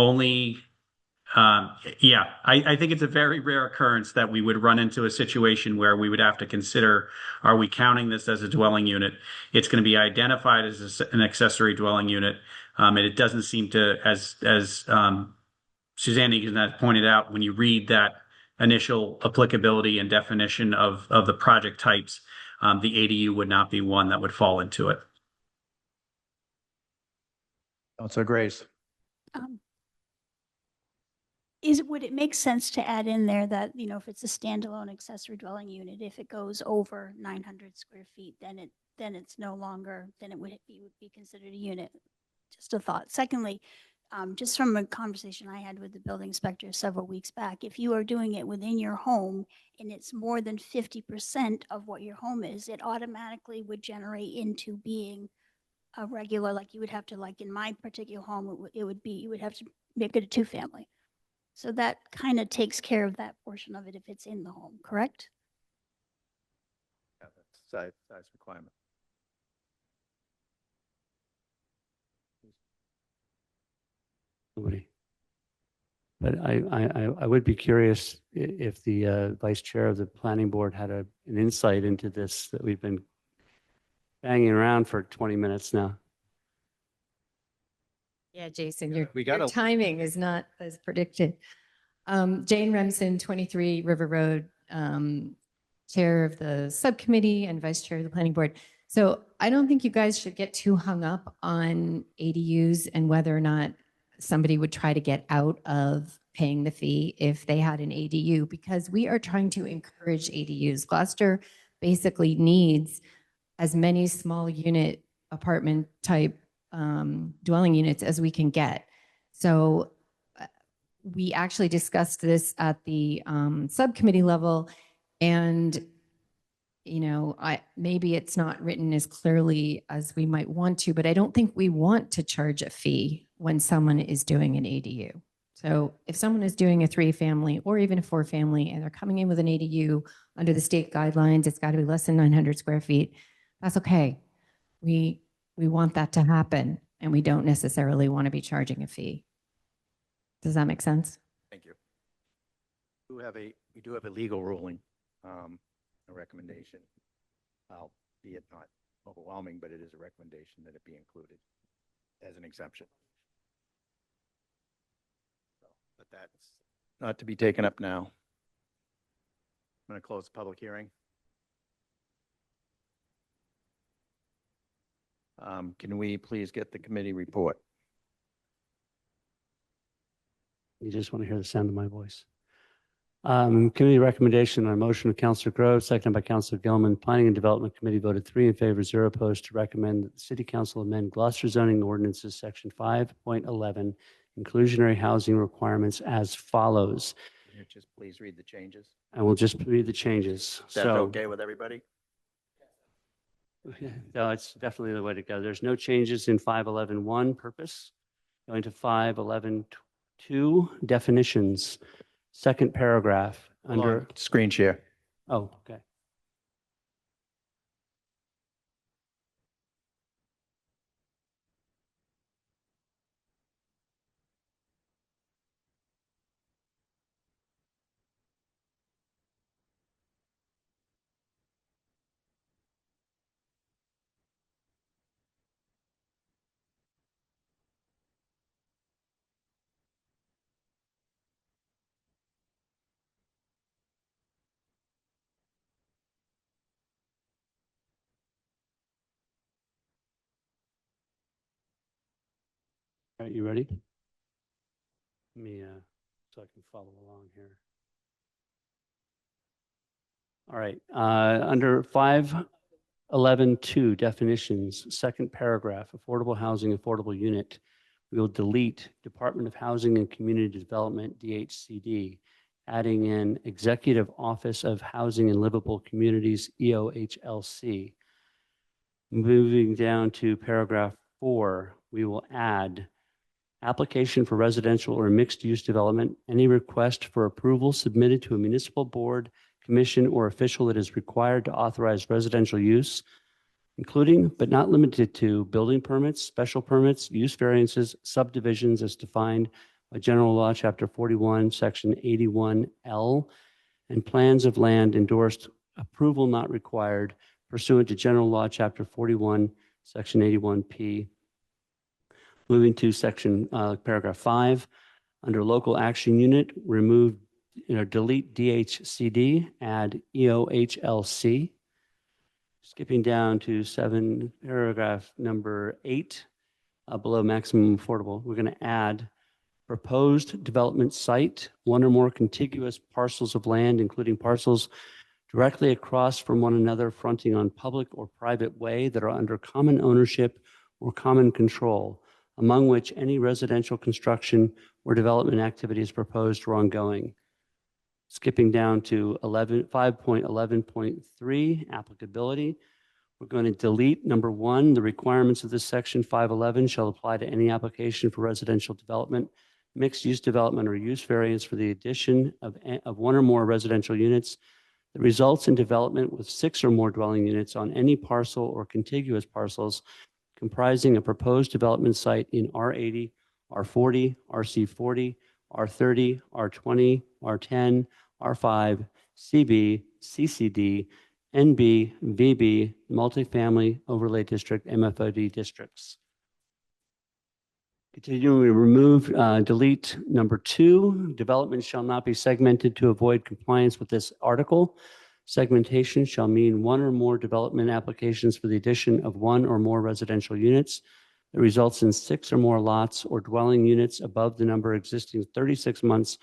it's a very rare occurrence that we would run into a situation where we would have to consider, are we counting this as a dwelling unit? It's going to be identified as an accessory dwelling unit. And it doesn't seem to, as Suzanne Egan has pointed out, when you read that initial applicability and definition of the project types, the ADU would not be one that would fall into it. Councilor Grace. Would it make sense to add in there that, if it's a standalone accessory dwelling unit, if it goes over 900 square feet, then it's no longer, then it would be considered a unit? Just a thought. Secondly, just from a conversation I had with the building inspector several weeks back, if you are doing it within your home and it's more than 50% of what your home is, it automatically would generate into being a regular, like you would have to, like in my particular home, you would have to make it a 2-family. So that kind of takes care of that portion of it if it's in the home, correct? Yeah, that's size requirement. Nobody. But I would be curious if the vice chair of the planning board had an insight into this that we've been banging around for 20 minutes now. Yeah, Jason, your We got timing is not as predicted. Jane Remsen, 23 River Road, chair of the subcommittee and vice chair of the planning board. So I don't think you guys should get too hung up on ADUs and whether or not somebody would try to get out of paying the fee if they had an ADU, because we are trying to encourage ADUs. Gloucester basically needs as many small unit apartment type dwelling units as we can get. So we actually discussed this at the subcommittee level, and maybe it's not written as clearly as we might want to, but I don't think we want to charge a fee when someone is doing an ADU. So if someone is doing a 3-family or even a 4-family and they're coming in with an ADU under the state guidelines, it's got to be less than 900 square feet. That's okay. We want that to happen, and we don't necessarily want to be charging a fee. Does that make sense? Thank you. We do have a legal ruling, a recommendation, albeit not overwhelming, but it is a recommendation that it be included as an exemption. But that's not to be taken up now. I'm going to close the public hearing. Can we please get the committee report? You just want to hear the sound of my voice. Committee recommendation on a motion of Councilor Grove, seconded by Councilor Gilman. Planning and Development Committee voted 3 in favor, 0 opposed to recommend that the City Council amend Gloucester zoning ordinances section 5.11 inclusionary housing requirements as follows. Just please read the changes. I will just read the changes. Is that So, okay with everybody? no, it's definitely the way to go. There's no changes in 511.1 purpose. Going to 511.2 definitions, second paragraph Hold under. on, screen share. Oh, okay. All right, you ready? Let me, so I can follow along here. All right, under 511.2 definitions, second paragraph, affordable housing, affordable unit, we will delete Department of Housing and Community Development, DHCD, adding in Executive Office of Housing and Livable Communities, EOHLC. Moving down to paragraph 4, we will add application for residential or mixed-use development, any request for approval submitted to a municipal board, commission, or official that is required to authorize residential use, including but not limited to building permits, special permits, use variances, subdivisions as defined by General Law, Chapter 41, Section 81L, and plans of land endorsed, approval not required pursuant to General Law, Chapter 41, Section 81P. Moving to paragraph 5, under local action unit, remove, delete DHCD, add EOHLC. Skipping down to paragraph number 8, below maximum affordable, we're going to add proposed development site, one or more contiguous parcels of land, including parcels directly across from one another fronting on public or private way that are under common ownership or common control, among which any residential construction or development activity is proposed or ongoing. Skipping down to 5.11.3, applicability. We're going to delete number 1, the requirements of this section 511 shall apply to any application for residential development, mixed-use development, or use variance for the addition of one or more residential units that results in development with 6 or more dwelling units on any parcel or contiguous parcels comprising a proposed development site in R80, R40, RC40, R30, R20, R10, R5, CB, CCD, NB, VB, multifamily overlay district, MFOD districts. Continuing, we remove, delete number 2, development shall not be segmented to avoid compliance with this article. Segmentation shall mean one or more development applications for the addition of one or more residential units that results in 6 or more lots or dwelling units above the number existing 36 months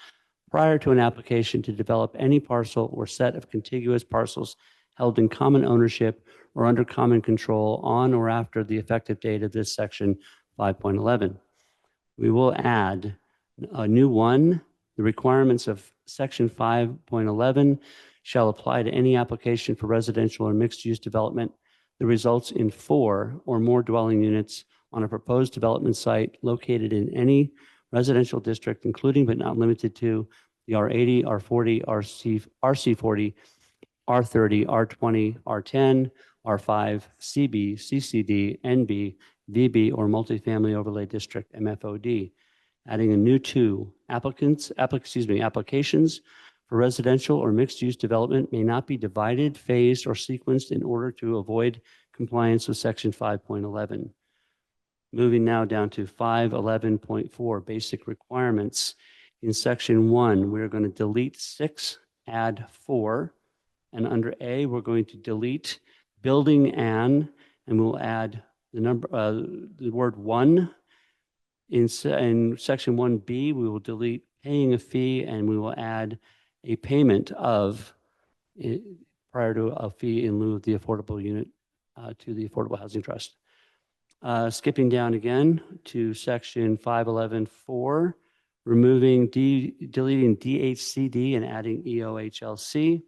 prior to an application to develop any parcel or set of contiguous parcels held in common ownership or under common control on or after the effective date of this section 5.11. We will add a new 1. The requirements of section 5.11 shall apply to any application for residential or mixed-use development that results in 4 or more dwelling units on a proposed development site located in any residential district, including but not limited to the R80, R40, RC40, R30, R20, R10, R5, CB, CCD, NB, VB, or multifamily overlay district, MFOD. Adding a new 2, applications for residential or mixed-use development may not be divided, phased, or sequenced in order to avoid compliance with section 5.11. Moving now down to 511.4, basic requirements. In section 1, we're going to delete 6, add 4, and under A, we're going to delete building and we'll add the word 1. In section 1B, we will delete paying a fee, and we will add a payment of prior to a fee in lieu of the affordable unit to the Affordable Housing Trust. Skipping down again to section 511.4, deleting DHCD and adding EOHLC.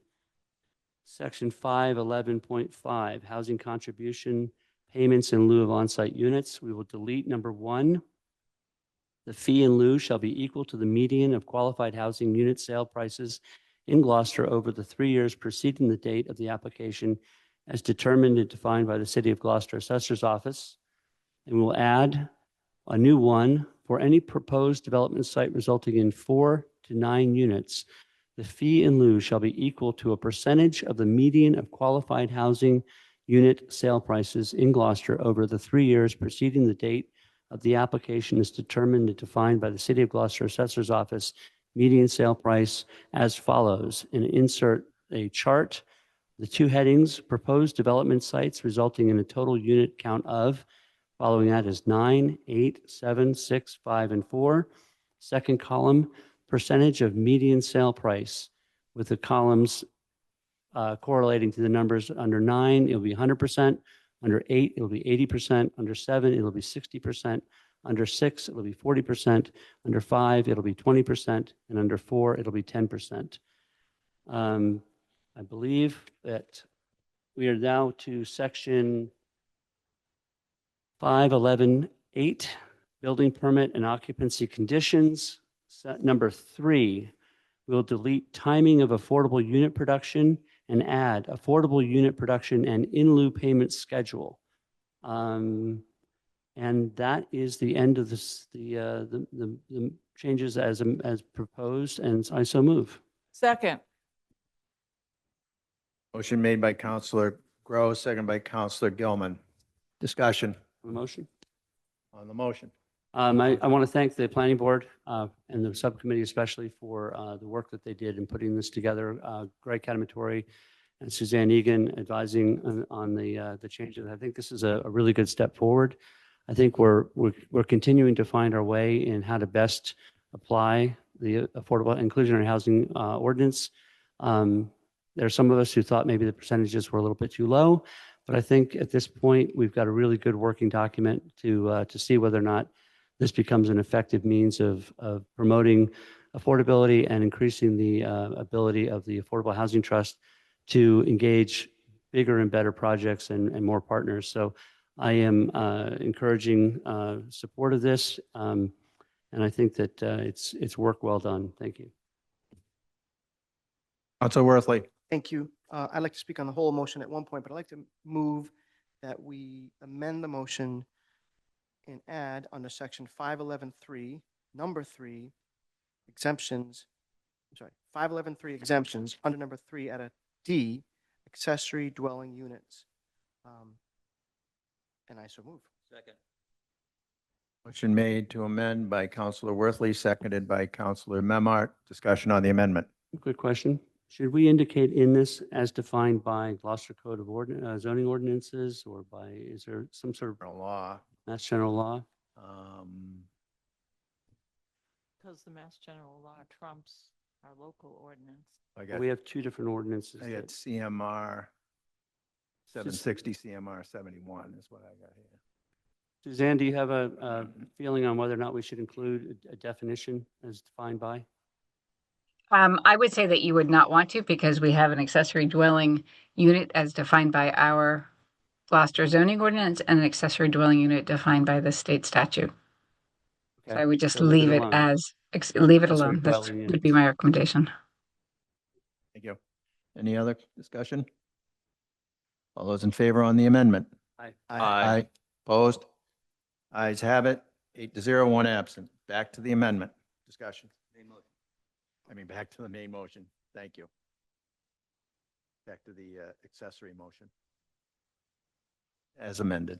Section 511.5, housing contribution payments in lieu of on-site units. We will delete number 1. The fee in lieu shall be equal to the median of qualified housing unit sale prices in Gloucester over the 3 years preceding the date of the application as determined and defined by the City of Gloucester Assessor's Office. And we'll add a new one for any proposed development site resulting in 4 to 9 units. The fee in lieu shall be equal to a percentage of the median of qualified housing unit sale prices in Gloucester over the 3 years preceding the date of the application is determined and defined by the City of Gloucester Assessor's Office. Median sale price as follows. And insert a chart. The 2 headings, proposed development sites resulting in a total unit count of, following that is 9, 8, 7, 6, 5, and 4. Second column, percentage of median sale price, with the columns correlating to the numbers. Under 9, it'll be 100%. Under 8, it'll be 80%. Under 7, it'll be 60%. Under 6, it'll be 40%. Under 5, it'll be 20%. And under 4, it'll be 10%. I believe that we are now to section 511.8, building permit and occupancy conditions. Number 3, we'll delete timing of affordable unit production and add affordable unit production and in lieu payment schedule. And that is the end of this, the changes as proposed, and I so move. Second. Motion made by Counselor Gross, second by Counselor Gilman. Discussion On the motion. on the motion. I want to thank the planning board and the subcommittee especially for the work that they did in putting this together. Greg Cadamatore and Suzanne Egan advising on the changes. I think this is a really good step forward. I think we're continuing to find our way in how to best apply the affordable inclusionary housing ordinance. There are some of us who thought maybe the percentages were a little bit too low, but I think at this point we've got a really good working document to see whether or not this becomes an effective means of promoting affordability and increasing the ability of the Affordable Housing Trust to engage bigger and better projects and more partners. So I am encouraging support of this, and I think that it's work well done. Thank you. Counselor Worthley. Thank you. I'd like to speak on the whole motion at one point, but I'd like to move that we amend the motion and add under section 511.3, number 3, exemptions, 511.3 exemptions, under number 3 at a D, accessory dwelling units. And I so move. Second. Motion made to amend by Counselor Worthley, seconded by Counselor Memard. Discussion on the amendment. Good question. Should we indicate in this as defined by Gloucester Code of Zoning Ordinances, or by, is there some sort of law? Mass General Law? Because the Mass General Law trumps our local ordinance. We have 2 different ordinances. I got CMR 760, CMR 71 is what I got here. Suzanne, do you have a feeling on whether or not we should include a definition as defined by? I would say that you would not want to, because we have an accessory dwelling unit as defined by our Gloucester zoning ordinance and an accessory dwelling unit defined by the state statute. So I would just leave it as, leave it alone. That would be my recommendation. Thank you. Any other discussion? All those in favor on the amendment? Aye. Aye. Opposed? Ayes have it. 8-0, 1 absent. Back to the amendment. Discussion. Back to the main motion. Thank you. Back to the accessory motion as amended.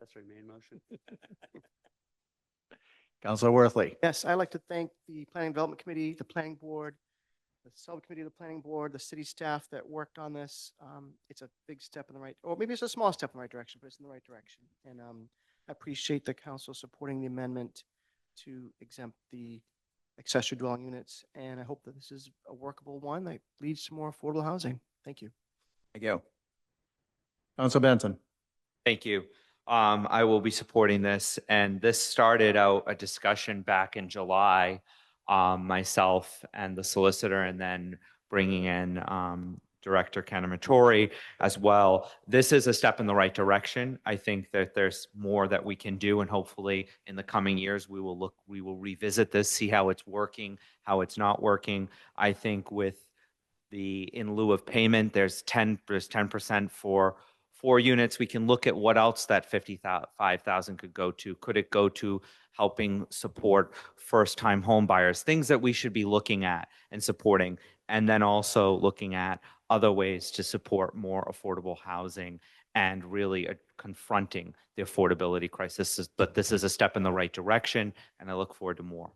Accessory main motion. Counselor Worthley. Yes, I'd like to thank the Planning Development Committee, the Planning Board, the Subcommittee of the Planning Board, the city staff that worked on this. It's a big step in the right, or maybe it's a small step in the right direction, but it's in the right direction. And I appreciate the council supporting the amendment to exempt the accessory dwelling units. And I hope that this is a workable one that leads to more affordable housing. Thank you. Thank you. Councilor Benson. Thank you. I will be supporting this. And this started out a discussion back in July, myself and the solicitor, and then bringing in Director Kanamatori as well. This is a step in the right direction. I think that there's more that we can do, and hopefully in the coming years we will revisit this, see how it's working, how it's not working. I think with the in lieu of payment, there's 10% for 4 units. We can look at what else that 55,000 could go to. Could it go to helping support first-time home buyers? Things that we should be looking at and supporting, and then also looking at other ways to support more affordable housing and really confronting the affordability crisis. But this is a step in the right direction, and I look forward to more.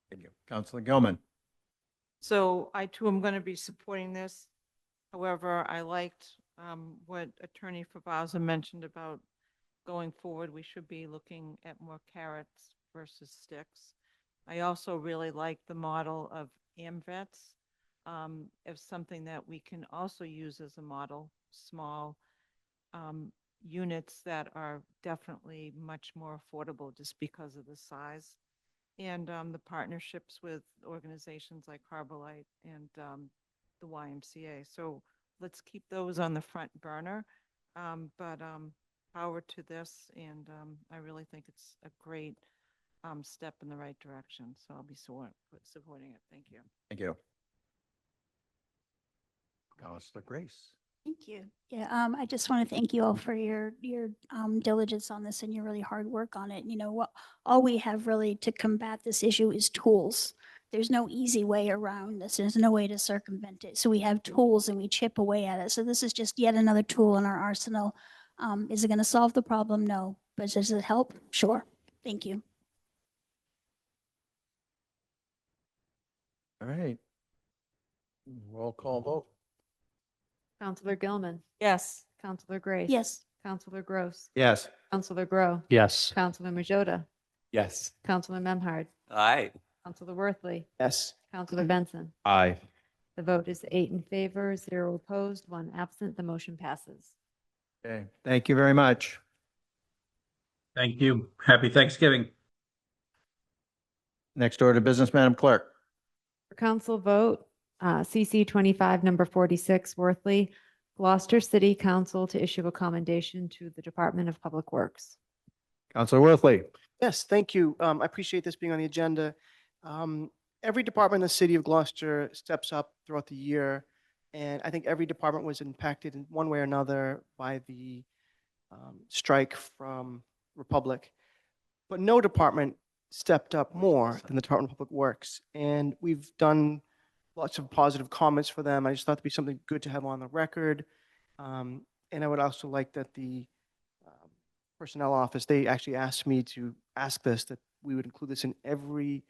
Thank you. Councilor Gilman. So I too am going to be supporting this. However, I liked what Attorney Favaza mentioned about going forward. We should be looking at more carrots versus sticks. I also really like the model of AMVETS as something that we can also use as a model, small units that are definitely much more affordable just because of the size. And the partnerships with organizations like Harborlight and the YMCA. So let's keep those on the front burner. But power to this, and I really think it's a great step in the right direction. So I'll be supporting it. Thank you. Thank you. Councilor Grace. Thank you. Yeah, I just want to thank you all for your diligence on this and your really hard work on it. You know what? All we have really to combat this issue is tools. There's no easy way around this. There's no way to circumvent it. So we have tools and we chip away at it. So this is just yet another tool in our arsenal. Is it going to solve the problem? No. But does it help? Sure. Thank you. All right. Roll call vote. Counselor Gilman, Yes. Counselor Grace. Yes. Counselor Gross. Yes. Counselor Grow. Yes. Counselor Majota. Yes. Counselor Memhard. Aye. Counselor Worthley. Yes. Counselor Benson. Aye. The vote is 8 in favor, 0 opposed, 1 absent. The motion passes. Okay. Thank you very much. Thank you. Happy Thanksgiving. Next order of business, Madam Clerk. For council vote, CC 25, number 46, Worthley, Gloucester City Council to issue a commendation to the Department of Public Works. Councilor Worthley. Yes, thank you. I appreciate this being on the agenda. Every department in the city of Gloucester steps up throughout the year, and I think every department was impacted in one way or another by the strike from Republic. But no department stepped up more than the Department of Public Works, and we've done lots of positive comments for them. I just thought it'd be something good to have on the record. And I would also like that the personnel office, they actually asked me to ask this, that we would include this in every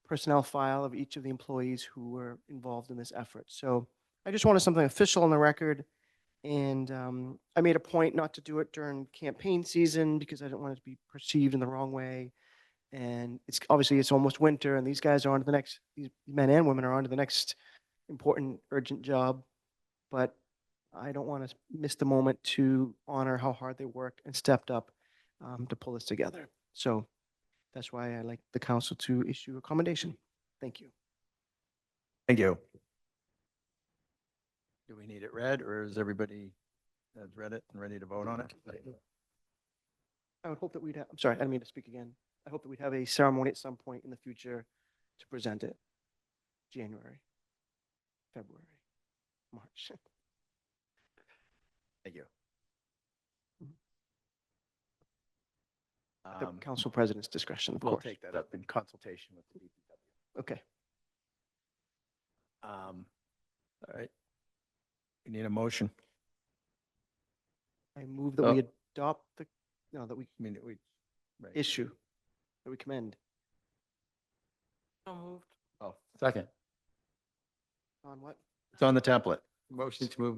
personnel file of each of the employees who were involved in this effort. So I just wanted something official on the record. And I made a point not to do it during campaign season because I didn't want it to be perceived in the wrong way. And it's obviously it's almost winter, and these guys are on to the next, these men and women are on to the next important, urgent job. But I don't want to miss the moment to honor how hard they worked and stepped up to pull this together. So that's why I like the council to issue a commendation. Thank you. Thank you. Do we need it read, or is everybody has read it and ready to vote on it? I would hope that we'd have, I'm sorry, I didn't mean to speak again. I hope that we'd have a ceremony at some point in the future to present it. January, February, March. Thank you. The council president's discretion, of We'll course. take that up in consultation with the DPW. Okay. All right. We need a motion. I move that we adopt the, no, that we I mean, we, right. issue, that we commend. So moved. Oh, Second. On what? it's on the template. Motion to move.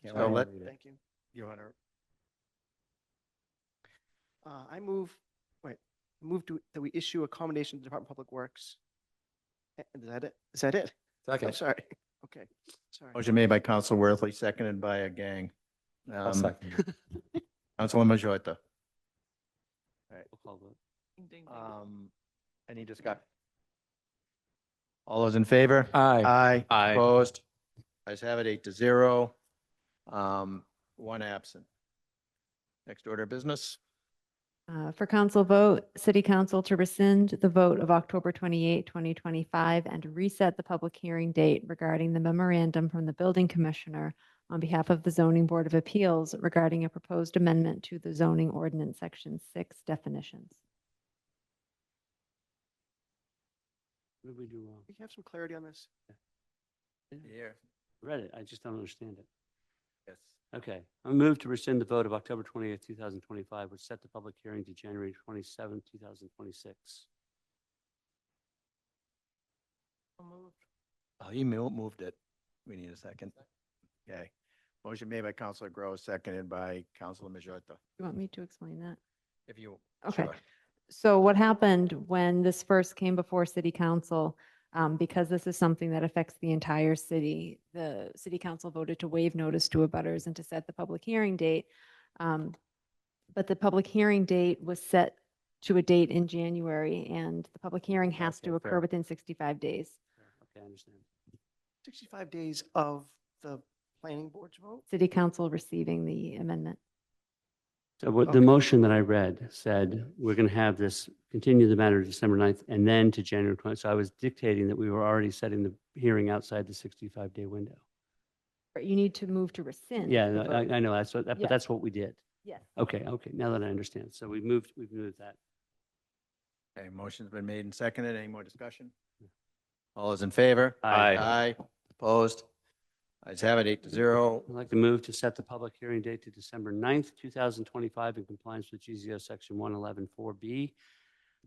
So let, Thank you. you want to, I move, wait, move to, that we issue a commendation to the Department of Public Works. Is that it? Is that it? I'm Second. sorry. Okay, sorry. motion made by Council Worthley, seconded by a gang. I'll second. Councilor Majota. We'll call vote. Any discussion? All those in favor? Aye. Aye. Aye. Opposed? Ayes have it, 8-0. One absent. Next order of business. For council vote, city council to rescind the vote of October 28, 2025, and to reset the public hearing date regarding the memorandum from the building commissioner on behalf of the zoning board of appeals regarding a proposed amendment to the zoning ordinance section 6 definitions. What did we do wrong? Do you have some clarity on this? Here. Read it. I just don't understand it. Yes. Okay. I move to rescind the vote of October 28th, 2025, which set the public hearing to January 27th, 2026. Oh, he moved it. We need a second. Okay. Motion made by Councilor Gross, seconded by Councilor Majota. You want me to explain that? If you. Okay. Sure. So what happened when this first came before city council, because this is something that affects the entire city, the city council voted to waive notice to abutters and to set the public hearing date. But the public hearing date was set to a date in January, and the public hearing has to Okay, occur fair. within 65 days. Okay, I understand. 65 days of the planning board's vote? City council receiving the amendment. So what the motion that I read said, we're going to have this, continue the matter to December 9th and then to January 20th. So I was dictating that we were already setting the hearing outside the 65-day window. But you need to move to rescind. Yeah, the no, vote. I know that's what, but Yes. that's what we did. Yes. Okay, now that I understand. So we've moved that. Okay, motion's been made and seconded. Any more discussion? All those in favor? Aye. Aye. Opposed? Ayes have it, 8-0. I'd like to move to set the public hearing date to December 9th, 2025 in compliance with GZO Section 111-4B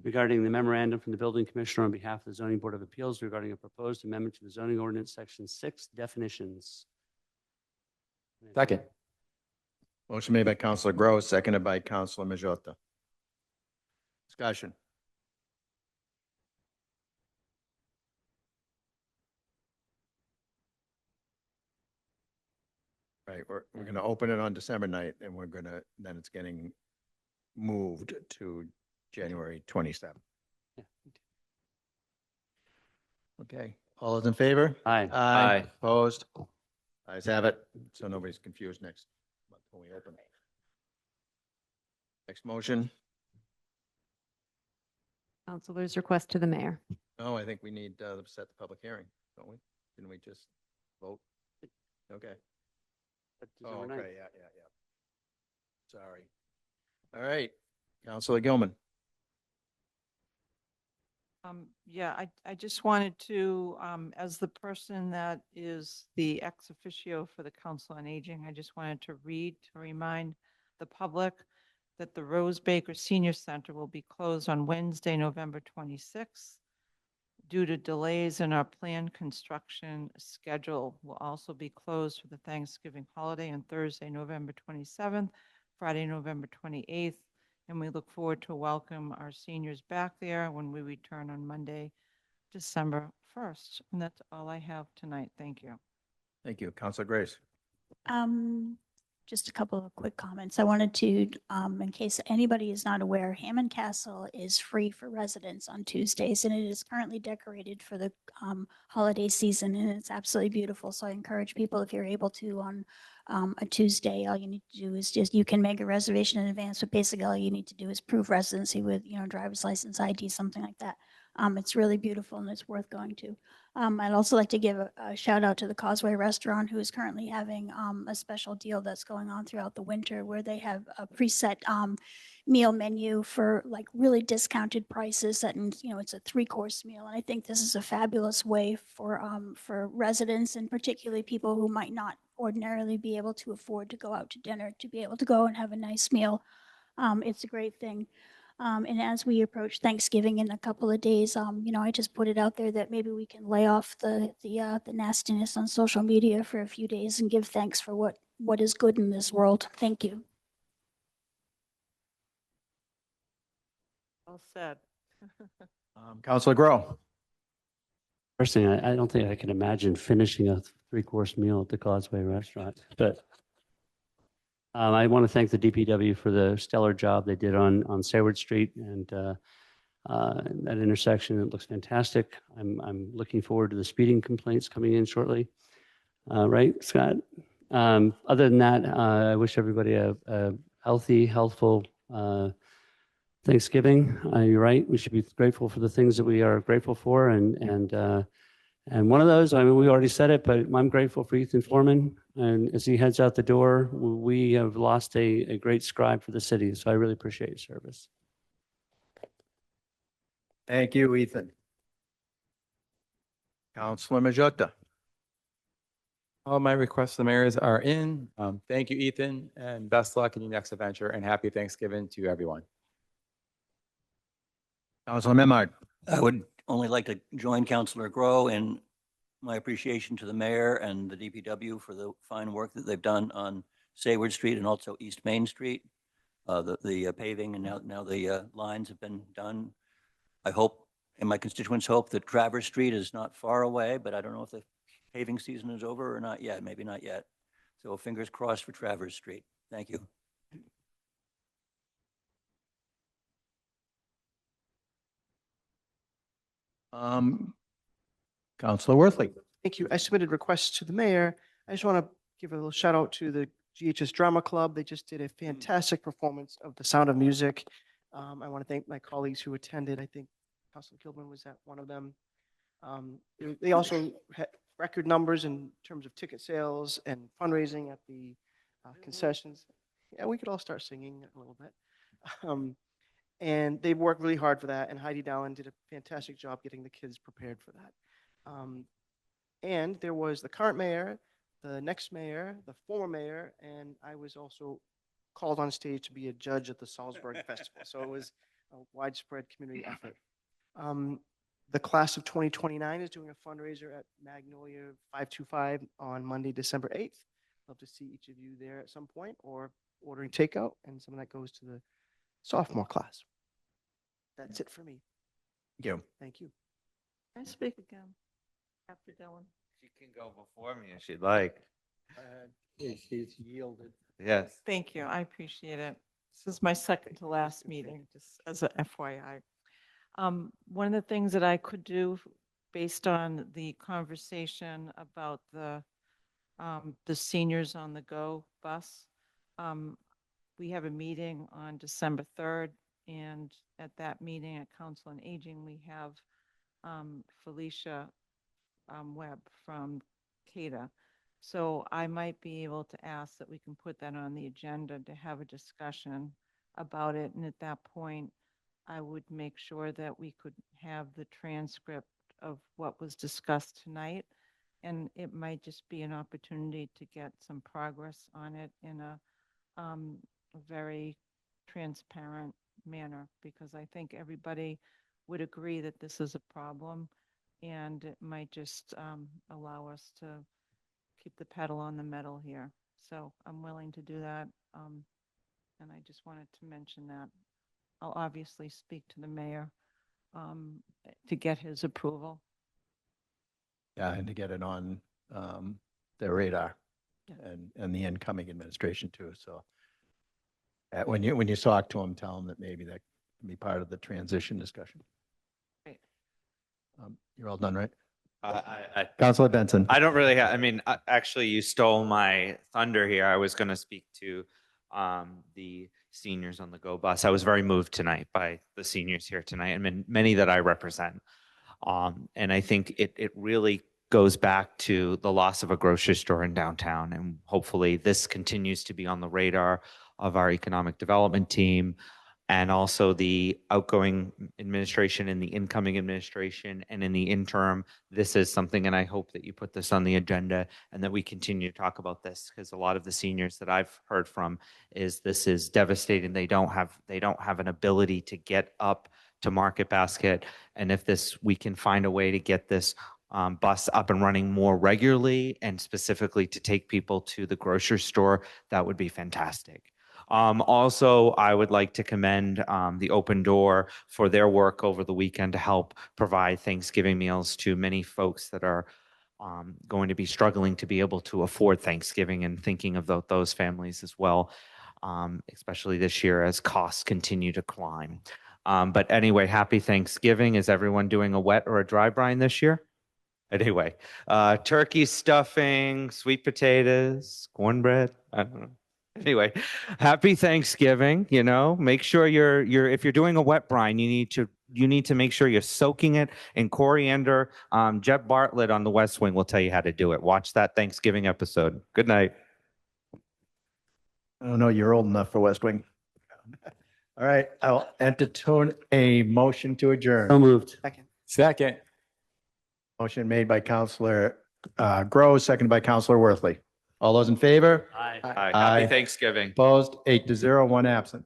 regarding the memorandum from the building commissioner on behalf of the zoning board of appeals regarding a proposed amendment to the zoning ordinance section 6 definitions. Second. Motion made by Councilor Gross, seconded by Councilor Majota. Discussion. Right, we're going to open it on December 9th, and then it's getting moved to January 27th. Yeah. Okay, all those in favor? Aye. Aye. Opposed? Ayes have it, so nobody's confused next month when we open. Next motion. Councilor's request to the mayor. No, I think we need to set the public hearing, don't we? Didn't we just vote? Okay. But Oh, December okay, 9th. yeah. Sorry. All right, Councilor Gilman. Yeah, I just wanted to, as the person that is the ex officio for the Council on Aging, I just wanted to remind the public that the Rose Baker Senior Center will be closed on Wednesday, November 26th. Due to delays in our planned construction schedule, will also be closed for the Thanksgiving holiday on Thursday, November 27th, Friday, November 28th. And we look forward to welcome our seniors back there when we return on Monday, December 1st. And that's all I have tonight. Thank you. Thank you, Councilor Grace. Just a couple of quick comments. I wanted to, in case anybody is not aware, Hammond Castle is free for residents on Tuesdays, and it is currently decorated for the holiday season, and it's absolutely beautiful. So I encourage people, if you're able to, on a Tuesday, all you need to do is you can make a reservation in advance, but basically all you need to do is prove residency with, driver's license, ID, something like that. It's really beautiful and it's worth going to. I'd also like to give a shout out to the Causeway Restaurant, who is currently having a special deal that's going on throughout the winter, where they have a preset meal menu for like really discounted prices. That, it's a 3-course meal, and I think this is a fabulous way for residents, and particularly people who might not ordinarily be able to afford to go out to dinner, to be able to go and have a nice meal. It's a great thing. And as we approach Thanksgiving in a couple of days, I just put it out there that maybe we can lay off the nastiness on social media for a few days and give thanks for what is good in this world. Thank you. Well said. Councilor Grow. First thing, I don't think I can imagine finishing a 3-course meal at the Causeway Restaurant, but I want to thank the DPW for the stellar job they did on Sayward Street and that intersection. It looks fantastic. I'm looking forward to the speeding complaints coming in shortly. Right, Scott? Other than that, I wish everybody a healthy, healthful Thanksgiving. You're right. We should be grateful for the things that we are grateful for, and one of those, I mean, we already said it, but I'm grateful for Ethan Foreman. And as he heads out the door, we have lost a great scribe for the city. So I really appreciate your service. Thank you, Ethan. Councilor Majota. All my requests to the mayors are in. Thank you, Ethan, and best luck in your next adventure, and happy Thanksgiving to everyone. Councilor Memard. I would only like to join Councilor Grow in my appreciation to the mayor and the DPW for the fine work that they've done on Sayward Street and also East Main Street. The paving and now the lines have been done. I hope, and my constituents hope, that Travers Street is not far away, but I don't know if the paving season is over or not yet, maybe not yet. So fingers crossed for Travers Street. Thank you. Councilor Worthley. Thank you. I submitted requests to the mayor. I just want to give a little shout out to the GHS Drama Club. They just did a fantastic performance of The Sound of Music. I want to thank my colleagues who attended. I think Councilor Kilburn was at one of them. They also had record numbers in terms of ticket sales and fundraising at the concessions. Yeah, we could all start singing a little bit. And they worked really hard for that. And Heidi Dallin did a fantastic job getting the kids prepared for that. And there was the current mayor, the next mayor, the former mayor, and I was also called on stage to be a judge at the Salzburg Festival. So it was a widespread community effort. The class of 2029 is doing a fundraiser at Magnolia 525 on Monday, December 8th. Love to see each of you there at some point, or ordering takeout, and some of that goes to the sophomore class. That's it for me. Thank you. Thank you. Can I speak again after Dylan? She can go before me if she'd like. She's yielded. Yes. Thank you. I appreciate it. This is my second to last meeting, just as a FYI. One of the things that I could do based on the conversation about the Seniors on the Go bus, we have a meeting on December 3rd, and at that meeting at Council on Aging, we have Felicia Webb from CADA. So I might be able to ask that we can put that on the agenda to have a discussion about it. And at that point, I would make sure that we could have the transcript of what was discussed tonight. And it might just be an opportunity to get some progress on it in a very transparent manner, because I think everybody would agree that this is a problem, and it might just allow us to keep the pedal on the metal here. So I'm willing to do that. And I just wanted to mention that. I'll obviously speak to the mayor to get his approval. Yeah, and to get it on their radar and the incoming administration too. So when you talk to them, tell them that maybe that can be part of the transition discussion. Right. You're all done, right? Councilor Benson. I don't really have, I mean, actually, you stole my thunder here. I was going to speak to the seniors on the Go bus. I was very moved tonight by the seniors here tonight, and many that I represent. And I think it really goes back to the loss of a grocery store in downtown. And hopefully this continues to be on the radar of our economic development team, and also the outgoing administration and the incoming administration. And in the interim, this is something, and I hope that you put this on the agenda and that we continue to talk about this, because a lot of the seniors that I've heard from is this is devastating. They don't have an ability to get up to Market Basket. And if we can find a way to get this bus up and running more regularly, and specifically to take people to the grocery store, that would be fantastic. Also, I would like to commend the Open Door for their work over the weekend to help provide Thanksgiving meals to many folks that are going to be struggling to be able to afford Thanksgiving, and thinking of those families as well, especially this year as costs continue to climb. But anyway, happy Thanksgiving. Is everyone doing a wet or a dry brine this year? Anyway, turkey stuffing, sweet potatoes, cornbread. I don't know. Anyway, happy Thanksgiving. You know, make sure if you're doing a wet brine, you need to make sure you're soaking it in coriander. Jeb Bartlett on the West Wing will tell you how to do it. Watch that Thanksgiving episode. Good night. I don't know, you're old enough for West Wing. All right, I'll entertain a motion to adjourn. So moved. Second. Motion made by Counselor Groves, seconded by Counselor Worthley. All those in favor? Aye. Happy Thanksgiving. Opposed, 8-0, one absent.